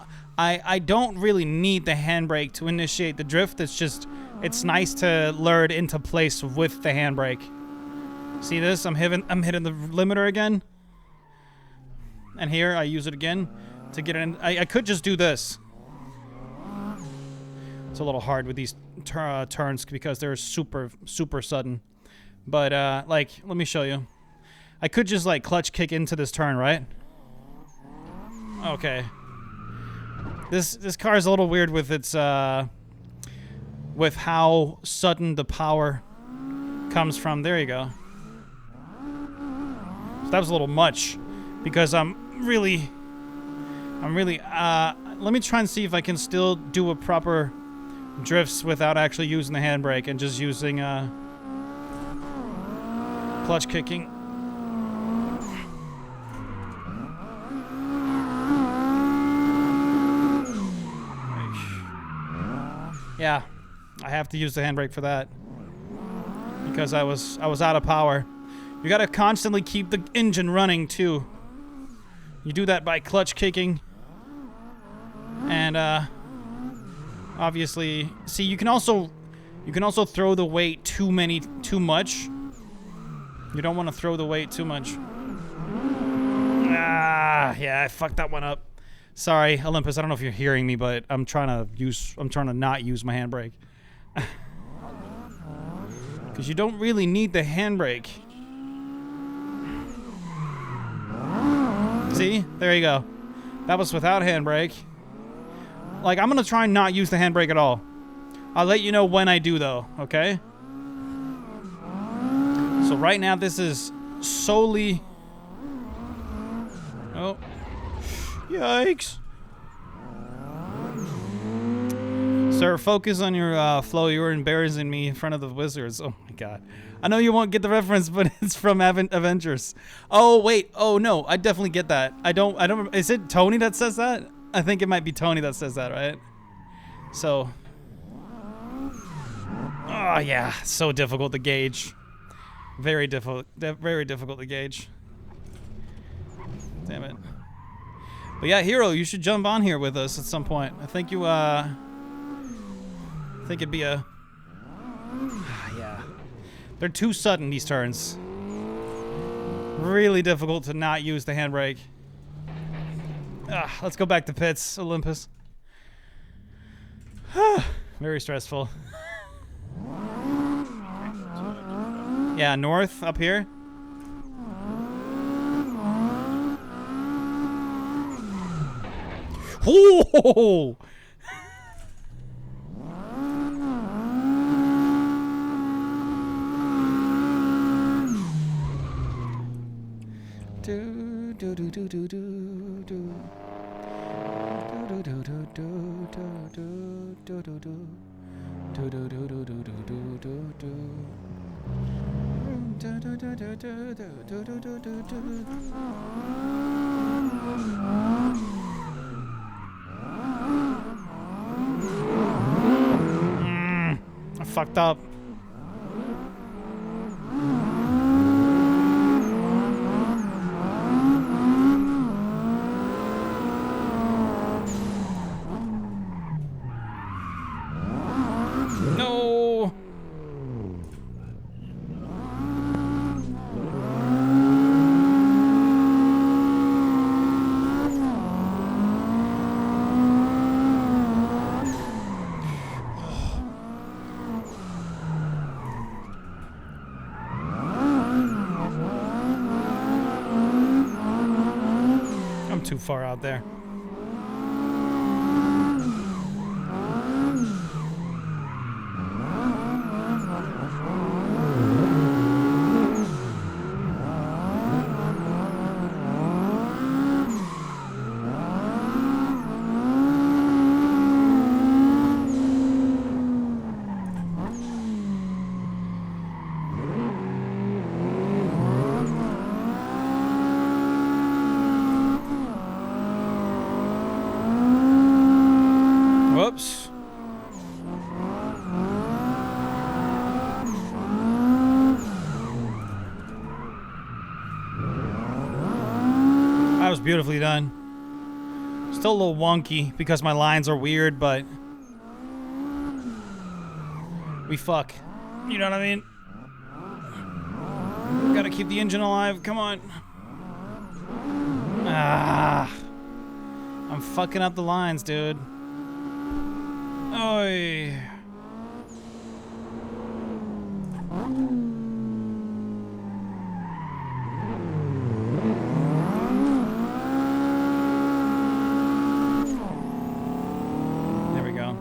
really need the handbrake to initiate the drift. It's nice to lure it into place with the handbrake. See this? I'm hitting the limiter again. And here I use it again to get in. I could just do this. It's a little hard with these turns because they're super sudden. But like, let me show you. I could just like clutch kick into this turn, right? Okay. This car is a little weird with its with how sudden the power comes from. There you go. So that was a little much because I'm really let me try and see if I can still do a proper drifts without actually using the handbrake and just using clutch kicking. Yeah, I have to use the handbrake for that because I was out of power. You gotta constantly keep the engine running too, You do that by clutch kicking. And obviously, see, you can also throw the weight too much. You don't want to throw the weight too much. Ah, yeah, I fucked that one up. Sorry, Olympus. I don't know if you're hearing me, but I'm trying to not use my handbrake. Because you don't really need the handbrake. See? There you go. That was without handbrake. Like, I'm gonna try and not use the handbrake at all. I'll let you know when I do, though, okay? So right now, this is solely... Oh. Yikes. Sir, focus on your flow. You were embarrassing me in front of the wizards. Oh my god. I know you won't get the reference, but it's from Avengers. Oh, wait. Oh, no. I definitely get that. I don't... Is it Tony that says that? I think it might be Tony that says that, right? So... Oh, yeah. So difficult to gauge. Very difficult to gauge. Damn it. But yeah, Hero, you should jump on here with us at some point. I think you, I think it'd be a... Yeah. They're too sudden, these turns. Really difficult to not use the handbrake. Let's go back to pits, Olympus. Very stressful. Yeah, north, up here. Oh! Do do do do do do do. Do do do do do do do do do. Do do do do do do do do do. Do do do do do do do do do do. I fucked up. No. I'm too far out there. Whoops. That was beautifully done. Still a little wonky because my lines are weird, but we fuck. You know what I mean? Gotta keep the engine alive. Come on. Ah. I'm fucking up the lines, dude. Oy. There we go.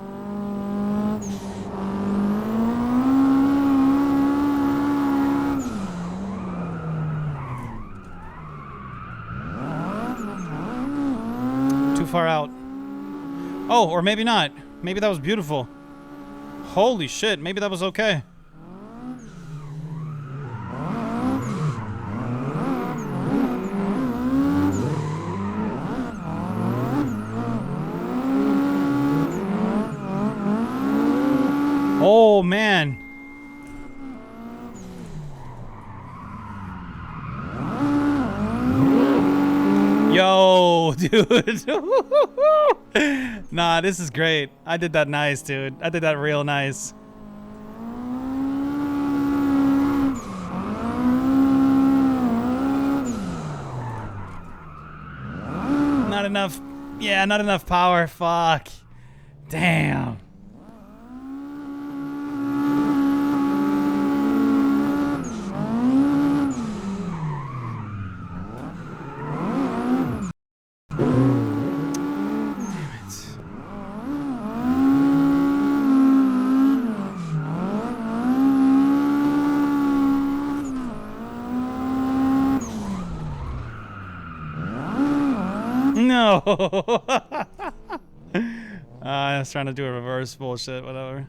Too far out. Oh, or maybe not. Maybe that was beautiful. Holy shit, maybe that was okay. Oh, man. Yo. dude. Nah, this is great. I did that nice, dude. I did that real nice. Not enough. Yeah, not enough power. Fuck. Damn. No. I was trying to do a reverse bullshit, whatever.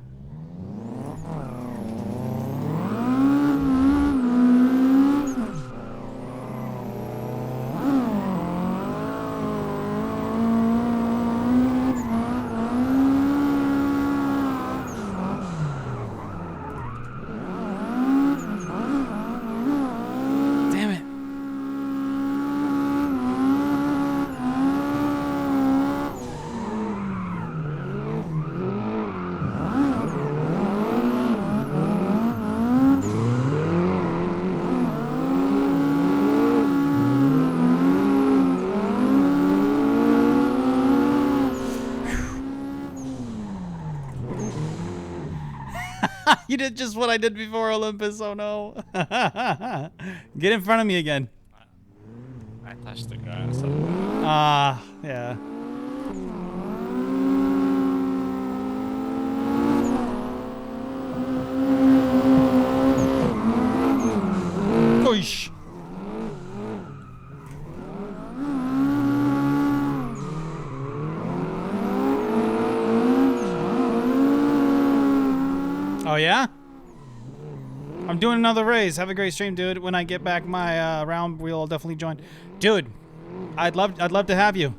Damn it. You did just what I did before, Olympus. Oh no. Get in front of me again. I touched the grass. Ah, yeah. Oish. Oh yeah? I'm doing another race. Have a great stream, dude. When I get back my round, we'll definitely join. Dude, I'd love to have you.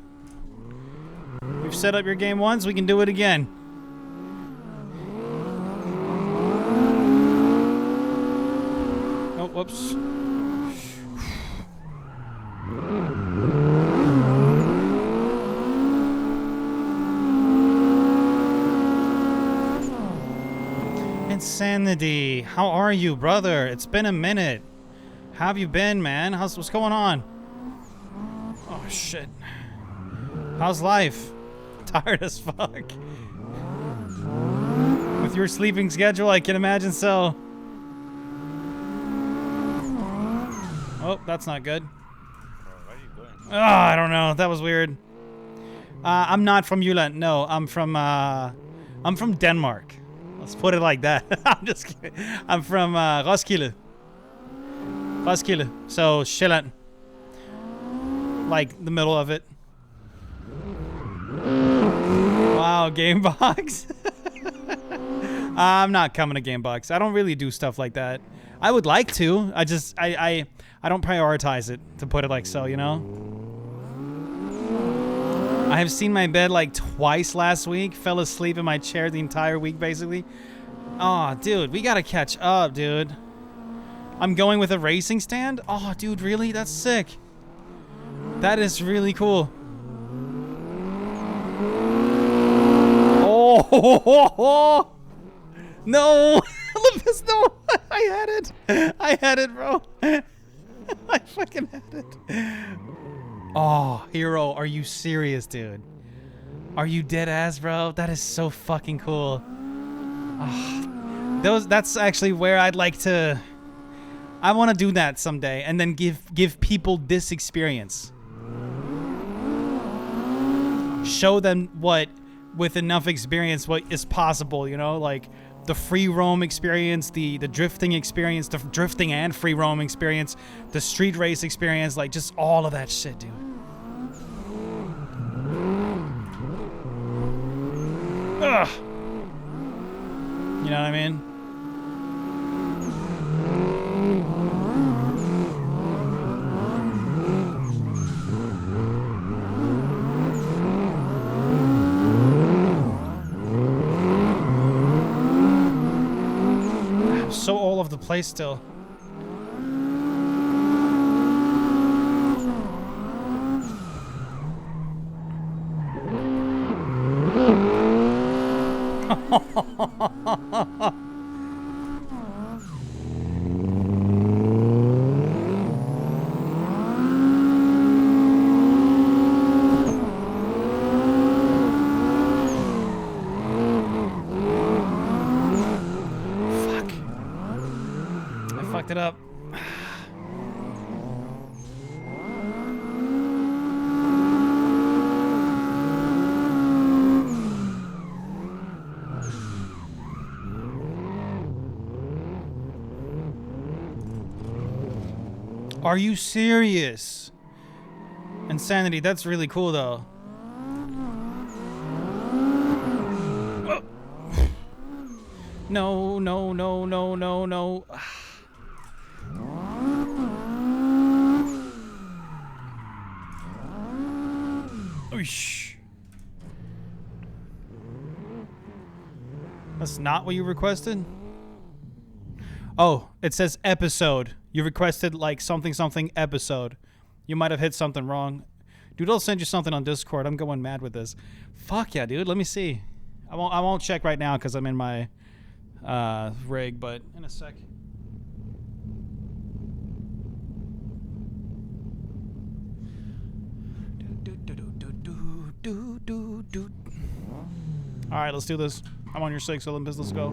We've set up your game once, we can do it again. Oh, whoops. Insanity. How are you, brother? It's been a minute. How have you been, man? What's going on? Oh shit. How's life? Tired as fuck. With your sleeping schedule, I can imagine so. Oh, that's not good. Oh, I don't know. That was weird. I'm not from Jylland. No, I'm from Denmark. Let's put it like that. I'm just kidding. I'm from Roskilde. Roskilde. So, Sjælland. Like, the middle of it. Wow, Gamebox. I'm not coming to Gamebox. I don't really do stuff like that. I would like to. I just, I don't prioritize it, to put it like so, you know? I have seen my bed like twice last week. Fell asleep in my chair the entire week, basically. Oh, dude, we gotta catch up, dude. I'm going with a racing stand? Oh, dude, really? That's sick. That is really cool. Oh, no. Olympus, no. I had it. I had it, bro. I fucking had it. Oh, Hero, are you serious, dude? Are you dead ass, bro? That is so fucking cool. Oh, that's actually where I'd like to... I want to do that someday and then give people this experience. Show them what, with enough experience, what is possible, you know? Like, the free roam experience, the drifting experience, the drifting and free roam experience, the street race experience, like just all of that shit, dude. Ugh. You know what I mean? I'm so all over the place still. I fucked it up. Are you serious? Insanity, that's really cool though. No, no, no, no, no, no. Oosh. That's not what you requested? Oh, it says episode. You requested like something something episode. You might have hit something wrong. Dude, I'll send you something on Discord. I'm going mad with this. Fuck yeah, dude. Let me see. I won't check right now because I'm in my rig, but in a sec. All right, let's do this. I'm on your 6, Olympus. Let's go.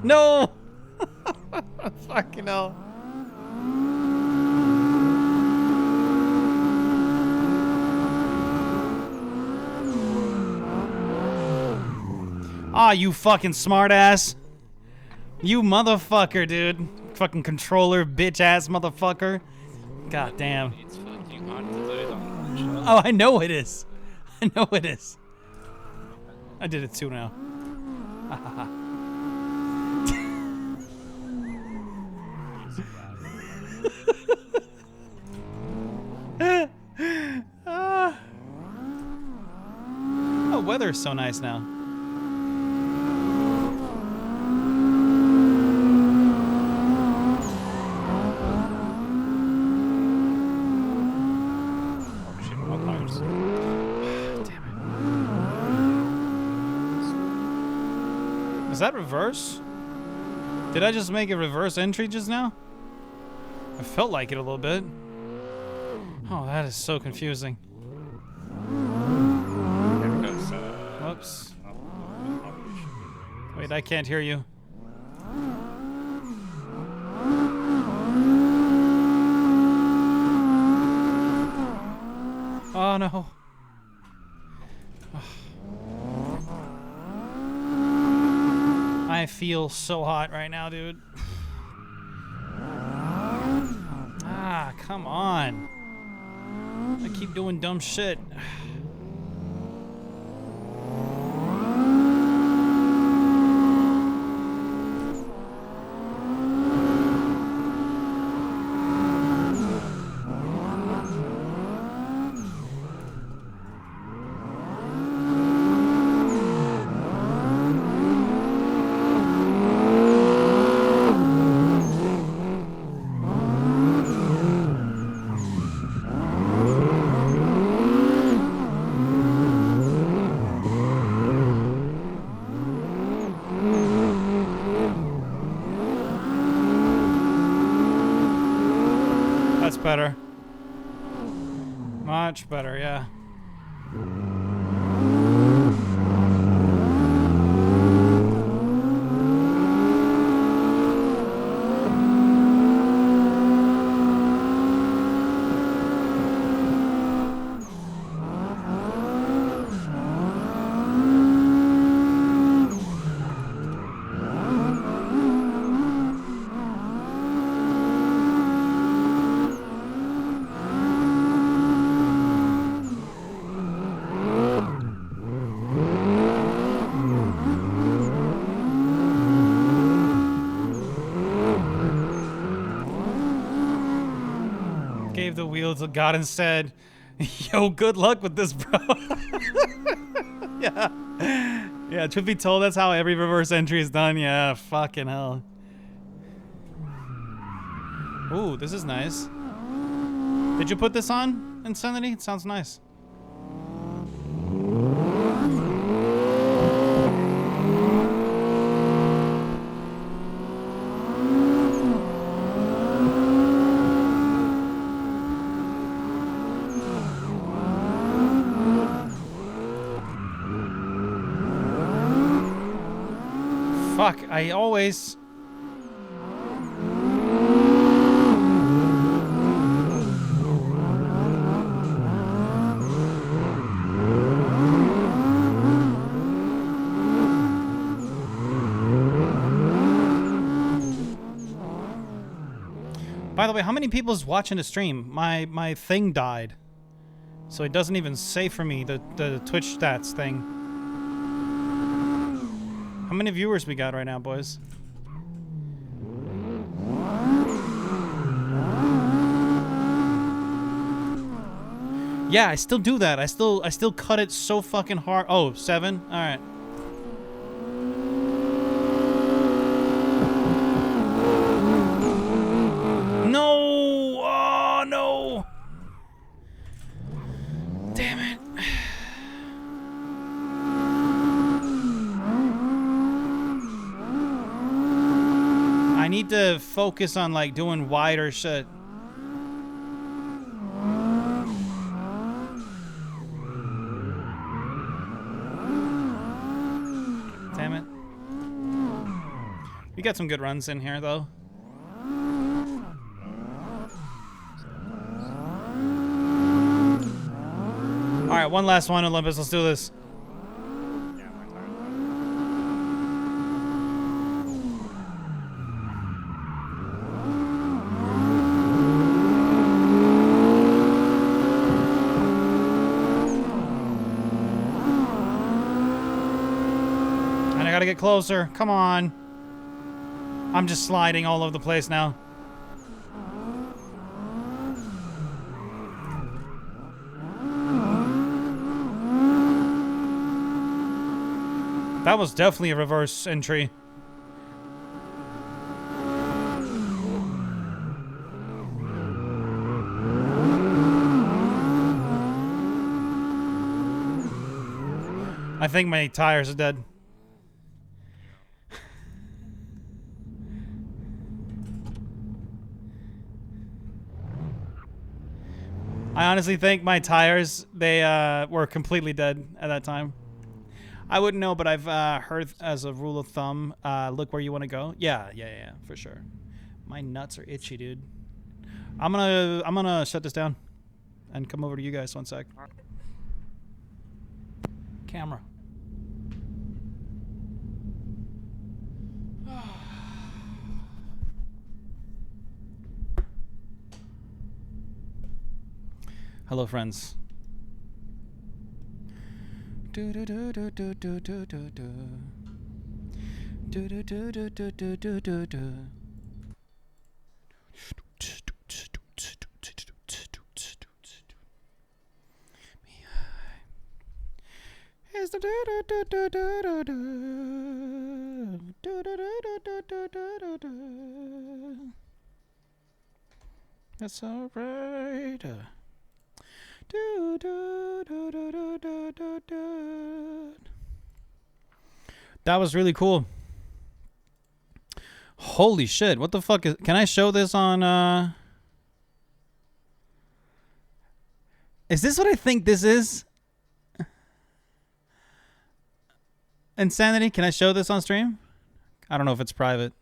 No! Fucking hell. Ah, you fucking smartass. You motherfucker, dude. Fucking controller, bitch ass motherfucker. God damn. It's fucking hard to do it on control. Oh, I know it is. I know it is. I did it too now. Oh, weather's so nice now. Is that reverse? Did I just make a reverse entry just now? I felt like it a little bit. Oh, that is so confusing. Whoops. Wait, I can't hear you. Oh no. I feel so hot right now, dude. Ah, come on. I keep doing dumb shit. Better. Much better, yeah. Gave the wheel to God and said, yo, good luck with this, bro. Yeah. Yeah, truth be told, that's how every reverse entry is done. Yeah, fucking hell. Ooh, this is nice. Did you put this on, Insanity? It sounds nice. Fuck, I always... By the way, how many people is watching the stream? My thing died. So it doesn't even say for me the Twitch stats thing. How many viewers we got right now, boys? Yeah, I still do that. I still cut it so fucking hard. Oh, 7? All right. No! Oh, no! Damn it. I need to focus on, like, doing wider shit. Damn it. We got some good runs in here, though. Alright, one last one, Olympus. Let's do this. And I gotta get closer. Come on. I'm just sliding all over the place now. That was definitely a reverse entry. I think my tires are dead. I honestly think my tires, they were completely dead at that time. I wouldn't know, but I've heard as a rule of thumb, look where you want to go. Yeah, for sure. My nuts are itchy, dude. I'm gonna shut this down and come over to you guys 1 sec. Camera. Hello, friends. Do do do do do do do do do. Do do do do do do do do do. Is the do do do do do do do do do do do do do do. That's alright. Do do do do do do do do. That was really cool. Holy shit! What the fuck is? Can I show this on? Is this what I think this is? Insanity. Can I show this on stream? I don't know if it's private.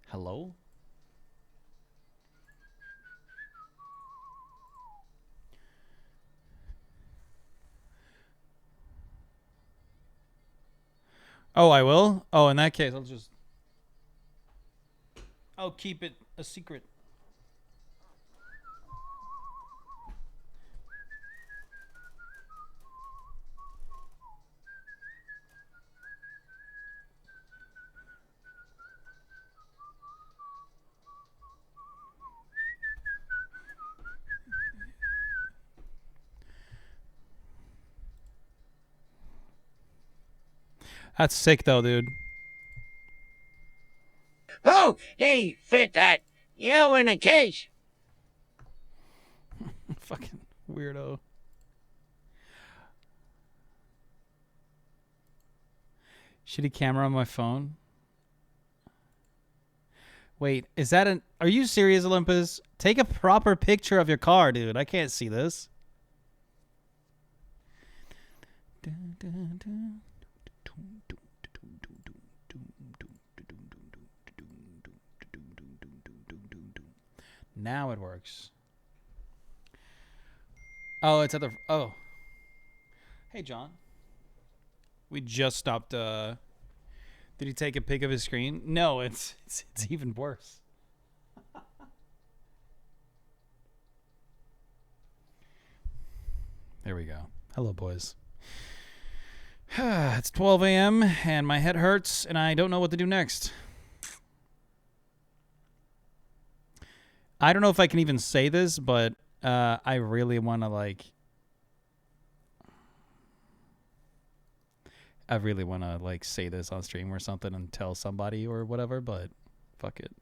Hello? Oh, I will? Oh, in that case, I'll keep it a secret. That's sick though, dude. Oh, they fit that. You in a case. Fucking weirdo. Shitty camera on my phone. Wait, is that an... Are you serious, Olympus? Take a proper picture of your car, dude. I can't see this. Now it works. Oh, it's at the... Oh. Hey, John. We just stopped... Did he take a pic of his screen? No, it's even worse. There we go. Hello, boys. It's 12 a.m. and my head hurts and I don't know what to do next. I don't know if I can even say this, but I really want to say this on stream or something and tell somebody or whatever, but fuck it.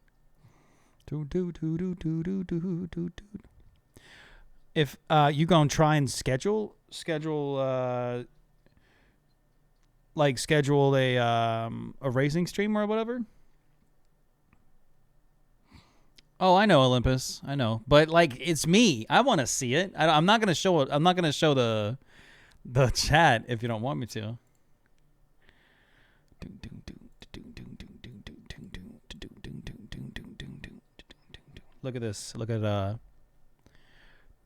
If you gonna try and schedule a racing stream or whatever. Oh, I know, Olympus. I know, but like it's me. I want to see it. I'm not gonna show it. I'm not gonna show the chat if you don't want me to. Look at this. Look at the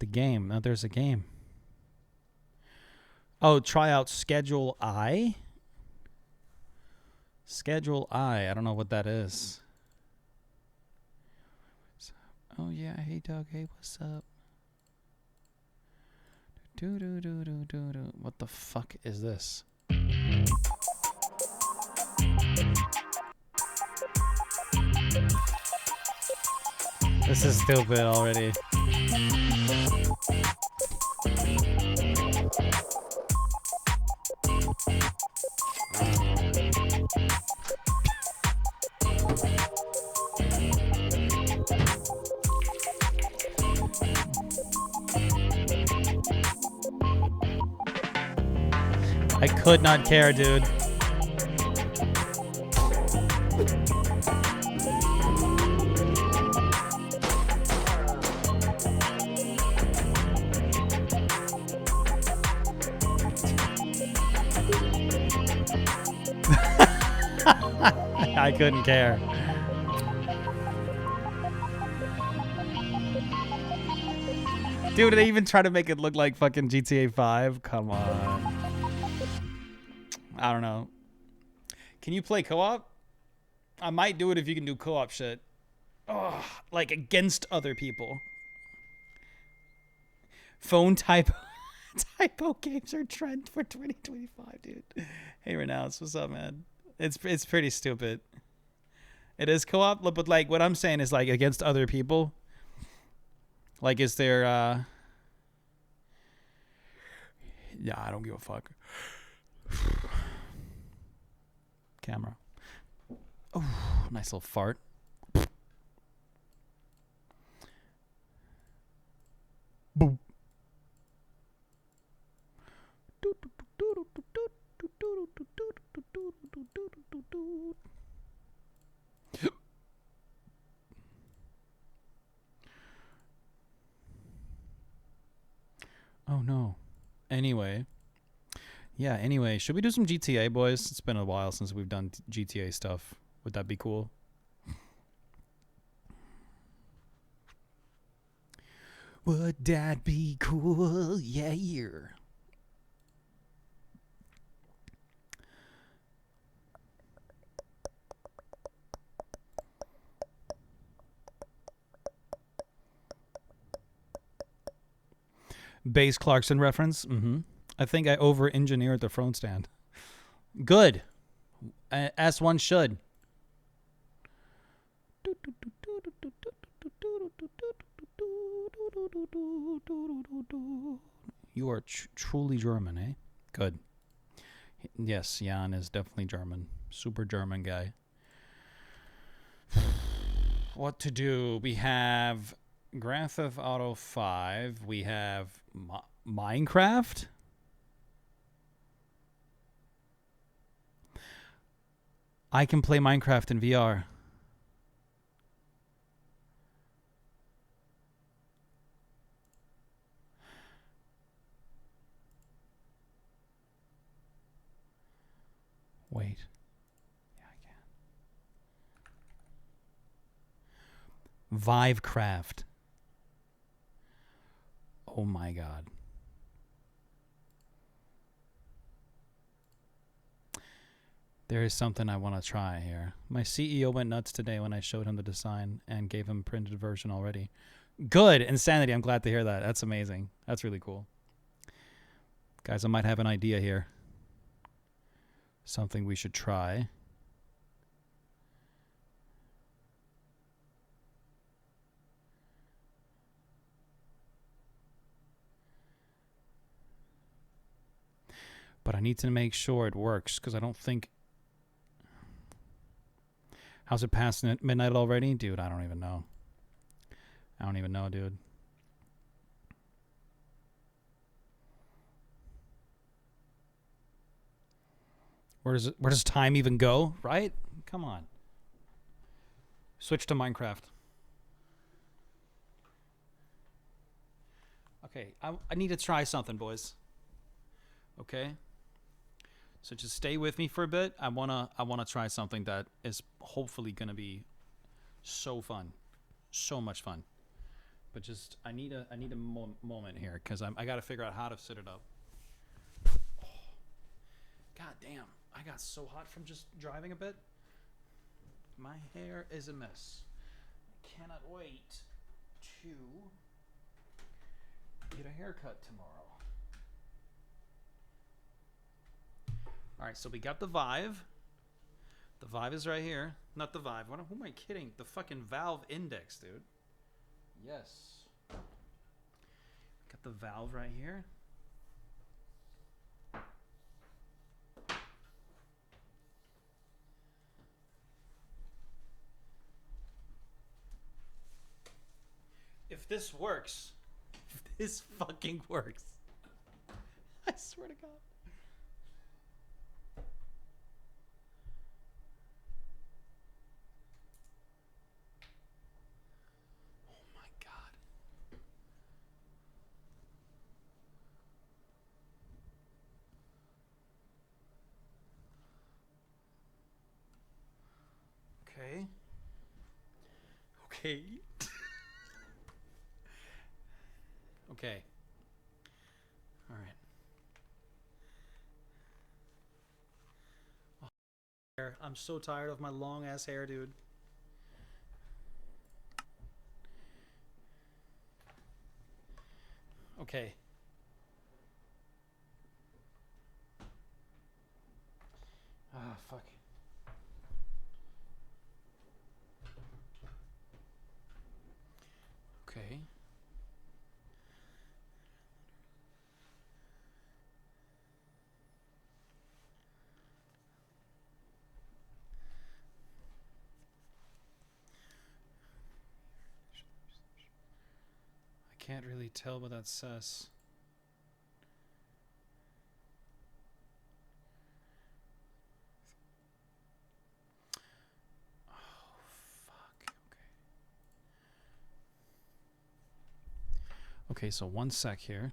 game. Now there's a game. Oh, try out Schedule I. Schedule I. I don't know what that is. Oh yeah. Hey Doug. Hey, what's up? What the fuck is this? This is stupid already. I could not care, dude. I couldn't care. Dude, they even try to make it look like fucking GTA 5? Come on. I don't know. Can you play co-op? I might do it if you can do co-op shit. Oh, like against other people. Phone typo games are trend for 2025, dude. Hey, Renounce, what's up, man? It's pretty stupid. It is co-op, but like what I'm saying is like against other people. Like, is there yeah, I don't give a fuck. Camera. Oh, nice little fart. Boom. Oh no. Anyway. Yeah, anyway, should we do some GTA, boys? It's been a while since we've done GTA stuff. Would that be cool? Would that be cool? Yeah, yeah. Bass Clarkson reference? Mm-hmm. I think I over-engineered the phone stand. Good. As one should. You are truly German, eh? Good. Yes, Jan is definitely German. Super German guy. What to do? We have Grand Theft Auto 5. We have Minecraft. I can play Minecraft in VR. Wait. Yeah, I can. Vivecraft. Oh my god. There is something I want to try here. My CEO went nuts today when I showed him the design and gave him a printed version already. Good! Insanity, I'm glad to hear that. That's amazing. That's really cool. Guys, I might have an idea here. Something we should try. But I need to make sure it works, because I don't think... How's it past midnight already? Dude, I don't even know. I don't even know, dude. Where does time even go, right? Come on. Switch to Minecraft. Okay, I need to try something, boys. Okay? So just stay with me for a bit. I wanna try something that is hopefully gonna be so fun. So much fun. But just I need a moment here, because I gotta figure out how to set it up. Oh, God damn. I got so hot from just driving a bit. My hair is a mess. I cannot wait to get a haircut tomorrow. Alright, so we got the Vive. The Vive is right here. Not the Vive. Who am I kidding? The fucking Valve Index, dude. Yes. Got the Valve right here. If this works, if this fucking works, I swear to God. Oh my God. Okay. Okay. Okay. All right. Oh, hair. I'm so tired of my long ass hair, dude. Okay. Ah, fuck. Okay. I can't really tell what that says. Oh, fuck. Okay. Okay, so one sec here.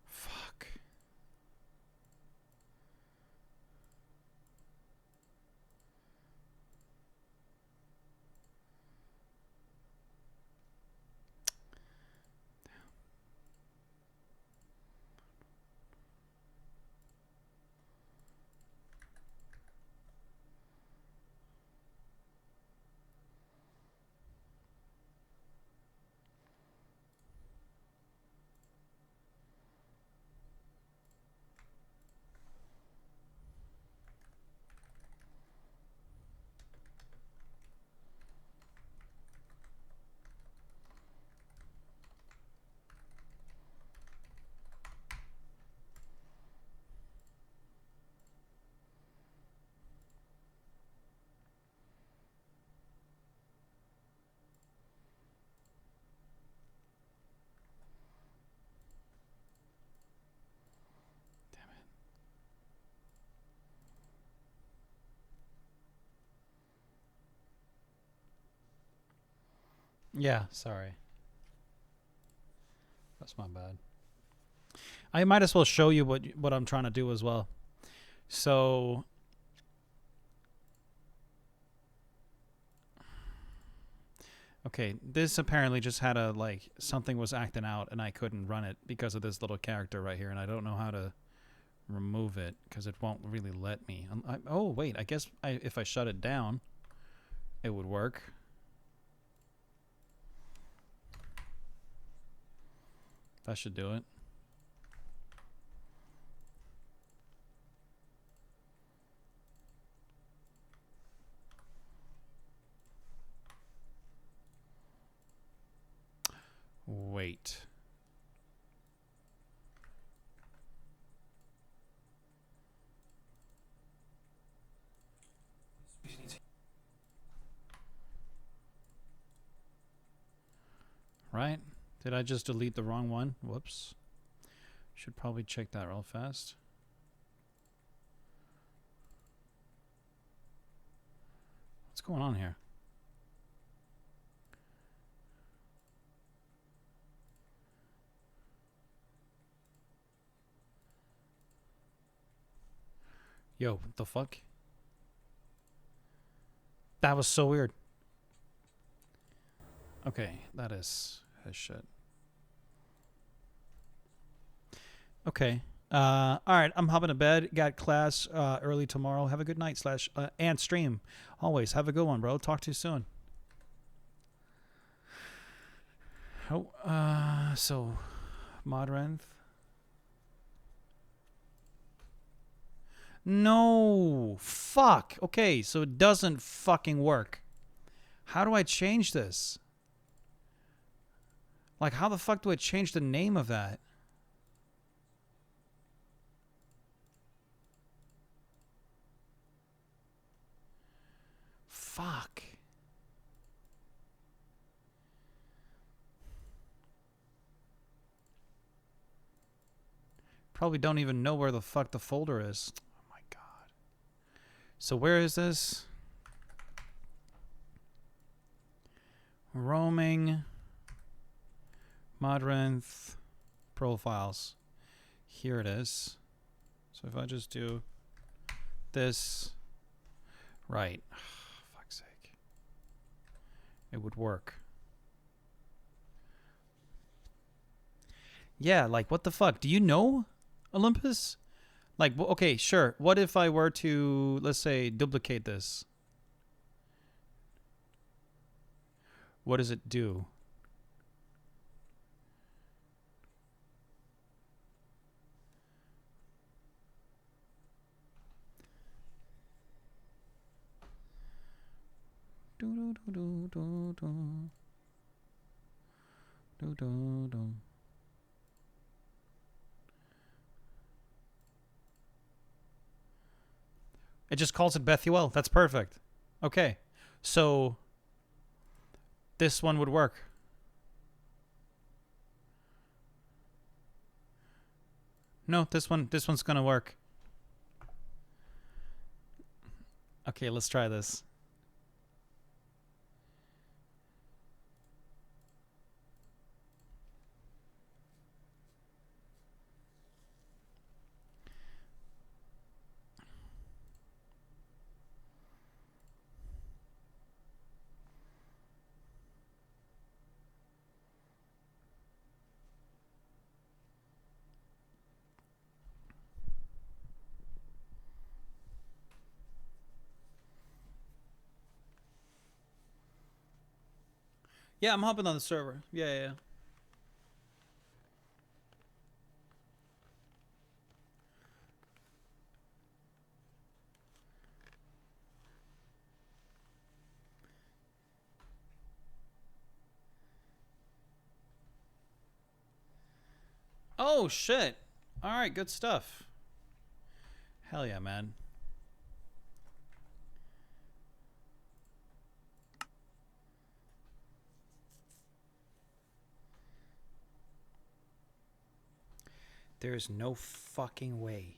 Fuck. Yeah, sorry. That's my bad. I might as well show you what I'm trying to do as well. So okay, this apparently just had a like something was acting out and I couldn't run it because of this little character right here, and I don't know how to remove it because it won't really let me. Oh wait, I guess if I shut it down, it would work. That should do it. Wait. Right? Did I just delete the wrong one? Whoops. Should probably check that real fast. What's going on here? Yo, what the fuck? That was so weird. Okay, that is shit. Okay. All right, I'm hopping to bed. Got class early tomorrow. Have a good night / and stream. Always have a good one, bro. Talk to you soon. Oh, so Modrenth. No, fuck. Okay, so it doesn't fucking work. How do I change this? Like, how the fuck do I change the name of that? Fuck. Probably don't even know where the fuck the folder is. Oh my god. So where is this? Roaming. Modrenth. Profiles. Here it is. So if I just do this. Right. Fuck's sake. It would work. Yeah, like what the fuck? Do you know, Olympus? Like, okay, sure. What if I were to, let's say, duplicate this? What does it do? Do do do do do do do do. It just calls it Bethuel. That's perfect. Okay, so this one would work. No, this one's gonna work. Okay, let's try this. Yeah, I'm hopping on the server. Yeah. Oh, shit. All right, good stuff. Hell yeah, man. There's no fucking way.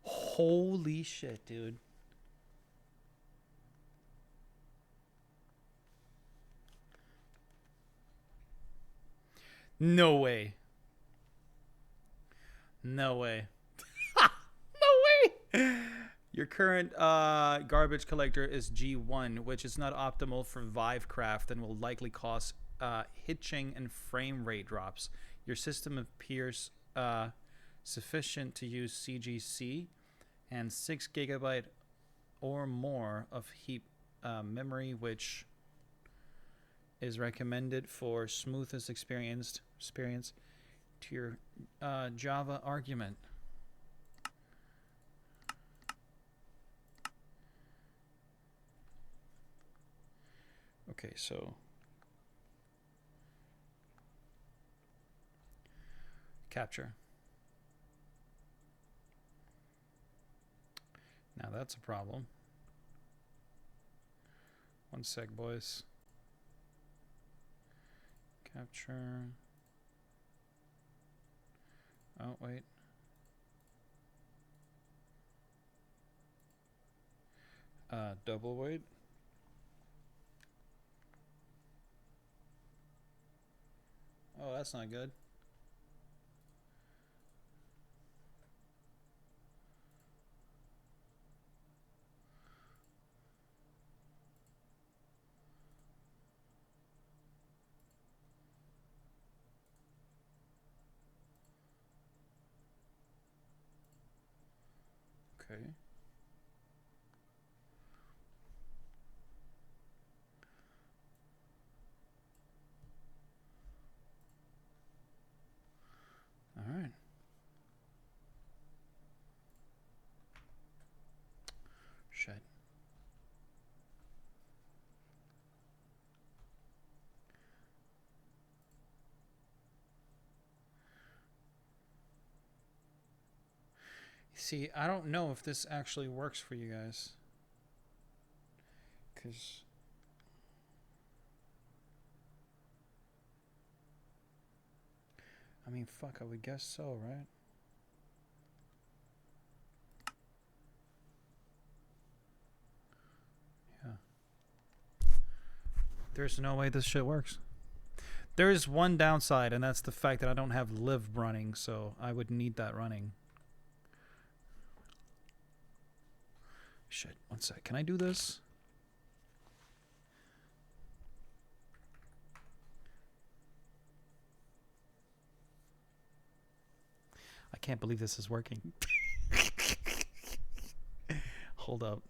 Holy shit, dude. No way. No way. No way. Your current garbage collector is G1, which is not optimal for Vivecraft and will likely cause hitching and frame rate drops. Your system appears sufficient to use CGC and 6 GB or more of heap memory, which is recommended for smoothest experience to your Java argument. Okay, so capture. Now that's a problem. One sec, boys. Capture. Oh, wait. Double wait. Oh, that's not good. Okay. All right. Shit. See, I don't know if this actually works for you guys. Because I mean, fuck, I would guess so, right? Yeah. There's no way this shit works. There is one downside, and that's the fact that I don't have live running, so I would need that running. Shit, one sec. Can I do this? I can't believe this is working. Hold up.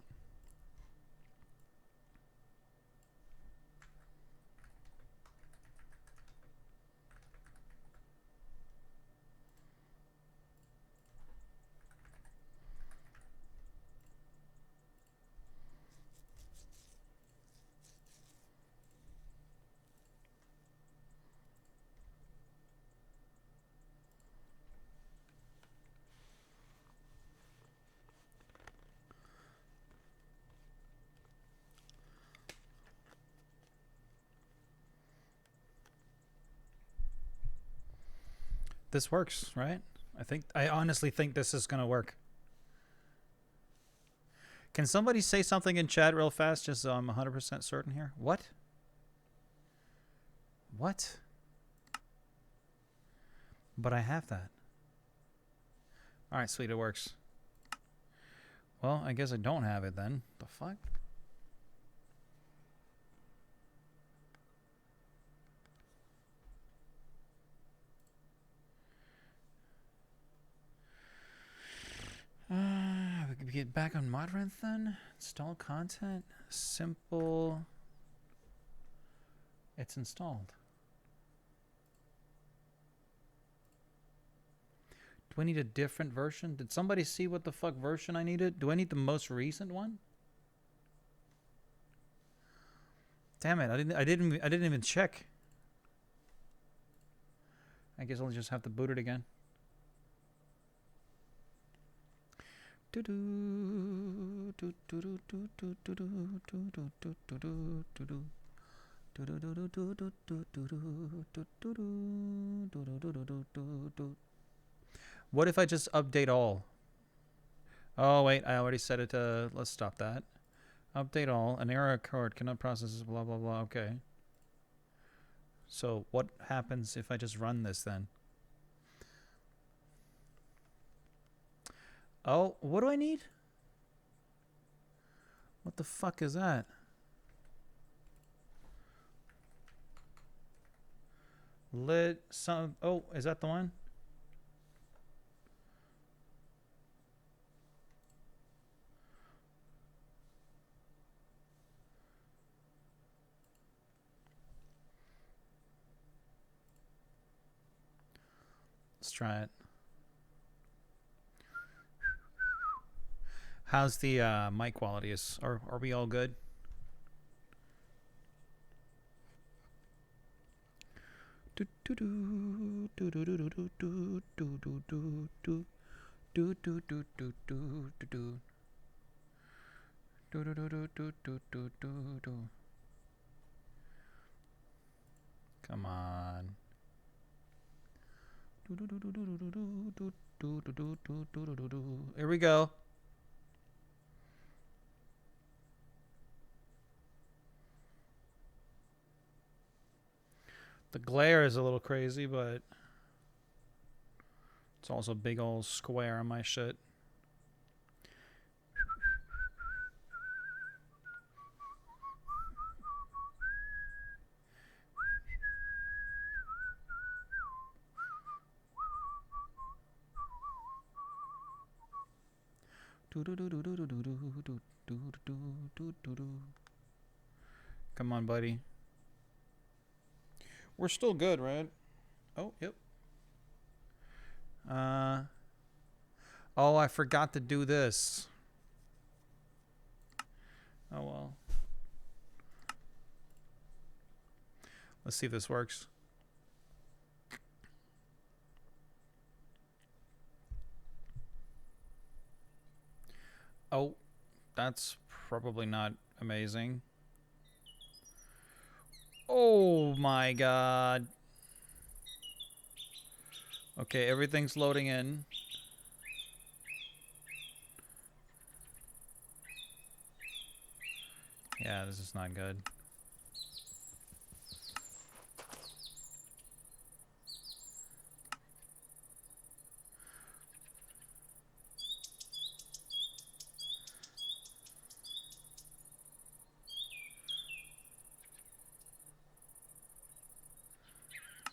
This works, right? I honestly think this is gonna work. Can somebody say something in chat real fast, just so I'm 100% certain here? What? What? But I have that. Alright, sweet, it works. Well, I guess I don't have it then. The fuck? We could get back on Modrinth then. Install content. Simple. It's installed. Do I need a different version? Did somebody see what the fuck version I needed? Do I need the most recent one? Damn it! I didn't even check. I guess I'll just have to boot it again. What if I just update all? Oh wait, I already set it to. Let's stop that. Update all. An error occurred. Cannot process this. Blah blah blah. Okay. So what happens if I just run this then? Oh, what do I need? What the fuck is that? Lit some. Oh, is that the one? Let's try it. How's the mic quality? Are we all good? Come on. Here we go. The glare is a little crazy, but it's also a big old square on my shit. Come on, buddy. We're still good, right? Oh, yep. Oh, I forgot to do this. Oh, well. Let's see if this works. Oh, that's probably not amazing. Oh my god. Okay, everything's loading in. Yeah, this is not good.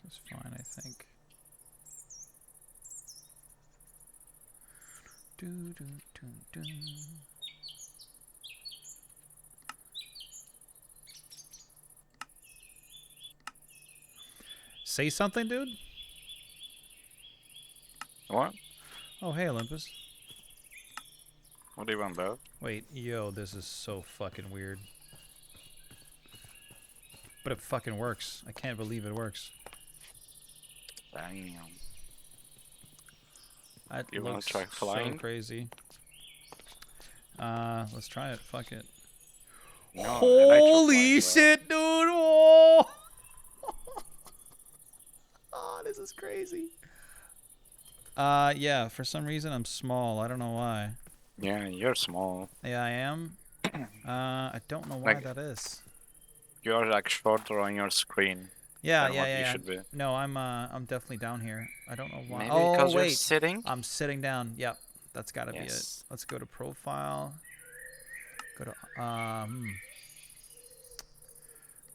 This is fine, I think. Say something, dude? What? Oh, hey, Olympus. What do you want, bro? Wait, yo, this is so fucking weird. But it fucking works. I can't believe it works. Damn. That You wanna looks try flying? so crazy. Let's try it. Fuck it. No, Holy shit, dude! Oh! Oh, this is crazy. Yeah, for some reason I'm small. I don't know why. Yeah, you're small. Yeah, I am. I don't know why Like, that is. You're like shorter on your screen. Yeah, than yeah, what yeah, you yeah. should be. No, I'm definitely down here. I don't know why. Maybe oh, because you're wait. sitting? I'm sitting down. Yep, that's gotta be it. Yes. Let's go to profile. Go to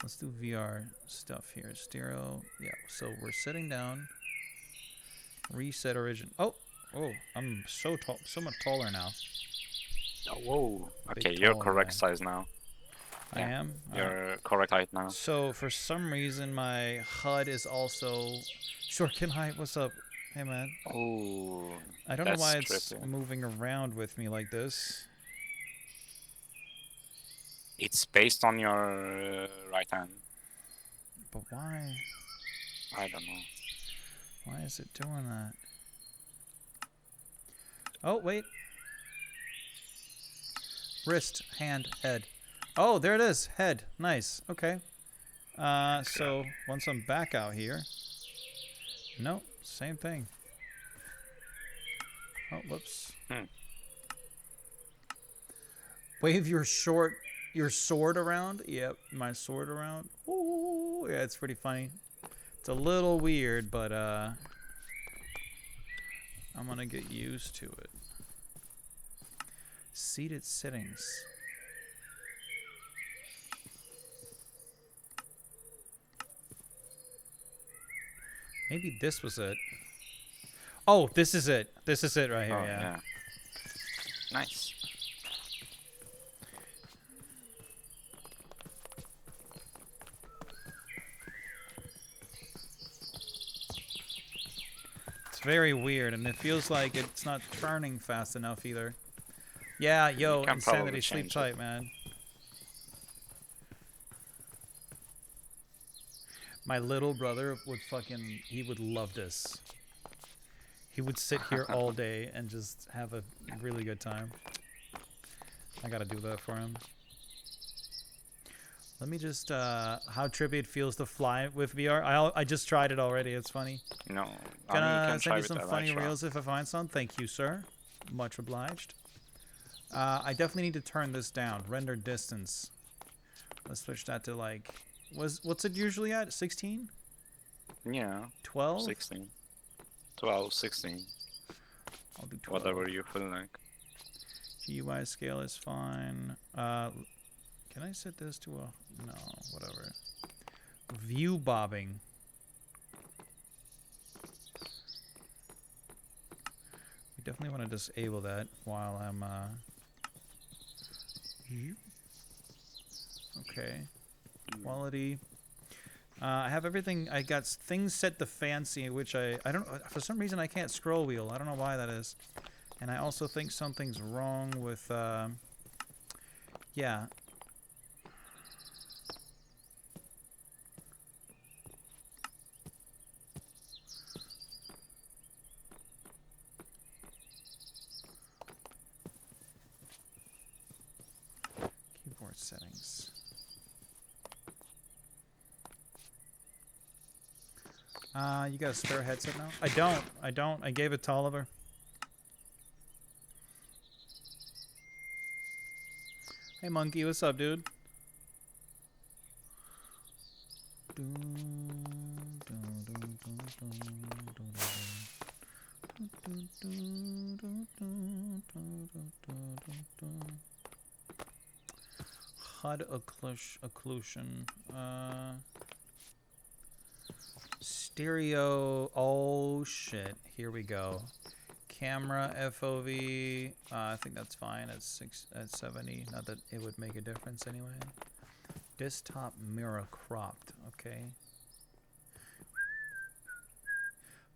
let's do VR stuff here. Stereo. Yeah. So we're sitting down. Reset origin. Oh, I'm so tall, so much taller now. Oh, whoa. Big Okay, you're tall correct guy. size now. I am? You're correct height now. So for some reason my HUD is also shortkin height. What's up? Hey man. Oh, I don't know that's why it's trippy. moving around with me like this. It's based on your right hand. But why? I don't know. Why is it doing that? Oh, wait. Wrist, hand, head. Oh, there it is. Head. Nice. Okay. So once I'm back out here. Nope. Same thing. Oh, whoops. Wave your sword around. Yep, my sword around. Ooh, yeah, it's pretty funny. It's a little weird, but I'm gonna get used to it. Seated settings. Maybe this was it. Oh, this is it. This is it right here, yeah. Nice. It's very weird, and it feels like it's not turning fast enough either. Yeah, yo, can Insanity, probably sleep change tight, it. man. My little brother would he would love this. He would sit here all day and just have a really good time. I gotta do that for him. Let me just, how trippy it feels to fly with VR. I just tried it already, it's funny. No, Gonna can send you try some with funny Elytra. reels if I find some. Thank you, sir. Much obliged. I definitely need to turn this down. Render distance. Let's switch that to like, what's it usually at? 16? Yeah. 12? 16. 12, 16. I'll do 12. Whatever you feel like. GUI scale is fine. Can I set this to a... No, whatever. View bobbing. We definitely want to disable that while I'm... Okay. Quality. I have everything... I got things set to fancy, which I don't... For some reason, I can't scroll wheel. I don't know why that is. And I also think something's wrong with... yeah. Keyboard settings. You got a spare headset now? I don't. I gave it to Oliver. Hey Monkey, what's up, dude? HUD occlusion. Stereo. Oh shit. Here we go. Camera FOV. I think that's fine at 70. Not that it would make a difference anyway. Desktop mirror cropped. Okay.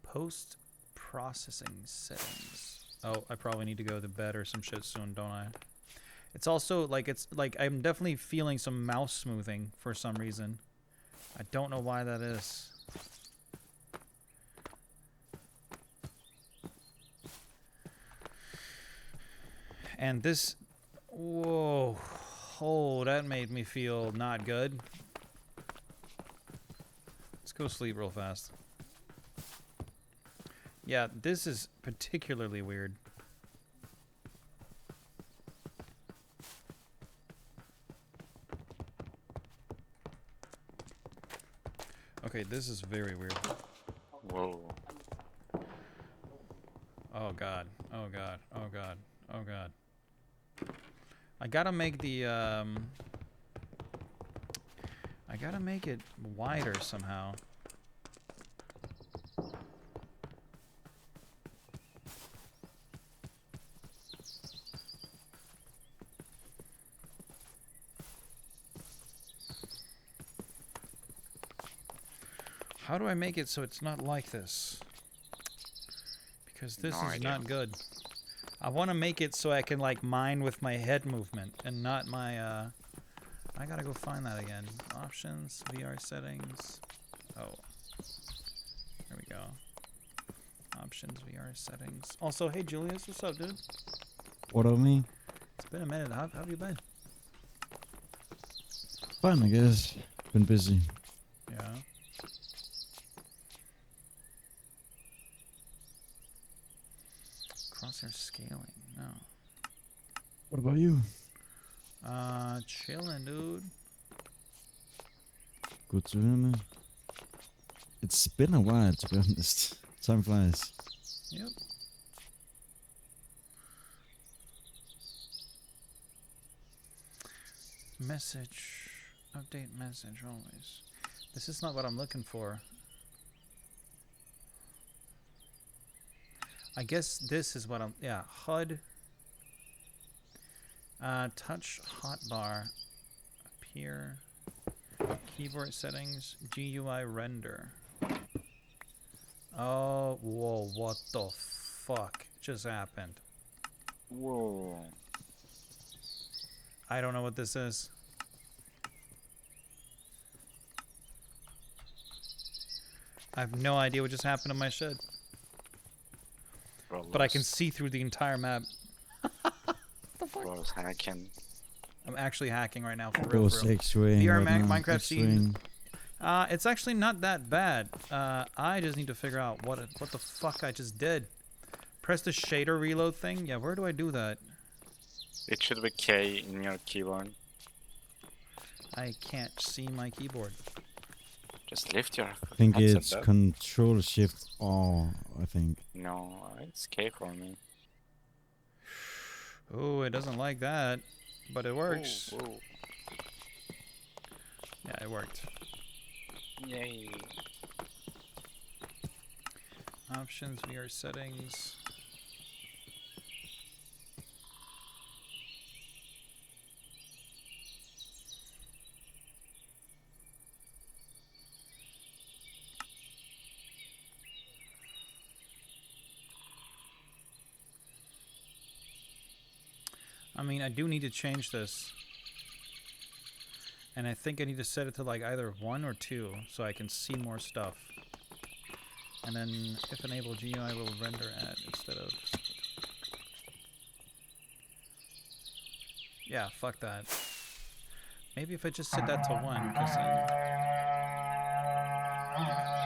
Post processing settings. Oh, I probably need to go to bed or some shit soon, don't I? It's also like I'm definitely feeling some mouse smoothing for some reason. I don't know why that is. And this, whoa, oh, that made me feel not good. Let's go sleep real fast. Yeah, this is particularly weird. Okay, this is very weird. Whoa. Oh god, oh god, oh god, oh god. I gotta make the, I gotta make it wider somehow. How do I make it so it's not like this? Because this is not good. I want to make it so I can like mine with my head movement and not my I gotta go find that again. Options, VR settings. Oh. There we go. Options, VR settings. Also, hey Julius, what's up, dude? What of me? It's been a minute. How have you been? Fine, I guess. Been busy. Yeah. Crosshair scaling. No. What about you? Chilling, dude. Good to hear, man. It's been a while, to be honest. Time flies. Yep. Message. Update message always. This is not what I'm looking for. I guess this is what I'm... Yeah, HUD. Touch hotbar. Appear. Keyboard settings. GUI render. Oh, whoa, what the fuck just happened? Whoa. I don't know what this is. I have no idea what just happened to my shed. But I can see through the entire map. Bro's hacking. I'm actually hacking right now for real. Bro's X-raying VR right now, Minecraft scene. X-raying. It's actually not that bad. I just need to figure out what the fuck I just did. Press the shader reload thing. Yeah, where do I do that? It should be K in your keyboard. I can't see my keyboard. Just lift your I think headset it's up. Control Shift R, I think. No, it's K for me. Oh, it doesn't like that, but it works. Whoa. Yeah, it worked. Yay. Options, VR settings. I mean, I do need to change this. And I think I need to set it to like either 1 or 2 so I can see more stuff. And then if enabled, GUI will render at instead of... Yeah, fuck that. Maybe if I just set that to 1, because then...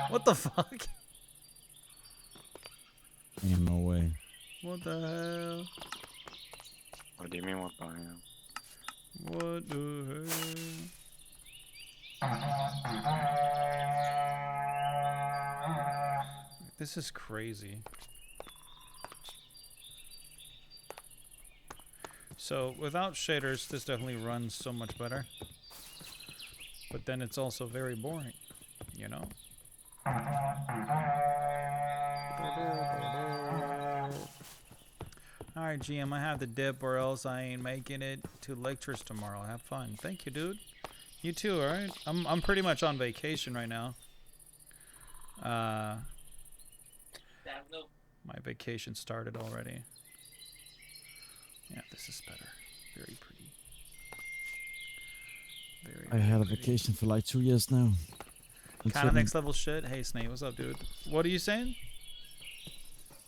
What the fuck? Ain't no way. What the hell? What do you mean what the hell? What the hell? This is crazy. So without shaders, this definitely runs so much better. But then it's also very boring, you know? Alright, GM, I have the dip or else I ain't making it to lectures tomorrow. Have fun. Thank you, dude. You too, alright? I'm pretty much on vacation right now. My vacation started already. Yeah, this is better. Very pretty. I had a vacation for like 2 years now. Kind of next level shit. Hey, Snake, what's up, dude? What are you saying?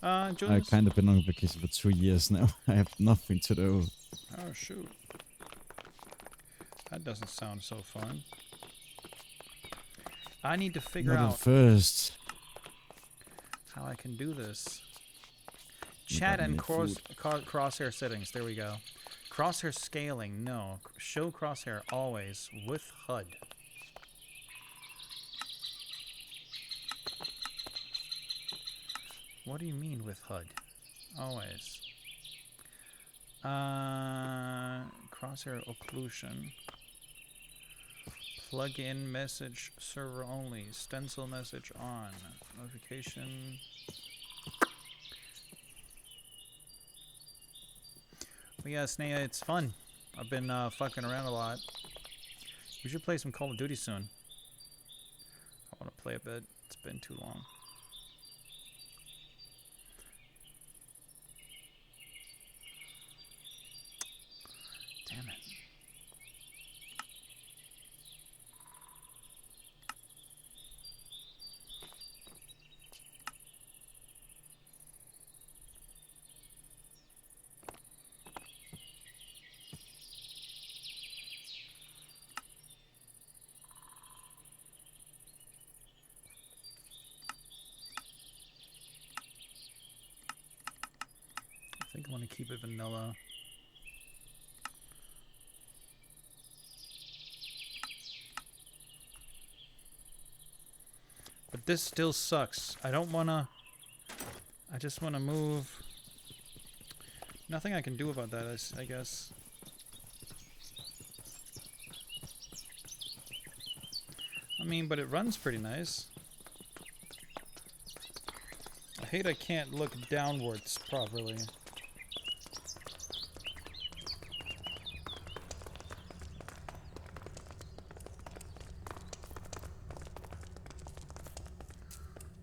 Julius? I've kind of been on vacation for 2 years now. I have nothing to do. Oh, shoot. That doesn't sound so fun. I need to figure Not out at first. how I can do this. Chat and crosshair settings. There we go. Crosshair scaling. No. Show crosshair always with HUD. What do you mean with HUD? Always. Crosshair occlusion. Plug-in message server only. Stencil message on. Notification. But yeah, Snea, it's fun. I've been fucking around a lot. We should play some Call of Duty soon. I want to play a bit. It's been too long. Damn it. I think I want to keep it vanilla. But this still sucks. I don't wanna... I just wanna move. Nothing I can do about that, I guess. I mean, but it runs pretty nice. I hate I can't look downwards properly.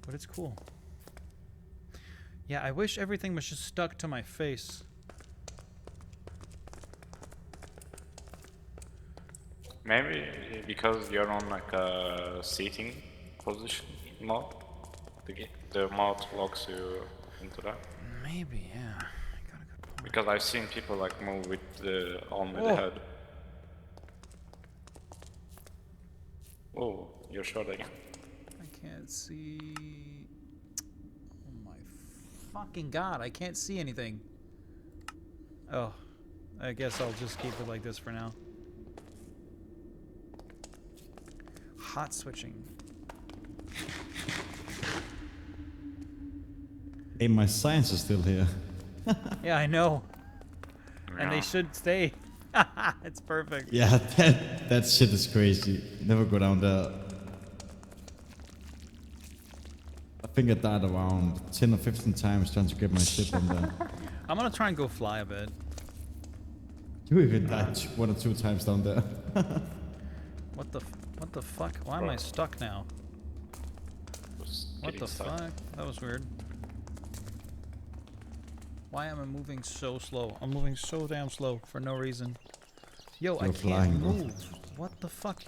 But it's cool. Yeah, I wish everything was just stuck to my face. Maybe because you're on like a seating position mode. The mode locks you into that. Maybe, yeah. Because I've seen people like move with the only the Oh. head. Oh, you're short again. I can't see. Oh my fucking god, I can't see anything. Oh, I guess I'll just keep it like this for now. Hot switching. Hey, my science is still here. Yeah, I know. And they Yeah. should stay. It's perfect. Yeah, that shit is crazy. Never go down there. I think I died around 10 or 15 times trying to get my ship in there. I'm gonna try and go fly a bit. You even died 1 or 2 times down there. What the fuck? Why am I stuck now? What the fuck? That was weird. Why am I moving so slow? I'm moving so damn slow for no reason. Yo, I You're can't flying, bro. move. What the fuck?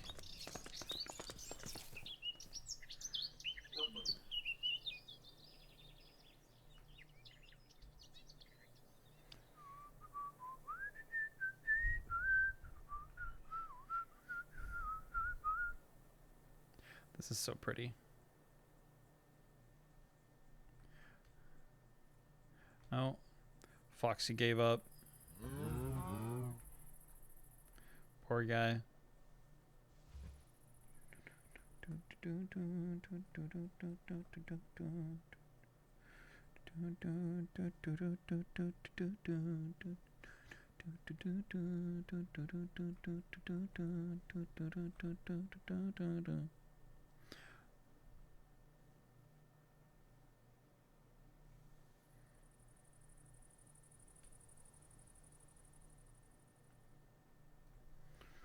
This is so pretty. Oh, Foxy gave up. Poor guy.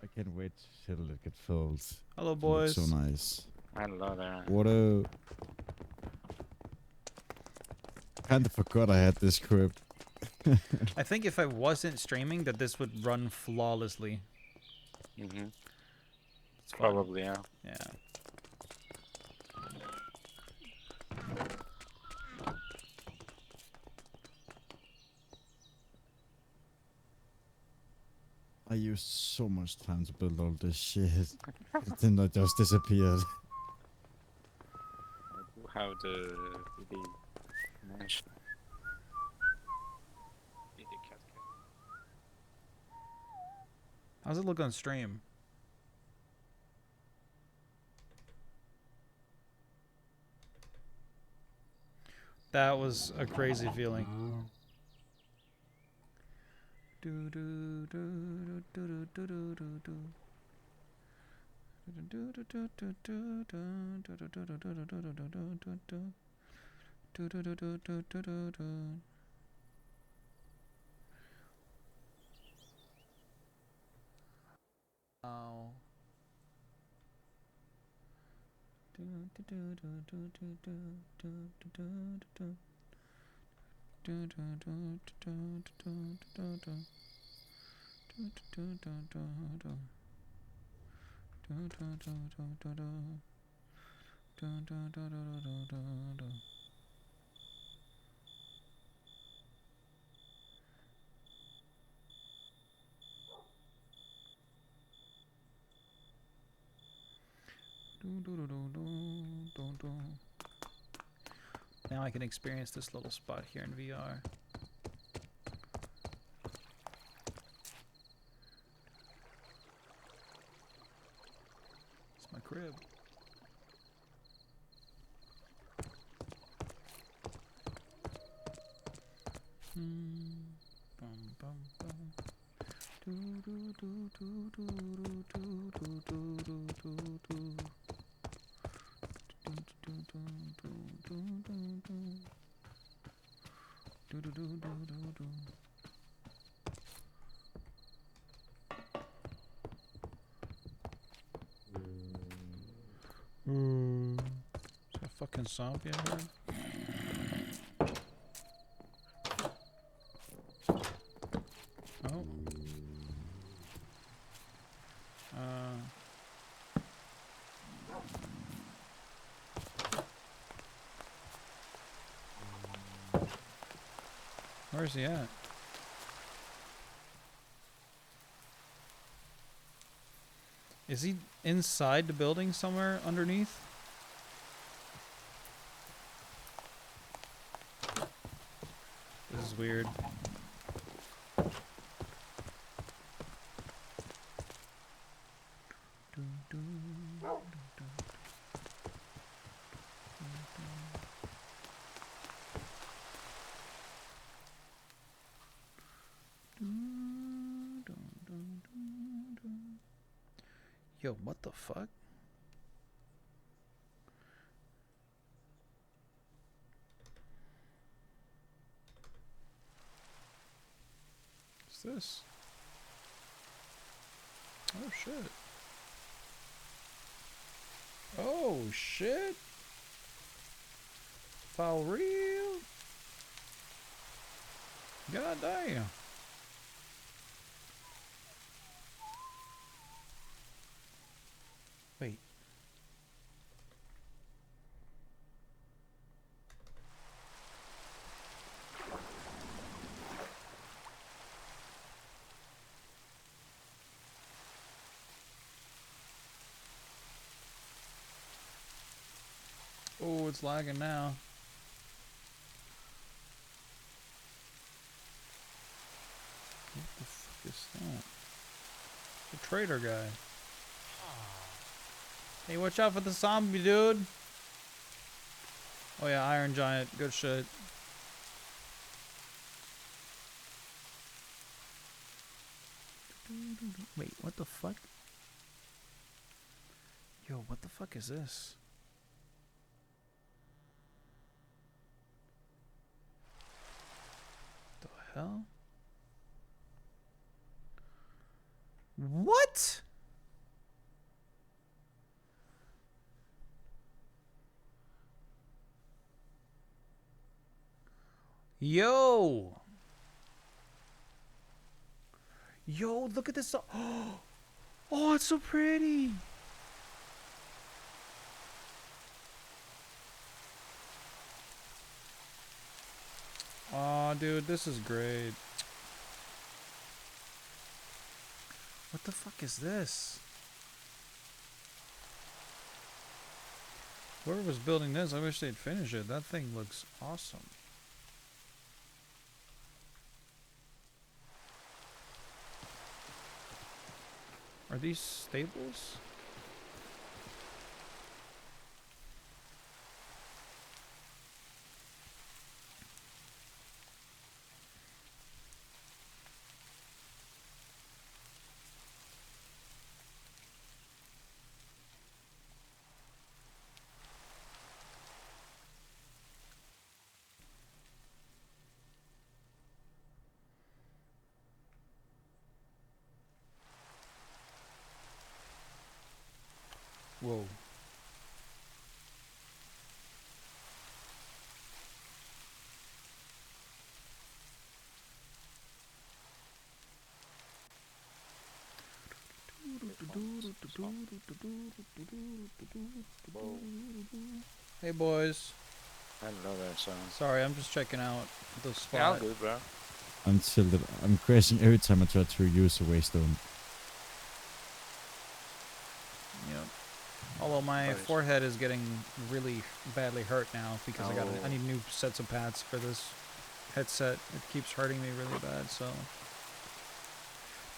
I can't wait till it gets filled. Hello, It looks boys. so nice. Hello there. What a... Kinda forgot I had this script. I think if I wasn't streaming, that this would run flawlessly. Mm-hmm. It's fun. Probably, yeah. Yeah. I used so much time to build all this shit. Then I just disappeared. I do have the mansion. How's it look on stream? That was a crazy feeling. Oh. Now I can experience this little spot here in VR. It's my crib. Is that a fucking zombie I heard? Oh. Where's he at? Is he inside the building somewhere underneath? This is weird. Yo, what the fuck? What's this? Oh shit. Oh shit. For real? God damn. Wait. Oh, it's lagging now. What the fuck is that? The trader guy. Hey, watch out for the zombie, dude. Oh yeah, Iron Giant. Good shit. Wait, what the fuck? Yo, what the fuck is this? The hell? What? Yo! Yo, look at this. Oh, it's so pretty. Aw, dude, this is great. What the fuck is this? Whoever was building this, I wish they'd finish it. That thing looks awesome. Are these stables? Whoa. Hey boys. I don't know that sound. Sorry, I'm just checking out the spot. Yeah, I'm good, bro. Until I'm crashing every time I try to use a waystone. Yep. Although my forehead is getting really badly hurt now because I need new sets of pads for this headset. It keeps hurting me really bad, so.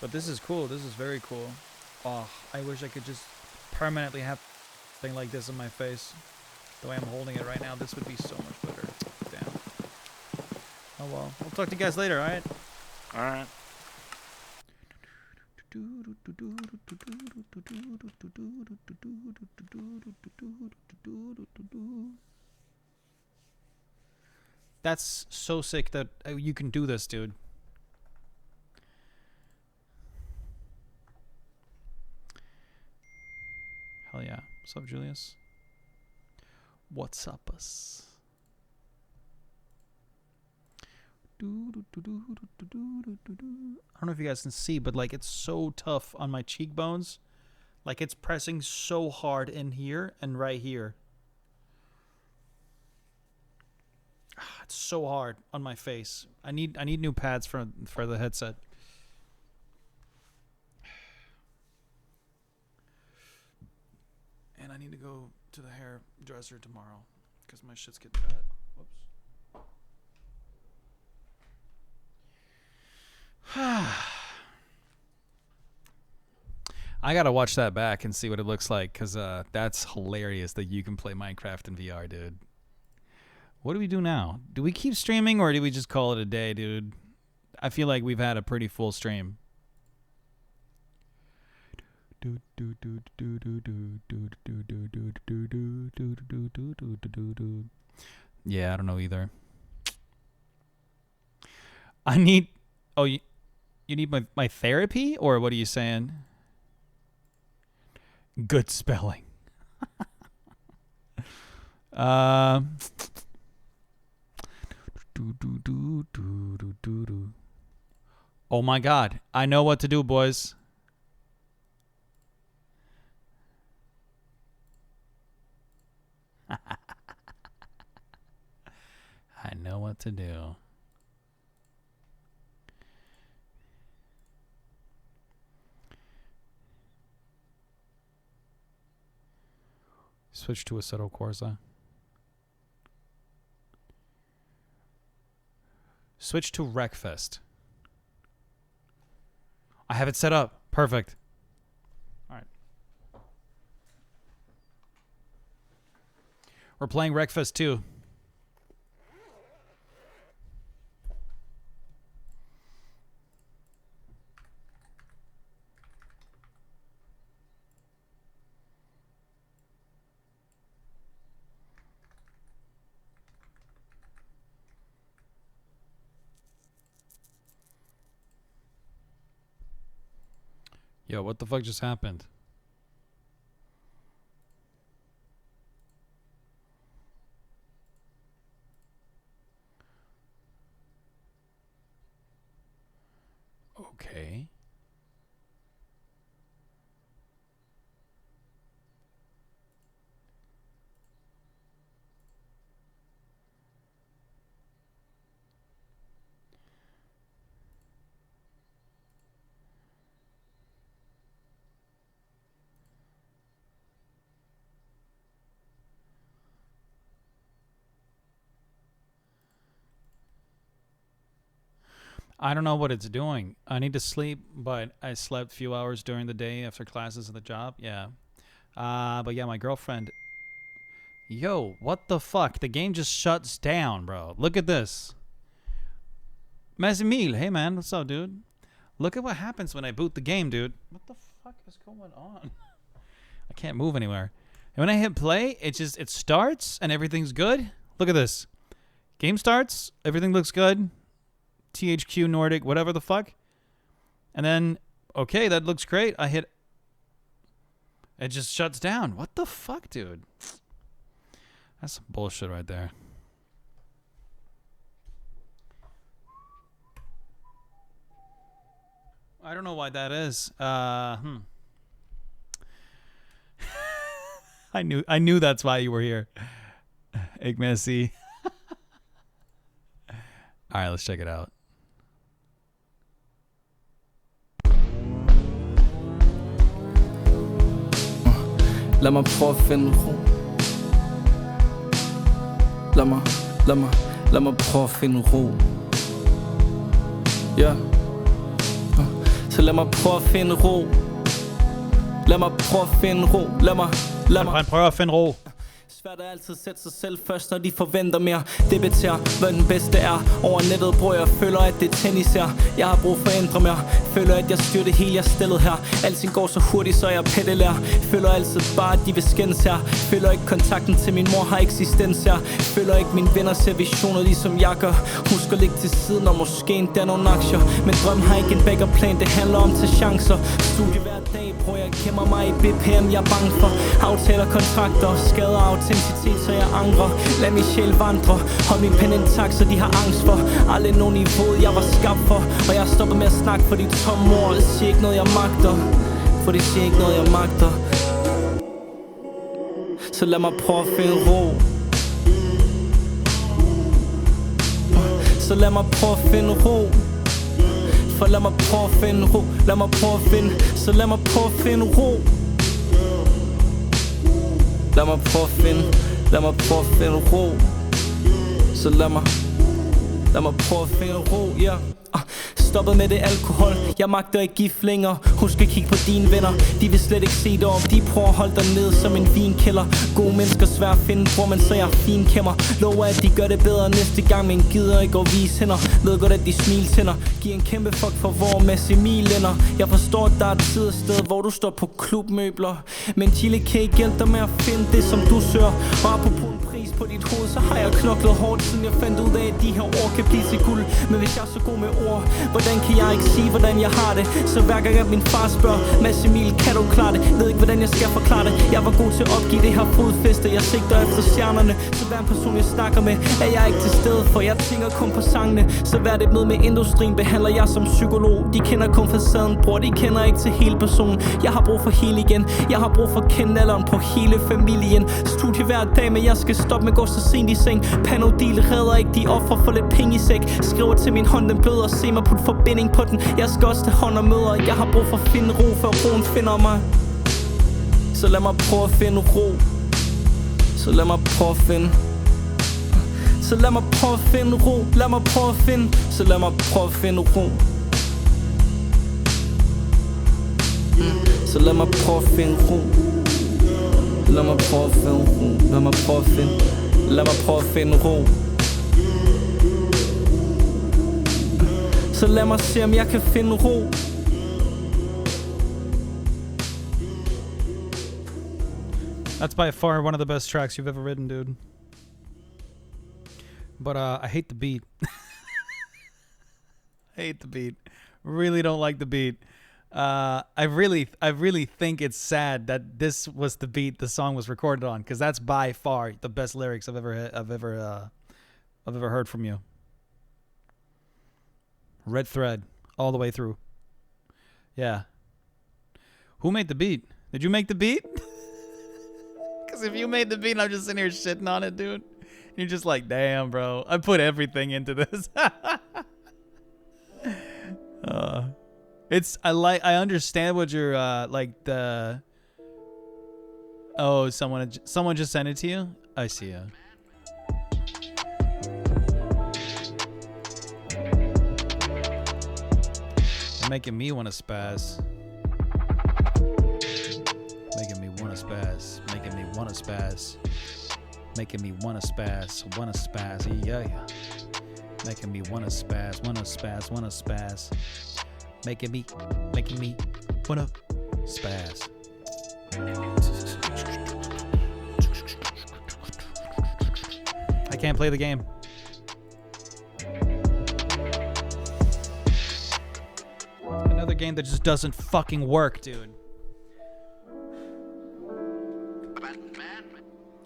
But this is cool. This is very cool. Oh, I wish I could just permanently have something like this in my face. The way I'm holding it right now, this would be so much better. Damn. Oh well. We'll talk to you guys later, alright? Alright. That's so sick that you can do this, dude. Hell yeah. What's up, Julius? What's up, us? I don't know if you guys can see, but like it's so tough on my cheekbones. Like it's pressing so hard in here and right here. It's so hard on my face. I need new pads for the headset. And I need to go to the hairdresser tomorrow because my shit's getting bad. Whoops. I gotta watch that back and see what it looks like because that's hilarious that you can play Minecraft in VR, dude. What do we do now? Do we keep streaming or do we just call it a day, dude? I feel like we've had a pretty full stream. Yeah, I don't know either. I need... Oh, you need my therapy? Or what are you saying? Good spelling. Oh my god. I know what to do, boys. I know what to do. Switch to Assetto Corsa. Switch to Wreckfest. I have it set up. Perfect. All right. We're playing Wreckfest 2. Yo, what the fuck just happened? Okay. I don't know what it's doing. I need to sleep, but I slept a few hours during the day after classes at the job. Yeah. But yeah, my girlfriend... Yo, what the fuck? The game just shuts down, bro. Look at this. Mazimil, hey man, what's up, dude? Look at what happens when I boot the game, dude. What the fuck is going on? I can't move anywhere. And when I hit play, it starts and everything's good. Look at this. Game starts, everything looks good. THQ Nordic, whatever the fuck. And then, okay, that looks great. I hit... It just shuts down. What the fuck, dude? That's some bullshit right there. I don't know why that is. I knew that's why you were here. Igmesi. All right, let's check it out. Lad mig prøve at finde ro. Lad mig prøve at finde ro. Ja. Så lad mig prøve at finde ro. Lad mig prøve at finde ro. Lad mig prøve at finde ro. svært at altid sætte sig selv først, når de forventer mere. Debatterer, hvad den bedste er. Over nettet bruger jeg, føler at det er tennis her. Jeg har brug for at ændre mere. Føler at jeg styrer det hele, jeg stillet her. Alting går så hurtigt, så jeg pedalerer. Føler altid bare, at de vil skændes her. Føler ikke kontakten til min mor har eksistens her. Føler ikke mine venner ser visioner ligesom jeg gør. Husk at ligge til siden og måske endda nogle aktier. Men drøm har ikke en backup plan, det handler om til chancer. Studie hver dag, prøver jeg kæmmer mig i BPM, jeg er bange for. Aftaler, kontrakter, skader autenticitet, så jeg angrer. Lad min sjæl vandre, hold min pen intakt, så de har angst for. Aldrig nogen niveau, jeg var skabt for. Og jeg stopper med at snakke for de tomme ord. Det siger ikke noget, jeg magter. For det siger ikke noget, jeg magter. Så lad mig prøve at finde ro. Så lad mig prøve at finde ro. For lad mig prøve at finde ro. Lad mig prøve at finde. Så lad mig prøve at finde ro. Lad mig prøve at finde. Lad mig prøve at finde ro. Så lad mig prøve at finde ro, ja. Stoppet med det alkohol, jeg magter ikke gift længere. Husk at kigge på dine venner, de vil slet ikke se dig om. De prøver at holde dig ned som en vinkælder. Gode mennesker svært at finde, bror, men så jeg finkæmmer. Lover at de gør det bedre næste gang, men gider ikke at vise hænder. Ved godt at de smiltænder. Giv en kæmpe fuck for hvor Mads Emil ender. Jeg forstår at der er tid og sted, hvor du står på klubmøbler. Men Chile kan ikke hjælpe dig med at finde det som du søger. Og apropos en pris på dit hoved, så har jeg knoklet hårdt, siden jeg fandt ud af at de her ord kan blive til guld. Men hvis jeg er så god med ord, hvordan kan jeg ikke sige, hvordan jeg har det? Så hver gang at min far spørger, Mads Emil, kan du klare det? Ved ikke, hvordan jeg skal forklare det. Jeg var god til at opgive det her fodfæste. Jeg sigter efter stjernerne. Så hver en person, jeg snakker med, er jeg ikke til stede, for jeg tænker kun på sangene. Så hvert et møde med industrien behandler jeg som psykolog. De kender kun facaden, bror, de kender ikke til hele personen. Jeg har brug for hele igen. Jeg har brug for at kende alderen på hele familien. Studie hver dag, men jeg skal stoppe med at gå så sent i seng. Panodil redder ikke, de offer for lidt penge i sæk. Skriver til min hånd, den bløder, se mig putte forbinding på den. Jeg skal også til hånd og møder. Jeg har brug for at finde ro, før roen finder mig. Så lad mig prøve at finde ro. Så lad mig prøve at finde. Så lad mig prøve at finde ro. Lad mig prøve at finde. Så lad mig prøve at finde ro. Så lad mig prøve at finde ro. Lad mig prøve at finde ro. Lad mig prøve at finde. Lad mig prøve at finde ro. Så lad mig se, om jeg kan finde ro. That's by far one of the best tracks you've ever written, dude. But I hate the beat. I hate the beat. Really don't like the beat. I really think it's sad that this was the beat the song was recorded on, because that's by far the best lyrics I've ever heard from you. Red thread all the way through. Yeah. Who made the beat? Did you make the beat? Because if you made the beat, I'm just sitting here shitting on it, dude. You're just like, damn, bro. I put everything into this. I understand what you're like the. Oh, someone just sent it to you. I see ya. You're making me want to spaz. Making me want to spaz. Making me want to spaz. Making me want to spaz. Want to spaz. Yeah. Making me want to spaz. Want to spaz. Want to spaz. Making me wanna spaz. I can't play the game. Another game that just doesn't fucking work, dude.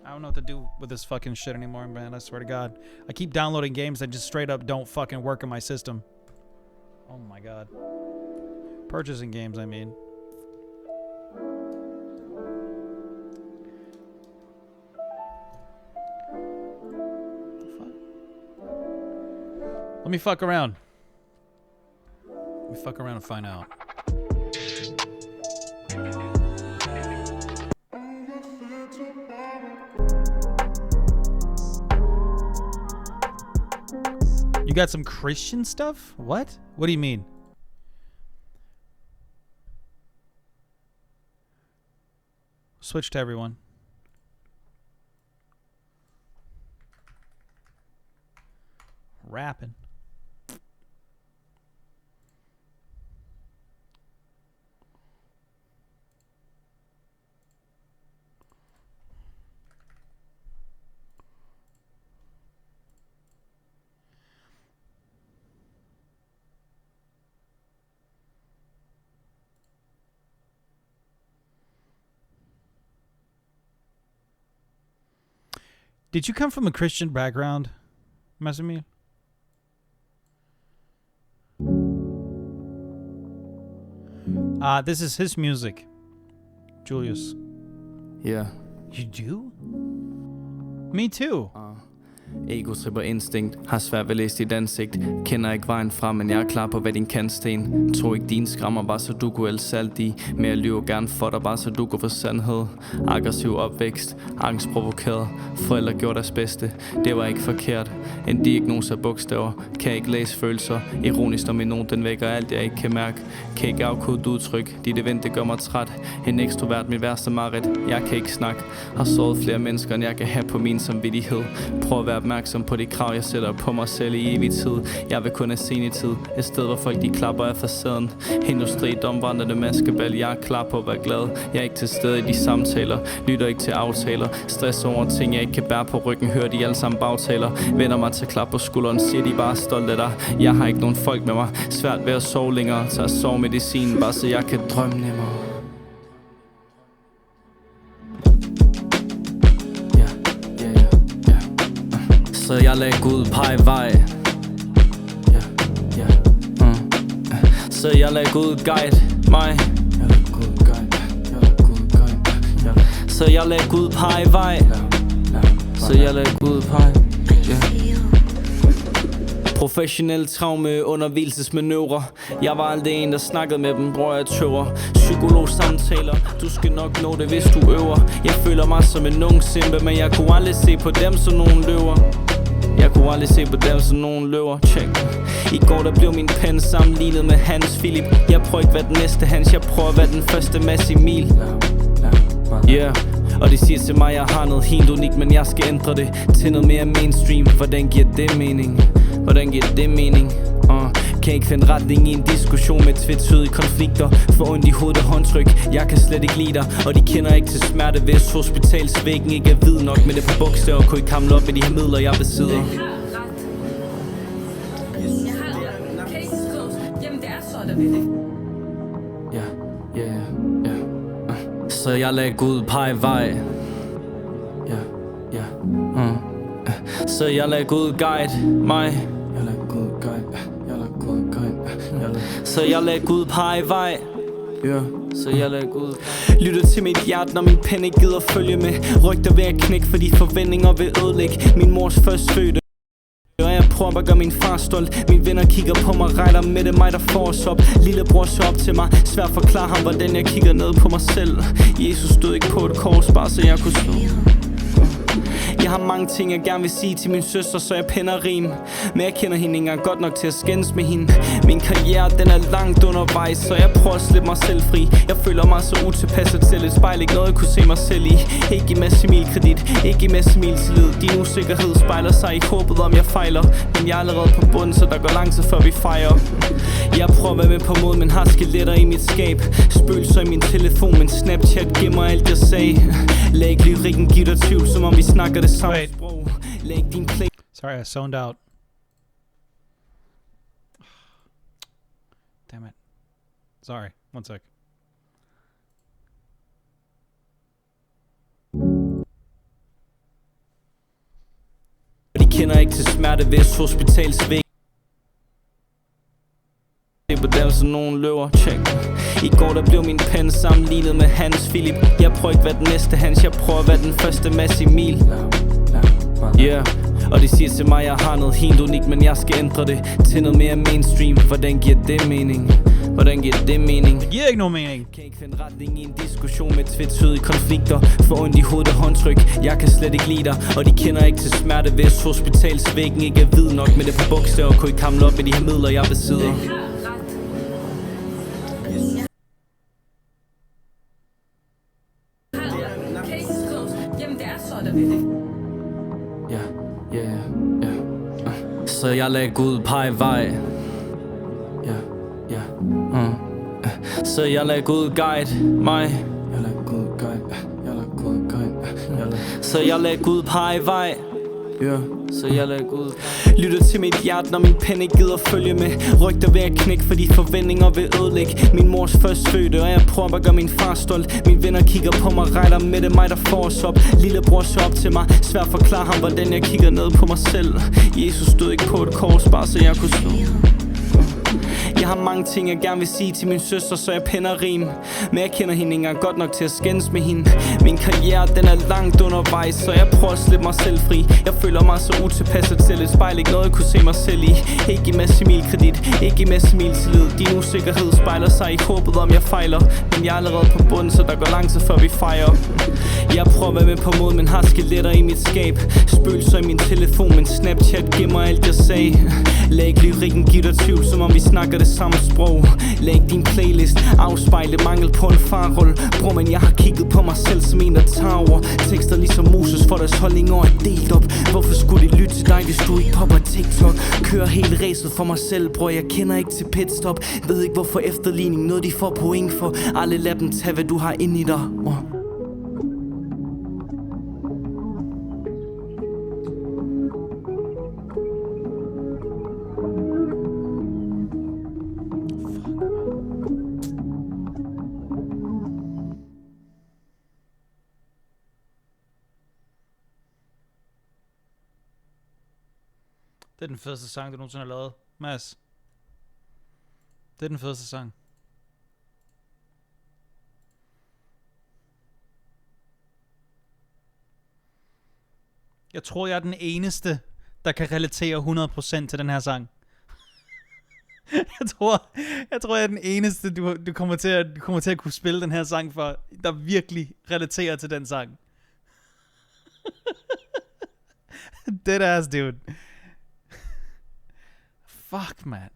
I don't know what to do with this fucking shit anymore, man. I swear to God. I keep downloading games that just straight up don't fucking work in my system. Oh my God. Purchasing games, I mean. Let me fuck around. Let me fuck around and find out. You got some Christian stuff? What? What do you mean? Switch to everyone. Rapping. Did you come from a Christian background, Masamir? This is his music, Julius. Yeah. You do? Me too. Ego-tripper instinkt, har svært ved at læse dit ansigt. Kender ikke vejen frem, men jeg er klar på hvad din kantsten. Tror ikke dine skrammer, bare så du kunne ælde salt i. Men jeg lyver gerne for dig, bare så du kunne få sandhed. Aggressiv opvækst, angst provokeret. Forældre gjorde deres bedste, det var ikke forkert. En diagnose af bogstaver, kan ikke læse følelser. Ironisk når min nogen, den vækker alt jeg ikke kan mærke. Kan ikke afkode udtryk, dit event det gør mig træt. En ekstrovert, mit værste mareridt, jeg kan ikke snakke. Har såret flere mennesker, end jeg kan have på min samvittighed. Prøv at være opmærksom på de krav, jeg sætter på mig selv i evig tid. Jeg vil kun have senetid, et sted hvor folk de klapper af facaden. Industri, domvandrende maskebal, jeg er klar på at være glad. Jeg er ikke til stede i de samtaler, lytter ikke til aftaler. Stress over ting, jeg ikke kan bære på ryggen, hører de alle sammen bagtaler. Vender mig til klap på skulderen, siger de bare stolt af dig. Jeg har ikke nogen folk med mig, svært ved at sove længere. Tager sovemedicin, bare så jeg kan drømme nemmere. Så jeg lagde Gud pege vej. Så jeg lagde Gud guide mig. Så jeg lagde Gud pege vej. Så jeg lagde Gud pege. Professionel traume, underviselsesmanøvrer. Jeg var aldrig en, der snakkede med dem, bror jeg tøver. Psykologsamtaler, du skal nok nå det, hvis du øver. Jeg føler mig som en ung simpe, men jeg kunne aldrig se på dem som nogen løver. Jeg kunne aldrig se på dem som nogen løver. Check. I går der blev min pen sammenlignet med Hans Philip. Jeg prøver ikke være den næste Hans, jeg prøver at være den første Mads Emil. Yeah. Og de siger til mig, jeg har noget helt unikt, men jeg skal ændre det til noget mere mainstream. Hvordan giver det mening? Hvordan giver det mening? Kan ikke finde retning i en diskussion med tvetydige konflikter. For ondt i hovedet og håndtryk, jeg kan slet ikke lide dig. Og de kender ikke til smerte, hvis hospitalsvæggen ikke er hvid nok. Men det på bogstaver kunne ikke hamle op med de her midler, jeg besidder. Så jeg lagde Gud pege vej. Så jeg lagde Gud guide mig. Så jeg lagde Gud pege vej. Så jeg lader Gud lytter til mit hjerte, når min pen ikke gider følge med. Rygter ved at knække, fordi forventninger vil ødelægge min mors førstfødte. Og jeg prøver at gøre min far stolt. Mine venner kigger på mig, regner med det mig der får os op. Lillebror så op til mig, svært at forklare ham hvordan jeg kigger ned på mig selv. Jesus stod ikke på et kors, bare så jeg kunne stå. Jeg har mange ting jeg gerne vil sige til min søster, så jeg penner rim. Men jeg kender hende ikke engang godt nok til at skændes med hende. Min karriere den er langt undervejs, så jeg prøver at slippe mig selv fri. Jeg føler mig så utilpasset til et spejl, ikke noget jeg kunne se mig selv i. Ikke give masse mil kredit, ikke give masse mil tillid. Din usikkerhed spejler sig i håbet om jeg fejler. Men jeg er allerede på bunden, så der går lang tid før vi fejrer. Jeg prøver at være med på mod, men har skeletter i mit skab. Spøgelser i min telefon, men Snapchat gemmer alt jeg sagde. Lad ikke lyrikken give dig tvivl, som om vi snakker det samme sprog. Lad ikke din play. Sorry, I zoned out. Damn it. Sorry, one sec. De kender ikke til smerte, hvis hospitalsvæg. På dem som nogen løver, check. I går der blev min pen sammenlignet med Hans Philip. Jeg prøver ikke være den næste Hans, jeg prøver at være den første Mads Emil. Yeah. Og de siger til mig, jeg har noget helt unikt, men jeg skal ændre det til noget mere mainstream. Hvordan giver det mening? Hvordan giver det mening? Det giver ikke nogen mening. Kan ikke finde retning i en diskussion med tvetydige konflikter. For ondt i hovedet og håndtryk, jeg kan slet ikke lide dig. Og de kender ikke til smerte, hvis hospitalsvæggen ikke er hvid nok. Men det på bogstaver kunne ikke hamle op med de her midler, jeg besidder. Så jeg lader Gud pege vej. Så jeg lader Gud guide mig. Så jeg lader Gud pege vej. Så jeg lader Gud lytter til mit hjerte, når min pen ikke gider følge med. Rygter ved at knække, fordi forventninger vil ødelægge min mors førstfødte, og jeg prøver at gøre min far stolt. Mine venner kigger på mig, regner med det mig der får os op. Lillebror så op til mig, svært at forklare ham, hvordan jeg kigger ned på mig selv. Jesus stod ikke på et kors, bare så jeg kunne slå. Jeg har mange ting, jeg gerne vil sige til min søster, så jeg pænder rim. Men jeg kender hende ikke engang godt nok til at skændes med hende. Min karriere, den er langt undervejs, så jeg prøver at slippe mig selv fri. Jeg føler mig så utilpasset til et spejl, ikke noget jeg kunne se mig selv i. Ikke i masse milkredit, ikke i masse miltillid. Din usikkerhed spejler sig i håbet om jeg fejler. Men jeg er allerede på bunden, så der går lang tid før vi fejrer. Jeg prøver at være med på mod, men har skeletter i mit skab. Spøgelser i min telefon, men Snapchat gemmer alt jeg sagde. Lad ikke lyrikken give dig tvivl, som om vi snakker det samme sprog. Lad ikke din playlist afspejle mangel på en farrolle. Bror, men jeg har kigget på mig selv som en, der tager over. Tekster ligesom Moses, for deres holdninger er delt op. Hvorfor skulle de lytte til dig, hvis du ikke popper TikTok? Kører helt ræset for mig selv, bror, jeg kender ikke til pitstop. Ved ikke hvorfor efterligning, noget de får point for. Alle lad dem tage, hvad du har inde i dig. Det er den fedeste sang, du nogensinde har lavet, Mads. Det er den fedeste sang. Jeg tror, jeg er den eneste, der kan relatere 100% til den her sang. Jeg tror, jeg er den eneste, du kommer til at kunne spille den her sang for, der virkelig relaterer til den sang. Dead ass, dude. Fuck, man.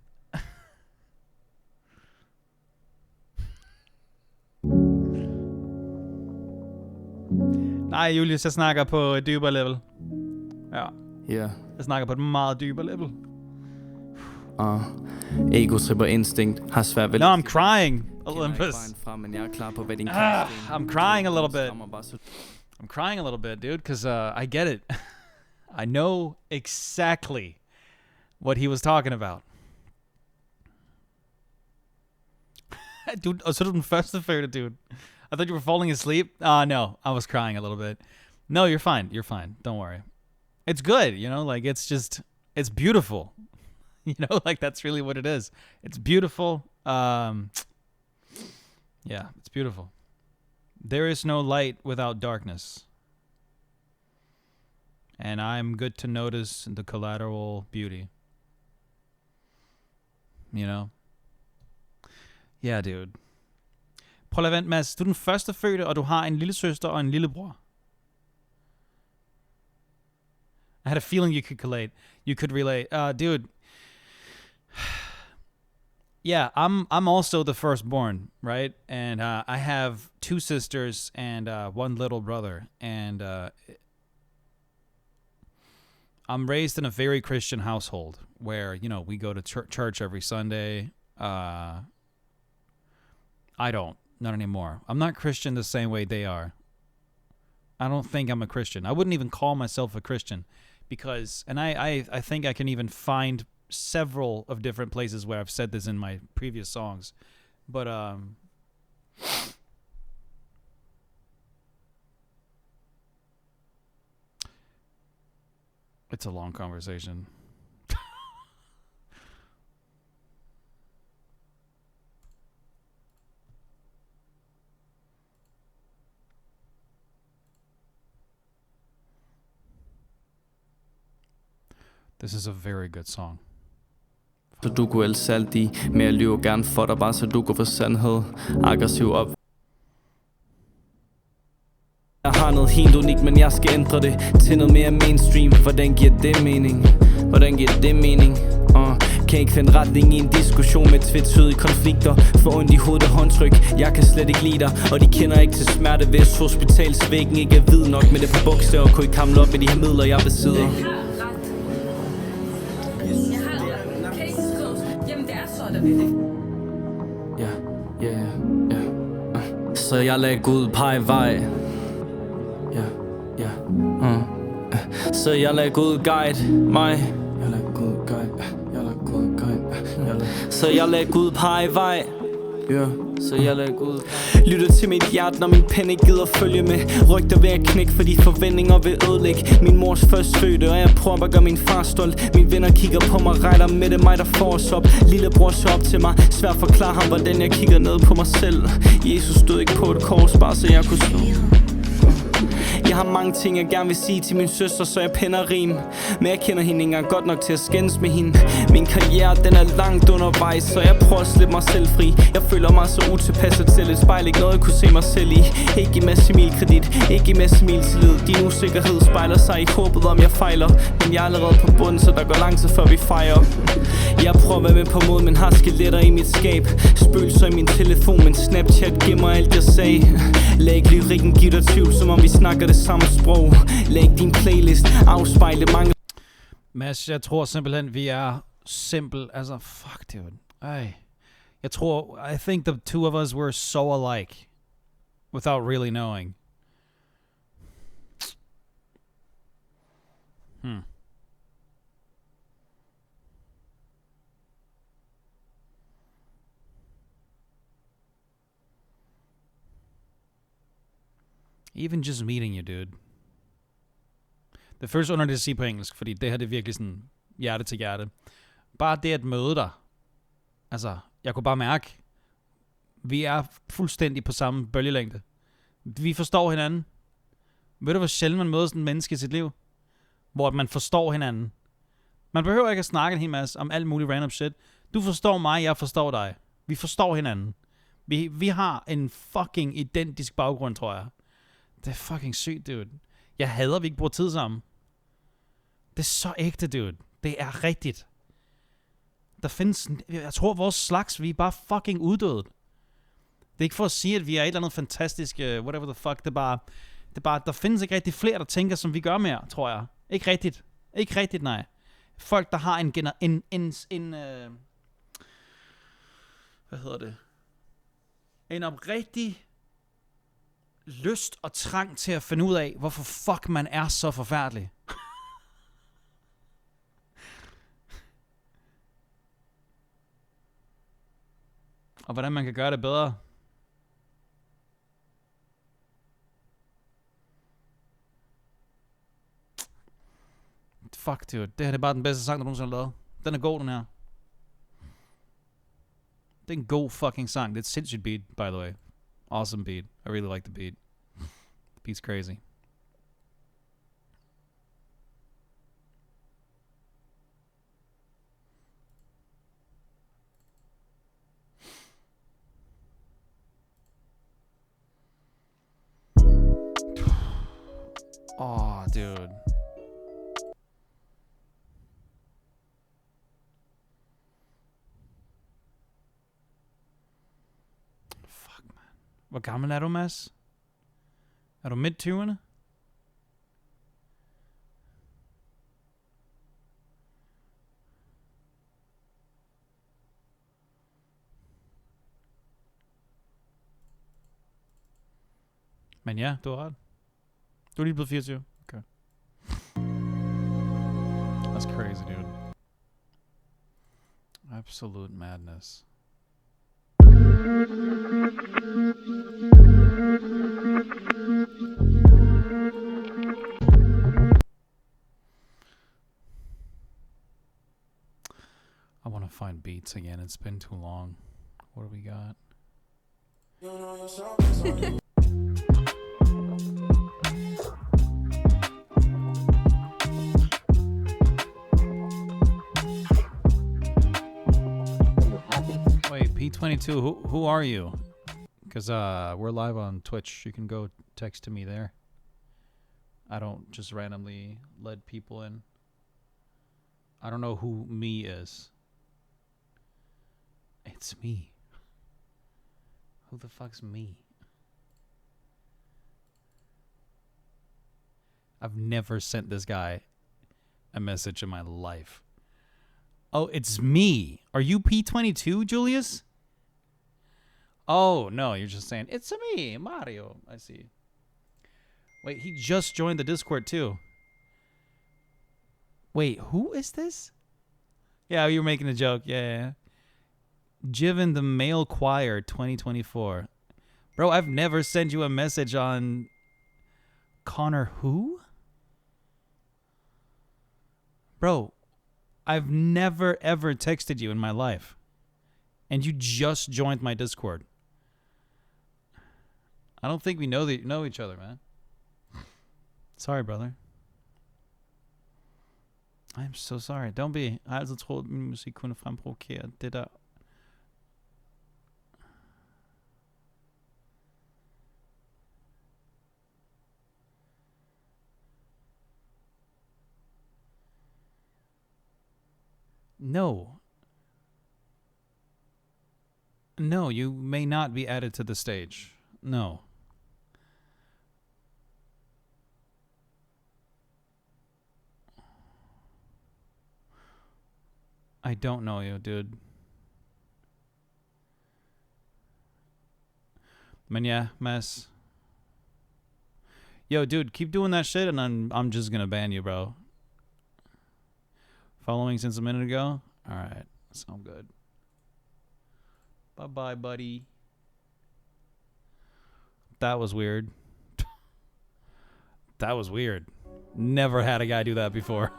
Nej, Julius, jeg snakker på et dybere level. Ja. Yeah. Jeg snakker på et meget dybere level. Ego-tripper instinkt har svært ved... No, I'm crying. Olympus. Men jeg er klar på, hvad din I'm crying a little bit. I'm crying a little bit, dude, because I get it. I know exactly what he was talking about. Dude, så er du den første fødte, dude. I thought you were falling asleep. No, I was crying a little bit. No, you're fine. You're fine. Don't worry. It's good, you know, like it's beautiful. You know, like that's really what it is. It's beautiful. Yeah, it's beautiful. There is no light without darkness. And I'm good to notice the collateral beauty. You know? Yeah, dude. Prøv at vente, Mads. Du er den første fødte, og du har en lille søster og en lillebror. I had a feeling you could relate. Dude. Yeah, I'm also the firstborn, right? And I have 2 sisters and 1 little brother. And I'm raised in a very Christian household where, you know, we go to church every Sunday. I don't. Not anymore. I'm not Christian the same way they are. I don't think I'm a Christian. I wouldn't even call myself a Christian because, and I think I can even find several of different places where I've said this in my previous songs. But, it's a long conversation. This is a very good song. Så du kunne ælde salt i, men jeg lyver gerne for dig, bare så du kunne få sandhed. Aggressiv op. Jeg har noget helt unikt, men jeg skal ændre det til noget mere mainstream. Hvordan giver det mening? Hvordan giver det mening? Kan ikke finde retning i en diskussion med tvetydige konflikter. For ondt i hovedet og håndtryk, jeg kan slet ikke lide dig. Og de kender ikke til smerte, hvis hospitalsvæggen ikke er hvid nok. Men det er på bogstaver, kunne ikke hamle op med de her midler, jeg besidder. Så jeg lagde Gud pege vej. Så jeg lagde Gud guide mig. Så jeg lagde Gud pege vej. Så jeg lader Gud lytter til mit hjerte, når min pen ikke gider følge med. Rygter ved at knække, fordi forventninger vil ødelægge min mors førstfødte, og jeg prøver at gøre min far stolt. Mine venner kigger på mig, regner med det mig, der får os op. Lillebror så op til mig, svært forklare ham, hvordan jeg kigger ned på mig selv. Jesus stod ikke på et kors, bare så jeg kunne stå. Jeg har mange ting, jeg gerne vil sige til min søster, så jeg pænder rim. Men jeg kender hende ikke engang godt nok til at skændes med hende. Min karriere, den er langt undervejs, så jeg prøver at slippe mig selv fri. Jeg føler mig så utilpasset til et spejl, ikke noget jeg kunne se mig selv i. Ikke i masse mil kredit, ikke i masse mil tillid. Din usikkerhed spejler sig i håbet om jeg fejler. Men jeg er allerede på bunden, så der går lang tid før vi fejrer. Jeg prøver at være med på mod, men har skeletter i mit skab. Spøgelser i min telefon, men Snapchat gemmer alt jeg sagde. Lad ikke lyrikken give dig tvivl, som om vi snakker det samme sprog. Lad ikke din playlist afspejle mange. Mads, jeg tror simpelthen, vi er altså fuck dude. Jeg tror, I think the two of us were so alike, without really knowing. Even just meeting you, dude. Det føles underligt at sige på engelsk, fordi det her det er virkelig sådan hjerte til hjerte. Bare det at møde dig. Altså, jeg kunne bare mærke, vi er fuldstændig på samme bølgelængde. Vi forstår hinanden. Ved du, hvor sjældent man møder sådan en menneske i sit liv? Hvor man forstår hinanden. Man behøver ikke at snakke en hel masse om alt muligt random shit. Du forstår mig, jeg forstår dig. Vi forstår hinanden. Vi har en fucking identisk baggrund, tror jeg. Det er fucking sygt, dude. Jeg hader, at vi ikke bruger tid sammen. Det er så ægte, dude. Det er rigtigt. Der findes... Jeg tror, vores slags, vi er bare fucking uddødet. Det er ikke for at sige, at vi er et eller andet fantastisk... whatever the fuck. Det er bare... Der findes ikke rigtig flere, der tænker, som vi gør mere, tror jeg. Ikke rigtigt. Ikke rigtigt, nej. Folk, der har hvad hedder det? En oprigtig lyst og trang til at finde ud af, hvorfor fuck man er så forfærdelig. Og hvordan man kan gøre det bedre. Fuck, dude. Det her er bare den bedste sang, der nogensinde har lavet. Den er god, den her. Det er en god fucking sang. Det er et sindssygt beat, by the way. Awesome beat. I really like the beat. The beat's crazy. Oh, dude. Fuck, man. Hvor gammel er du, Mads? Er du midt-20'erne? Men ja, du har ret. Du er lige blevet 24. Okay. That's crazy, dude. Absolute madness. I want to find beats again. It's been too long. What do we got? Wait, P22, who are you? Because we're live on Twitch. You can go text to me there. I don't just randomly let people in. I don't know who me is. It's me. Who the fuck's me? I've never sent this guy a message in my life. Oh, it's me. Are you P22, Julius? Oh, no, you're just saying, it's me, Mario. I see. Wait, he just joined the Discord, too. Wait, who is this? Yeah, you were making a joke. Yeah. Jiven the Male Choir 2024. Bro, I've never sent you a message on Connor who? Bro, I've never, ever texted you in my life. And you just joined my Discord. I don't think we know each other, man. Sorry, brother. I'm so sorry. Don't be. Also troede min musik kunne fremprovokere det der. No. No, you may not be added to the stage. No. I don't know you, dude. Men yeah, mess. Yo, dude, keep doing that shit and I'm just gonna ban you, bro. Following since a minute ago? Alright, sound good. Bye-bye, buddy. That was weird. That was weird. Never had a guy do that before.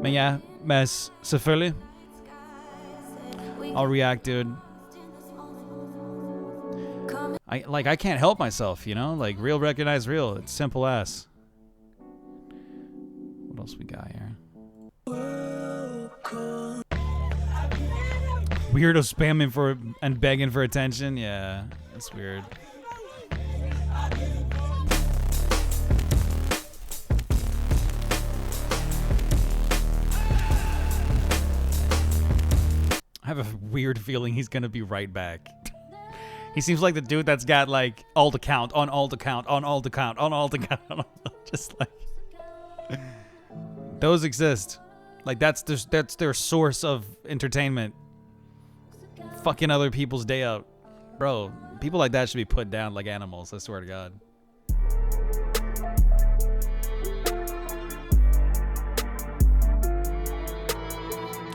Men ja, Mads, selvfølgelig. I'll react, dude. I can't help myself, you know? Like, real recognize real. It's simple as. What else we got here? Weirdo spamming for and begging for attention? Yeah, that's weird. I have a weird feeling he's gonna be right back. He seems like the dude that's got like alt account on alt account on alt account on alt account. Just like those exist. Like that's their source of entertainment. Fucking other people's day out. Bro, people like that should be put down like animals, I swear to God.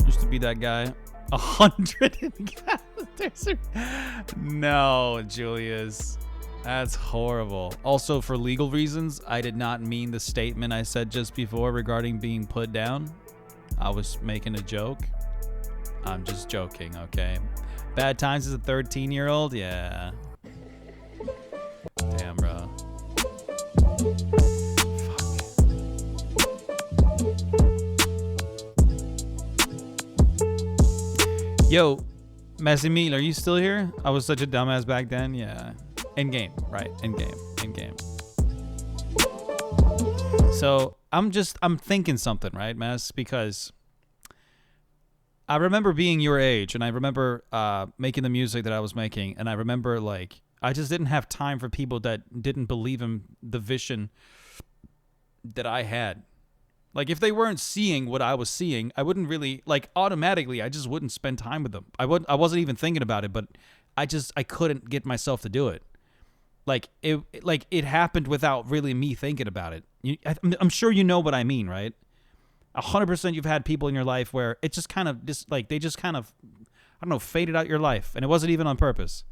Used to be that guy. 100 No, Julius. That's horrible. Also, for legal reasons, I did not mean the statement I said just before regarding being put down. I was making a joke. I'm just joking, okay? Bad times as a 13-year-old? Yeah. Damn, bro. Yo, Messimil, are you still here? I was such a dumbass back then. Yeah. In game, right? In game. So I'm thinking something, right, Mess? Because I remember being your age, and I remember making the music that I was making, and I remember like I just didn't have time for people that didn't believe in the vision that I had. Like, if they weren't seeing what I was seeing, I wouldn't really, like, automatically, I just wouldn't spend time with them. I wasn't even thinking about it, but I couldn't get myself to do it. Like, it happened without really me thinking about it. I'm sure you know what I mean, right? 100% you've had people in your life where it just kind of, they just kind of, I don't know, faded out your life, and it wasn't even on purpose.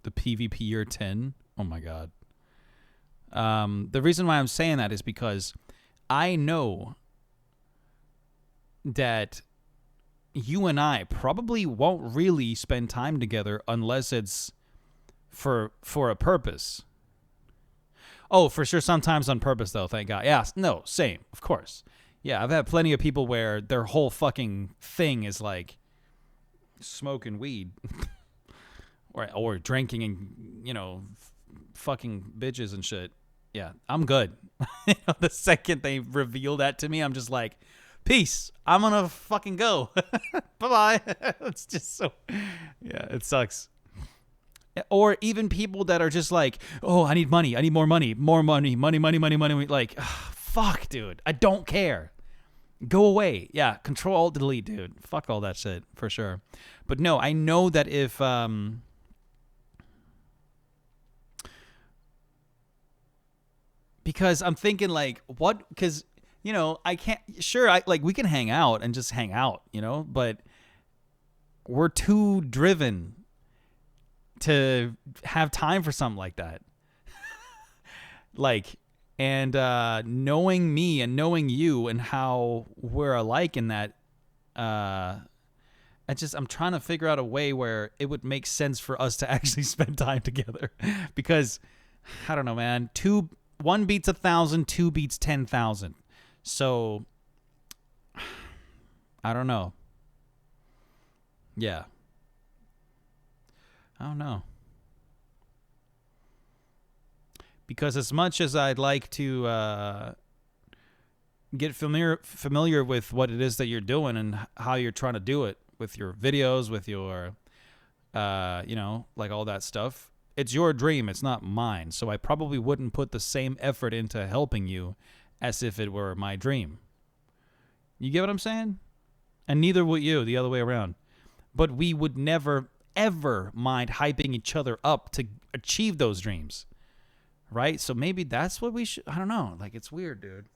The PvP year 10? Oh, my God. The reason why I'm saying that is because I know that you and I probably won't really spend time together unless it's for a purpose. Oh, for sure, sometimes on purpose, though, thank God. Yeah, no, same, of course. Yeah, I've had plenty of people where their whole fucking thing is like smoking weed or drinking and, you know, fucking bitches and shit. Yeah, I'm good. The second they reveal that to me, I'm just like, peace. I'm gonna fucking go. Bye-bye. It's just so, yeah, it sucks. Or even people that are just like, oh, I need money. I need more money. More money. Money. Like, fuck, dude. I don't care. Go away. Yeah, Control-Alt-Delete, dude. Fuck all that shit, for sure. But no, I know that if... because I'm thinking, like, what... Because, you know, I can't... Sure, we can hang out and just hang out, you know? But we're too driven to have time for something like that. Like... And knowing me and knowing you and how we're alike in that, I'm trying to figure out a way where it would make sense for us to actually spend time together. Because, I don't know, man. 1 beats 1,000, 2 beats 10,000. So, I don't know. Yeah. I don't know. Because as much as I'd like to get familiar with what it is that you're doing and how you're trying to do it with your videos, with your, you know, like all that stuff, it's your dream. It's not mine. So I probably wouldn't put the same effort into helping you as if it were my dream. You get what I'm saying? And neither would you, the other way around. But we would never, ever mind hyping each other up to achieve those dreams. Right? So maybe that's what we should... I don't know. Like, it's weird, dude.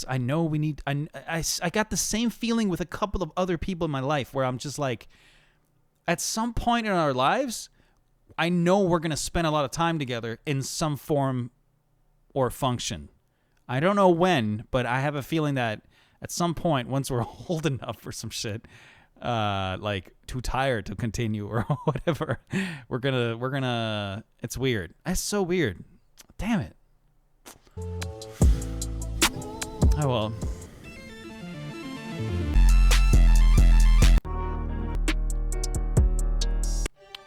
I know we need... I got the same feeling with a couple of other people in my life where I'm just like, at some point in our lives, I know we're going to spend a lot of time together in some form or function. I don't know when, but I have a feeling that at some point, once we're old enough for some shit... like too tired to continue or whatever, we're gonna it's weird. That's so weird. Damn it. Oh well.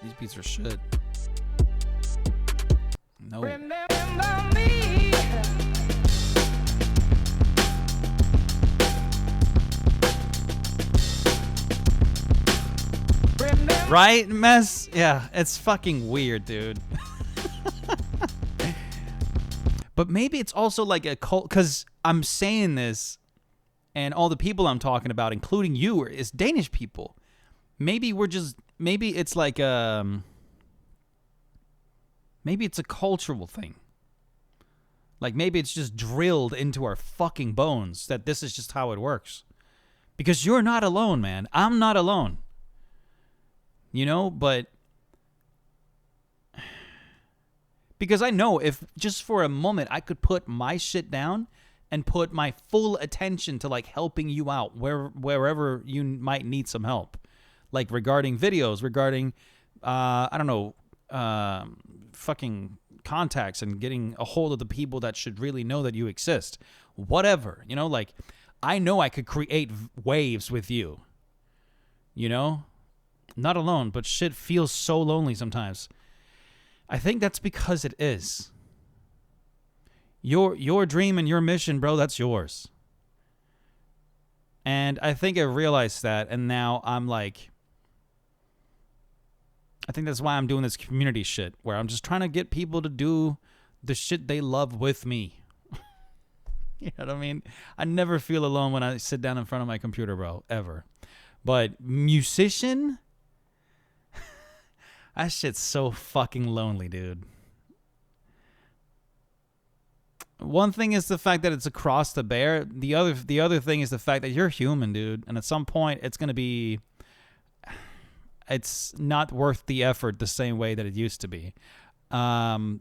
These beats are shit. No. Right, Mess? Yeah, it's fucking weird, dude. But maybe it's also like a cult, because I'm saying this, and all the people I'm talking about, including you, is Danish people. Maybe it's like maybe it's a cultural thing. Like maybe it's just drilled into our fucking bones that this is just how it works. Because you're not alone, man. I'm not alone. You know, but because I know if just for a moment I could put my shit down and put my full attention to like helping you out wherever you might need some help, like regarding videos, regarding I don't know, fucking contacts and getting a hold of the people that should really know that you exist, whatever, you know, like I know I could create waves with you, you know. Not alone, but shit feels so lonely sometimes. I think that's because it is. Your dream and your mission, bro, that's yours. And I think I realized that, and now I'm like... I think that's why I'm doing this community shit, where I'm just trying to get people to do the shit they love with me. You know what I mean? I never feel alone when I sit down in front of my computer, bro, ever. But musician... That shit's so fucking lonely, dude. One thing is the fact that it's a cross to bear. The other thing is the fact that you're human, dude. And at some point, it's going to be... It's not worth the effort the same way that it used to be. But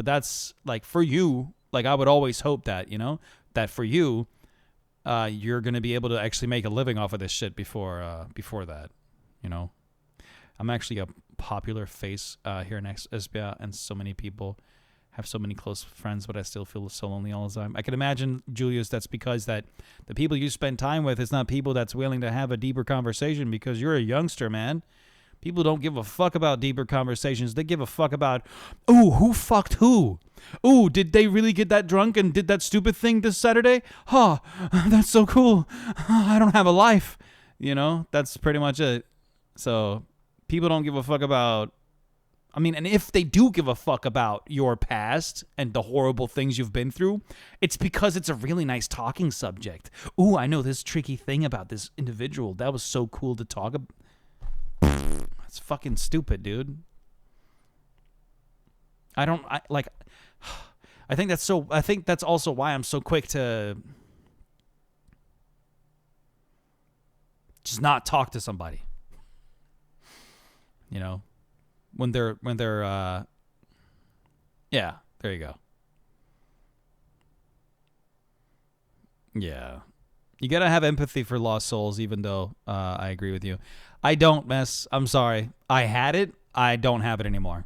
that's, like, for you, like, I would always hope that, you know? That for you, you're going to be able to actually make a living off of this shit before that, you know? I'm actually a popular face here in Esbjerg, and so many people have so many close friends, but I still feel so lonely all the time. I can imagine, Julius, that's because that the people you spend time with is not people that's willing to have a deeper conversation because you're a youngster, man. People don't give a fuck about deeper conversations. They give a fuck about, ooh, who fucked who? Ooh, did they really get that drunk and did that stupid thing this Saturday? Huh, that's so cool. I don't have a life. You know, that's pretty much it. So... People don't give a fuck about I mean, and if they do give a fuck about your past and the horrible things you've been through, it's because it's a really nice talking subject. Ooh, I know this tricky thing about this individual. That was so cool to talk about. That's fucking stupid, dude. I think that's also why I'm so quick to just not talk to somebody. You know, when they're yeah, there you go. Yeah. You gotta have empathy for lost souls, even though I agree with you. I don't, Mess. I'm sorry. I had it. I don't have it anymore.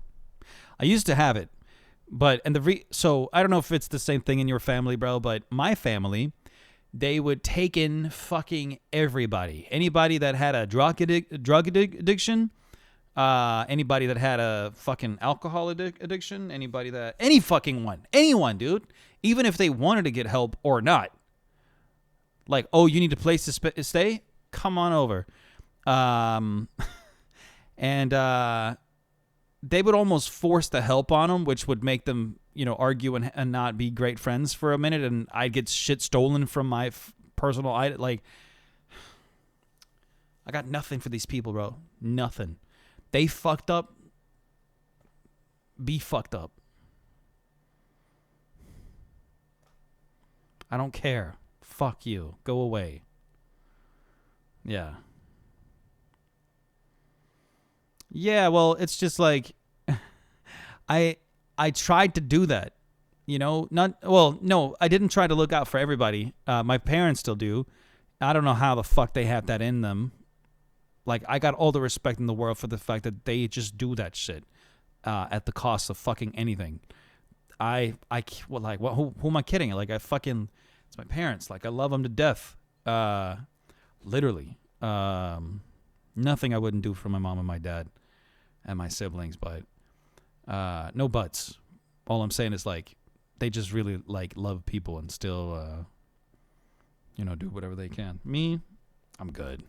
I used to have it. But, so I don't know if it's the same thing in your family, bro, but my family, they would take in fucking everybody. Anybody that had a drug addiction, anybody that had a fucking alcohol addiction, any fucking one. Anyone, dude. Even if they wanted to get help or not. Like, oh, you need a place to stay? Come on over. They would almost force the help on them, which would make them, argue and not be great friends for a minute, and I'd get shit stolen from my personal item. Like, I got nothing for these people, bro. Nothing. They fucked up. Be fucked up. I don't care. Fuck you. Go away. Yeah. Yeah, well, it's just like I tried to do that. No, I didn't try to look out for everybody. My parents still do. I don't know how the fuck they have that in them. Like, I got all the respect in the world for the fact that they just do that shit at the cost of fucking anything. Who am I kidding? Like, it's my parents. Like, I love them to death. Literally. Nothing I wouldn't do for my mom and my dad and my siblings, but no buts. All I'm saying is, like, they just really, like, love people and still, do whatever they can. Me, I'm good.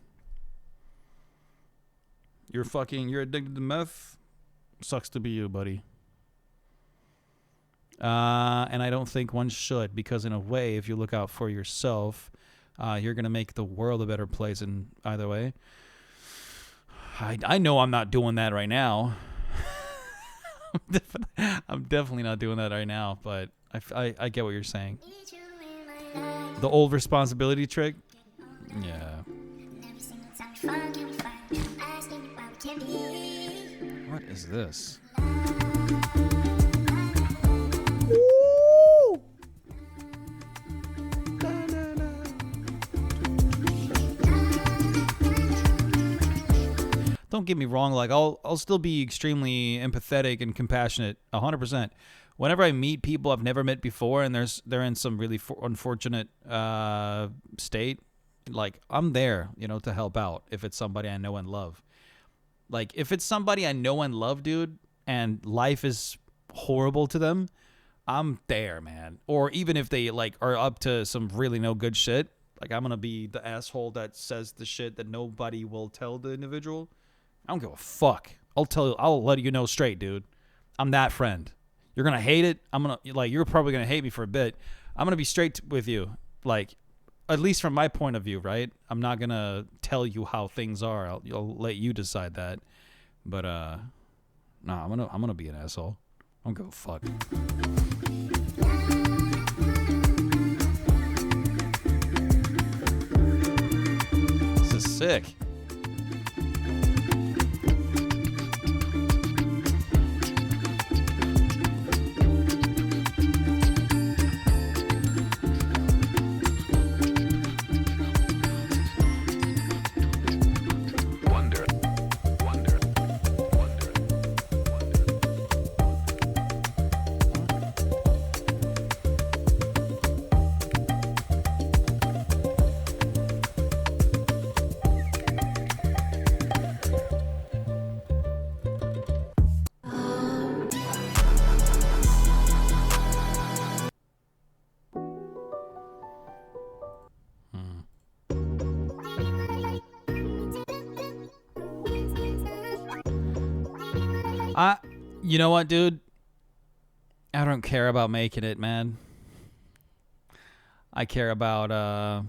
You're addicted to meth? Sucks to be you, buddy. And I don't think one should, because in a way, if you look out for yourself, you're going to make the world a better place in either way. I know I'm not doing that right now. I'm definitely not doing that right now, but I get what you're saying. The old responsibility trick? Yeah. What is this? Don't get me wrong, like I'll still be extremely empathetic and compassionate 100%. Whenever I meet people I've never met before and they're in some really unfortunate state, like, I'm there, to help out if it's somebody I know and love. Like, if it's somebody I know and love, dude, and life is horrible to them, I'm there, man. Or even if they, like, are up to some really no good shit, like, I'm gonna be the asshole that says the shit that nobody will tell the individual. I don't give a fuck. I'll let you know straight, dude. I'm that friend. You're gonna hate it. You're probably gonna hate me for a bit. I'm gonna be straight with you. Like, at least from my point of view, right? I'm not gonna tell you how things are. I'll let you decide that. But I'm gonna be an asshole. I don't give a fuck. This is sick. You know what, dude? I don't care about making it, man. I care about, I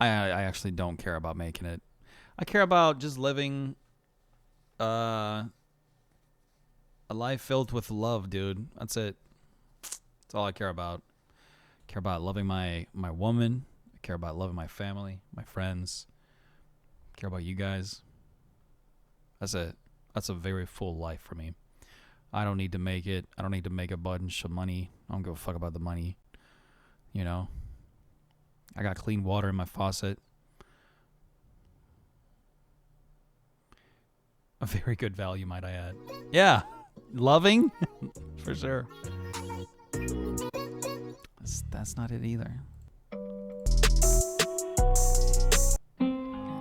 actually don't care about making it. I care about just living, a life filled with love, dude. That's it. That's all I care about. I care about loving my woman. I care about loving my family, my friends. I care about you guys. That's it. That's a very full life for me. I don't need to make it. I don't need to make a bunch of money. I don't give a fuck about the money. You know? I got clean water in my faucet. A very good value, might I add. Yeah. Loving? For sure. That's not it either.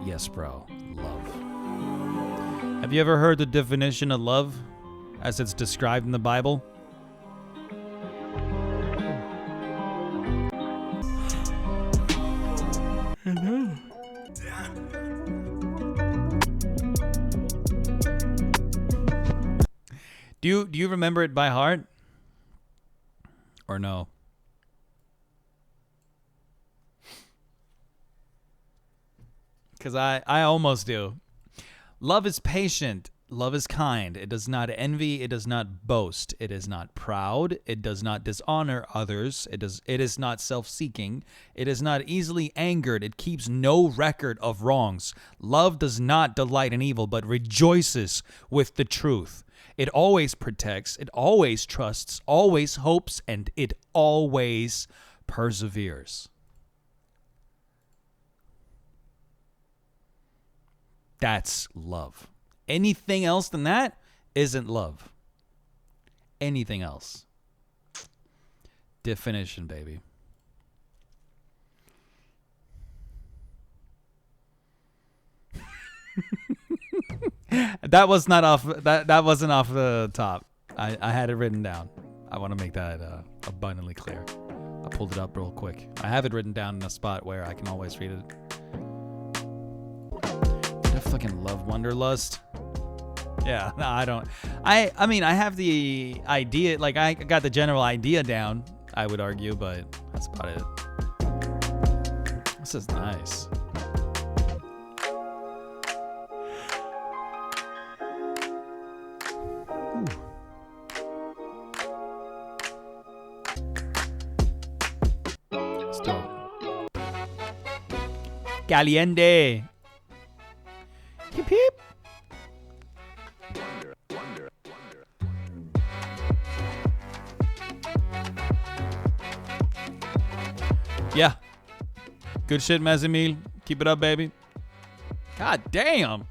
Yes, bro. Love. Have you ever heard the definition of love as it's described in the Bible? Hello. Do you remember it by heart? Or no? Because I almost do. Love is patient. Love is kind. It does not envy. It does not boast. It is not proud. It does not dishonor others. It is not self-seeking. It is not easily angered. It keeps no record of wrongs. Love does not delight in evil, but rejoices with the truth. It always protects. It always trusts, always hopes, and it always perseveres. That's love. Anything else than that isn't love. Anything else. Definition, baby. That was not off. That wasn't off the top. I had it written down. I want to make that abundantly clear. I pulled it up real quick. I have it written down in a spot where I can always read it. I fucking love Wanderlust. Yeah, no, I don't. I mean, I have the idea. Like, I got the general idea down, I would argue, but that's about it. This is nice. It's dope. Caliente. Hip hip. Yeah. Good shit, Mazimil. Keep it up, baby. God damn.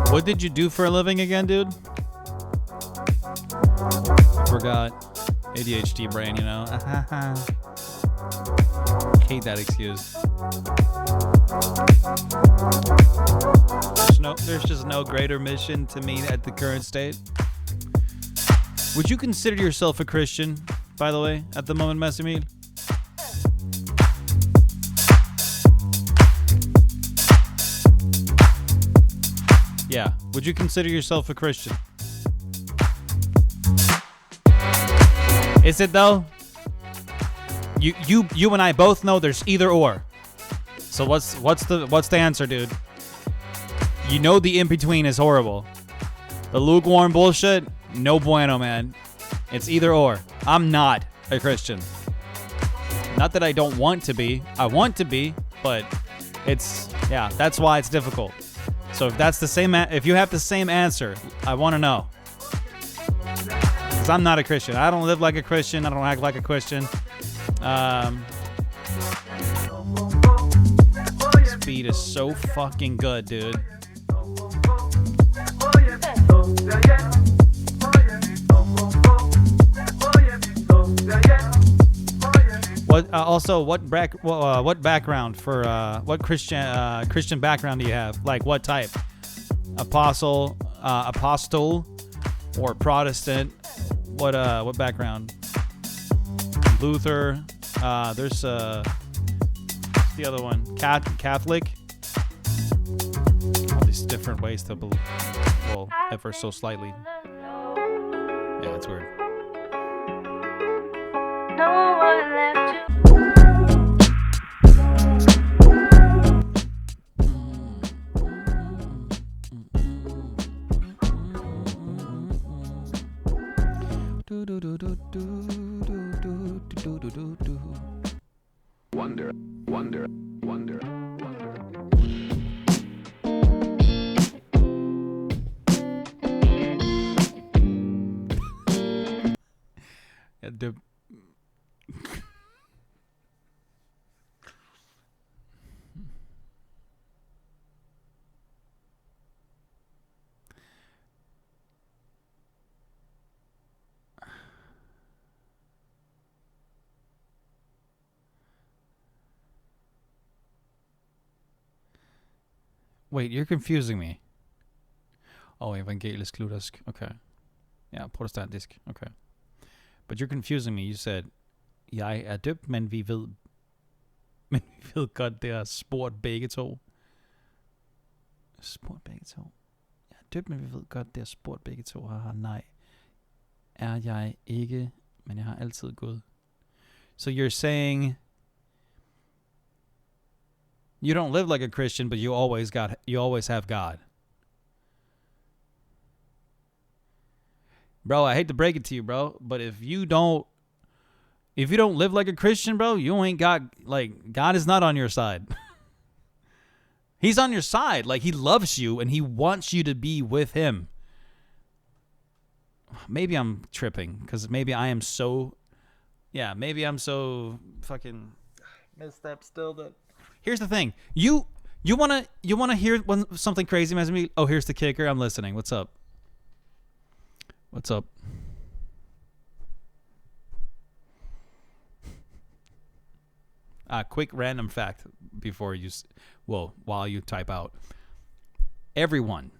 What did you do for a living again, dude? Forgot. ADHD brain, you know? Hate that excuse. There's just no greater mission to me at the current state. Would you consider yourself a Christian, by the way, at the moment, Messamil? Yeah. Would you consider yourself a Christian? Is it though? You and I both know there's either or. So what's the answer, dude? You know the in between is horrible. The lukewarm bullshit, no bueno, man. It's either or. I'm not a Christian. Not that I don't want to be. I want to be, but yeah, that's why it's difficult. So if that's the same, if you have the same answer, I want to know. Because I'm not a Christian. I don't live like a Christian. I don't act like a Christian. This beat is so fucking good, dude. What also what background for what Christian background do you have? Like what type? Apostle, or Protestant? What background? Luther. There's the other one. Catholic. All these different ways to believe. Well, ever so slightly. Yeah, it's weird. No one left to. Wonder. Yeah, Wait, you're confusing me. Oh, evangelisk-luthersk. Okay. Yeah, protestantisk. Okay. But you're confusing me. You said, jeg døbt, men vi ved godt, det er spurgt begge to. Spurgt begge to. Jeg døbt, men vi ved godt, det er spurgt begge to. Haha, nej. Jeg ikke, men jeg har altid Gud. So you're saying you don't live like a Christian, but you always have God. Bro, I hate to break it to you, bro, but if you don't live like a Christian, bro, you ain't got, like, God is not on your side. He's on your side. Like, he loves you and he wants you to be with him. Maybe I'm tripping because maybe I'm so fucking messed up still. That here's the thing. You wanna hear something crazy, Mesmi? Oh, here's the kicker. I'm listening. What's up? What's up? Quick random fact before you, while you type out. Everyone,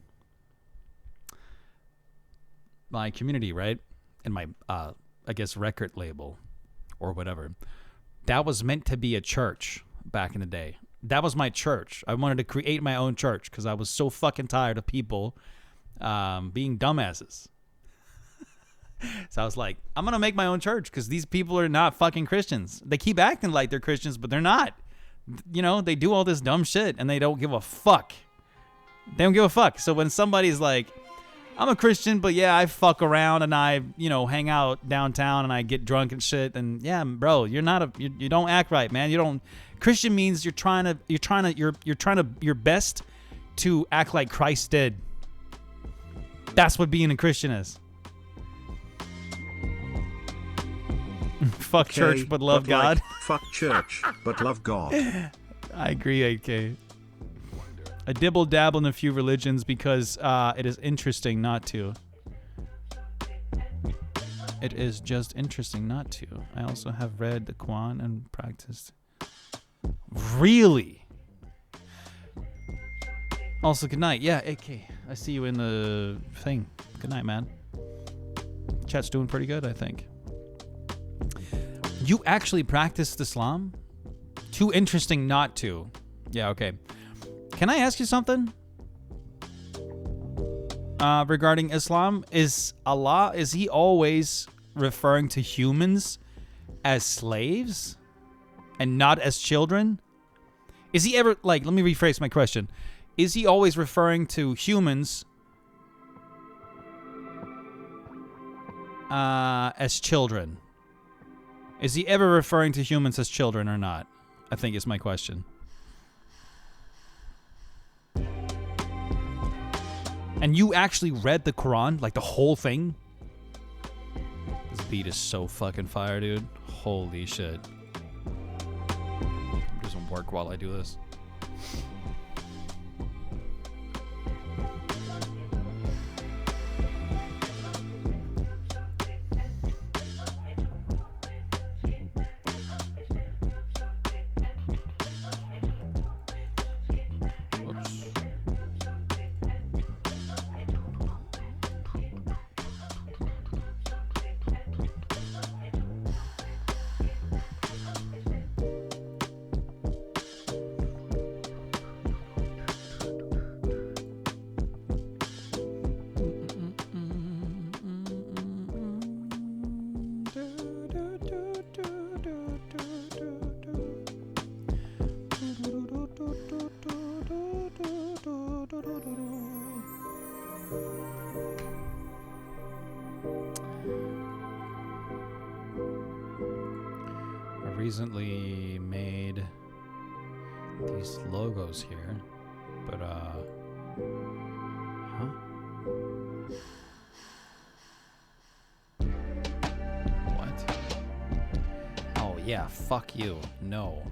my community, right, and my, I guess, record label or whatever, that was meant to be a church back in the day. That was my church. I wanted to create my own church because I was so fucking tired of people being dumbasses. So I was like, I'm going to make my own church because these people are not fucking Christians. They keep acting like they're Christians, but they're not. You know, they do all this dumb shit and they don't give a fuck. They don't give a fuck. So when somebody's like, I'm a Christian, but yeah, I fuck around and I, hang out downtown and I get drunk and shit. And yeah, bro, you don't act right, man. You don't. Christian means you're trying your best to act like Christ did. That's what being a Christian is. Fuck church, but love God. Fuck church, but love God. I agree, AK. I dibble-dabble in a few religions because it is interesting not to. It is just interesting not to. I also have read the Quran and practiced. Really? Also, good night. Yeah, AK. I see you in the thing. Good night, man. Chat's doing pretty good, I think. You actually practiced Islam? Too interesting not to. Yeah, okay. Can I ask you something? Regarding Islam, is he always referring to humans as slaves and not as children? Is he ever, let me rephrase my question. Is he always referring to humans as children? Is he ever referring to humans as children or not? I think is my question. And you actually read the Quran? Like the whole thing? This beat is so fucking fire, dude. Holy shit. It doesn't work while I do this. recently made these logos here, but huh? What? Oh yeah, fuck you. No.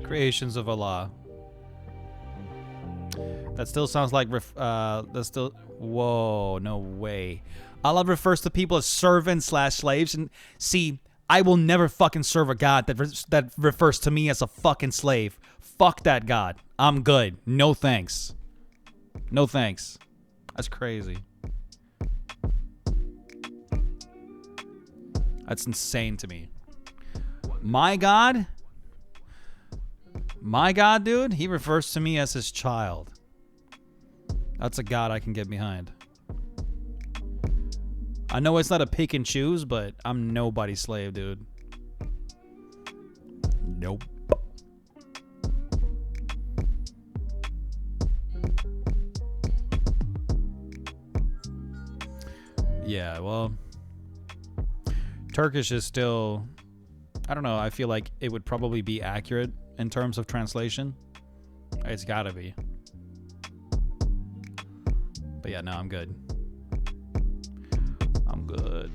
Creations of Allah. That still sounds like that's still. Whoa, no way. Allah refers to people as servants / slaves, and see, I will never fucking serve a god that refers to me as a fucking slave. Fuck that god. I'm good. No thanks. No thanks. That's crazy. That's insane to me. My god? My god, dude? He refers to me as his child. That's a god I can get behind. I know it's not a pick and choose, but I'm nobody's slave, dude. Nope. Yeah, well, Turkish is still, I don't know, I feel like it would probably be accurate in terms of translation. It's gotta be. But yeah, no, I'm good. I'm good.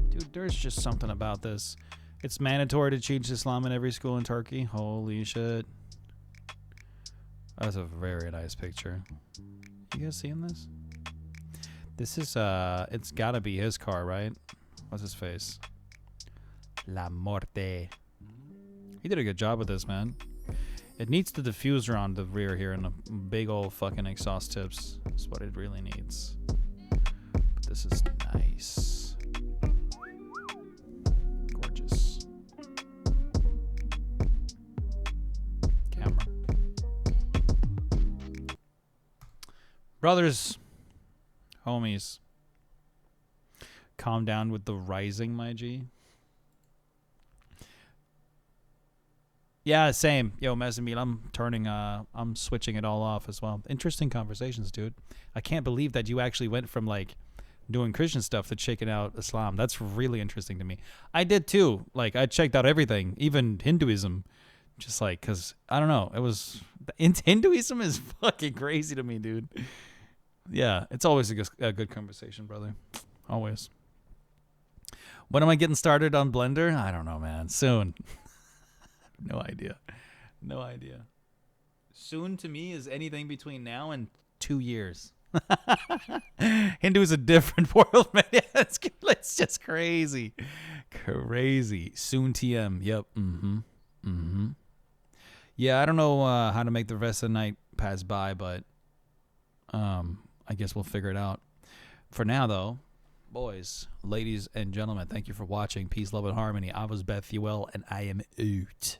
Dude, there's just something about this. It's mandatory to teach Islam in every school in Turkey. Holy shit. That's a very nice picture. You guys seeing this? This is, it's gotta be his car, right? What's his face? La Morte. He did a good job with this, man. It needs the diffuser on the rear here and the big old fucking exhaust tips. That's what it really needs. But this is nice. Gorgeous. Camera. Brothers, homies, calm down with the rising, my G. Yeah, same. Yo, Mezzamil, I'm switching it all off as well. Interesting conversations, dude. I can't believe that you actually went from, like, doing Christian stuff to checking out Islam. That's really interesting to me. I did, too. Like, I checked out everything, even Hinduism. Just, like, because, I don't know. It was... Hinduism is fucking crazy to me, dude. Yeah, it's always a good conversation, brother. Always. When am I getting started on Blender? I don't know, man. Soon. No idea. No idea. Soon to me is anything between now and 2 years. Hindu is a different world, man. It's just crazy. Crazy. Soon TM. Yep. Yeah, I don't know how to make the rest of the night pass by, but I guess we'll figure it out. For now, though, boys, ladies, and gentlemen, thank you for watching. Peace, love, and harmony. I was Bethuel, and I am out.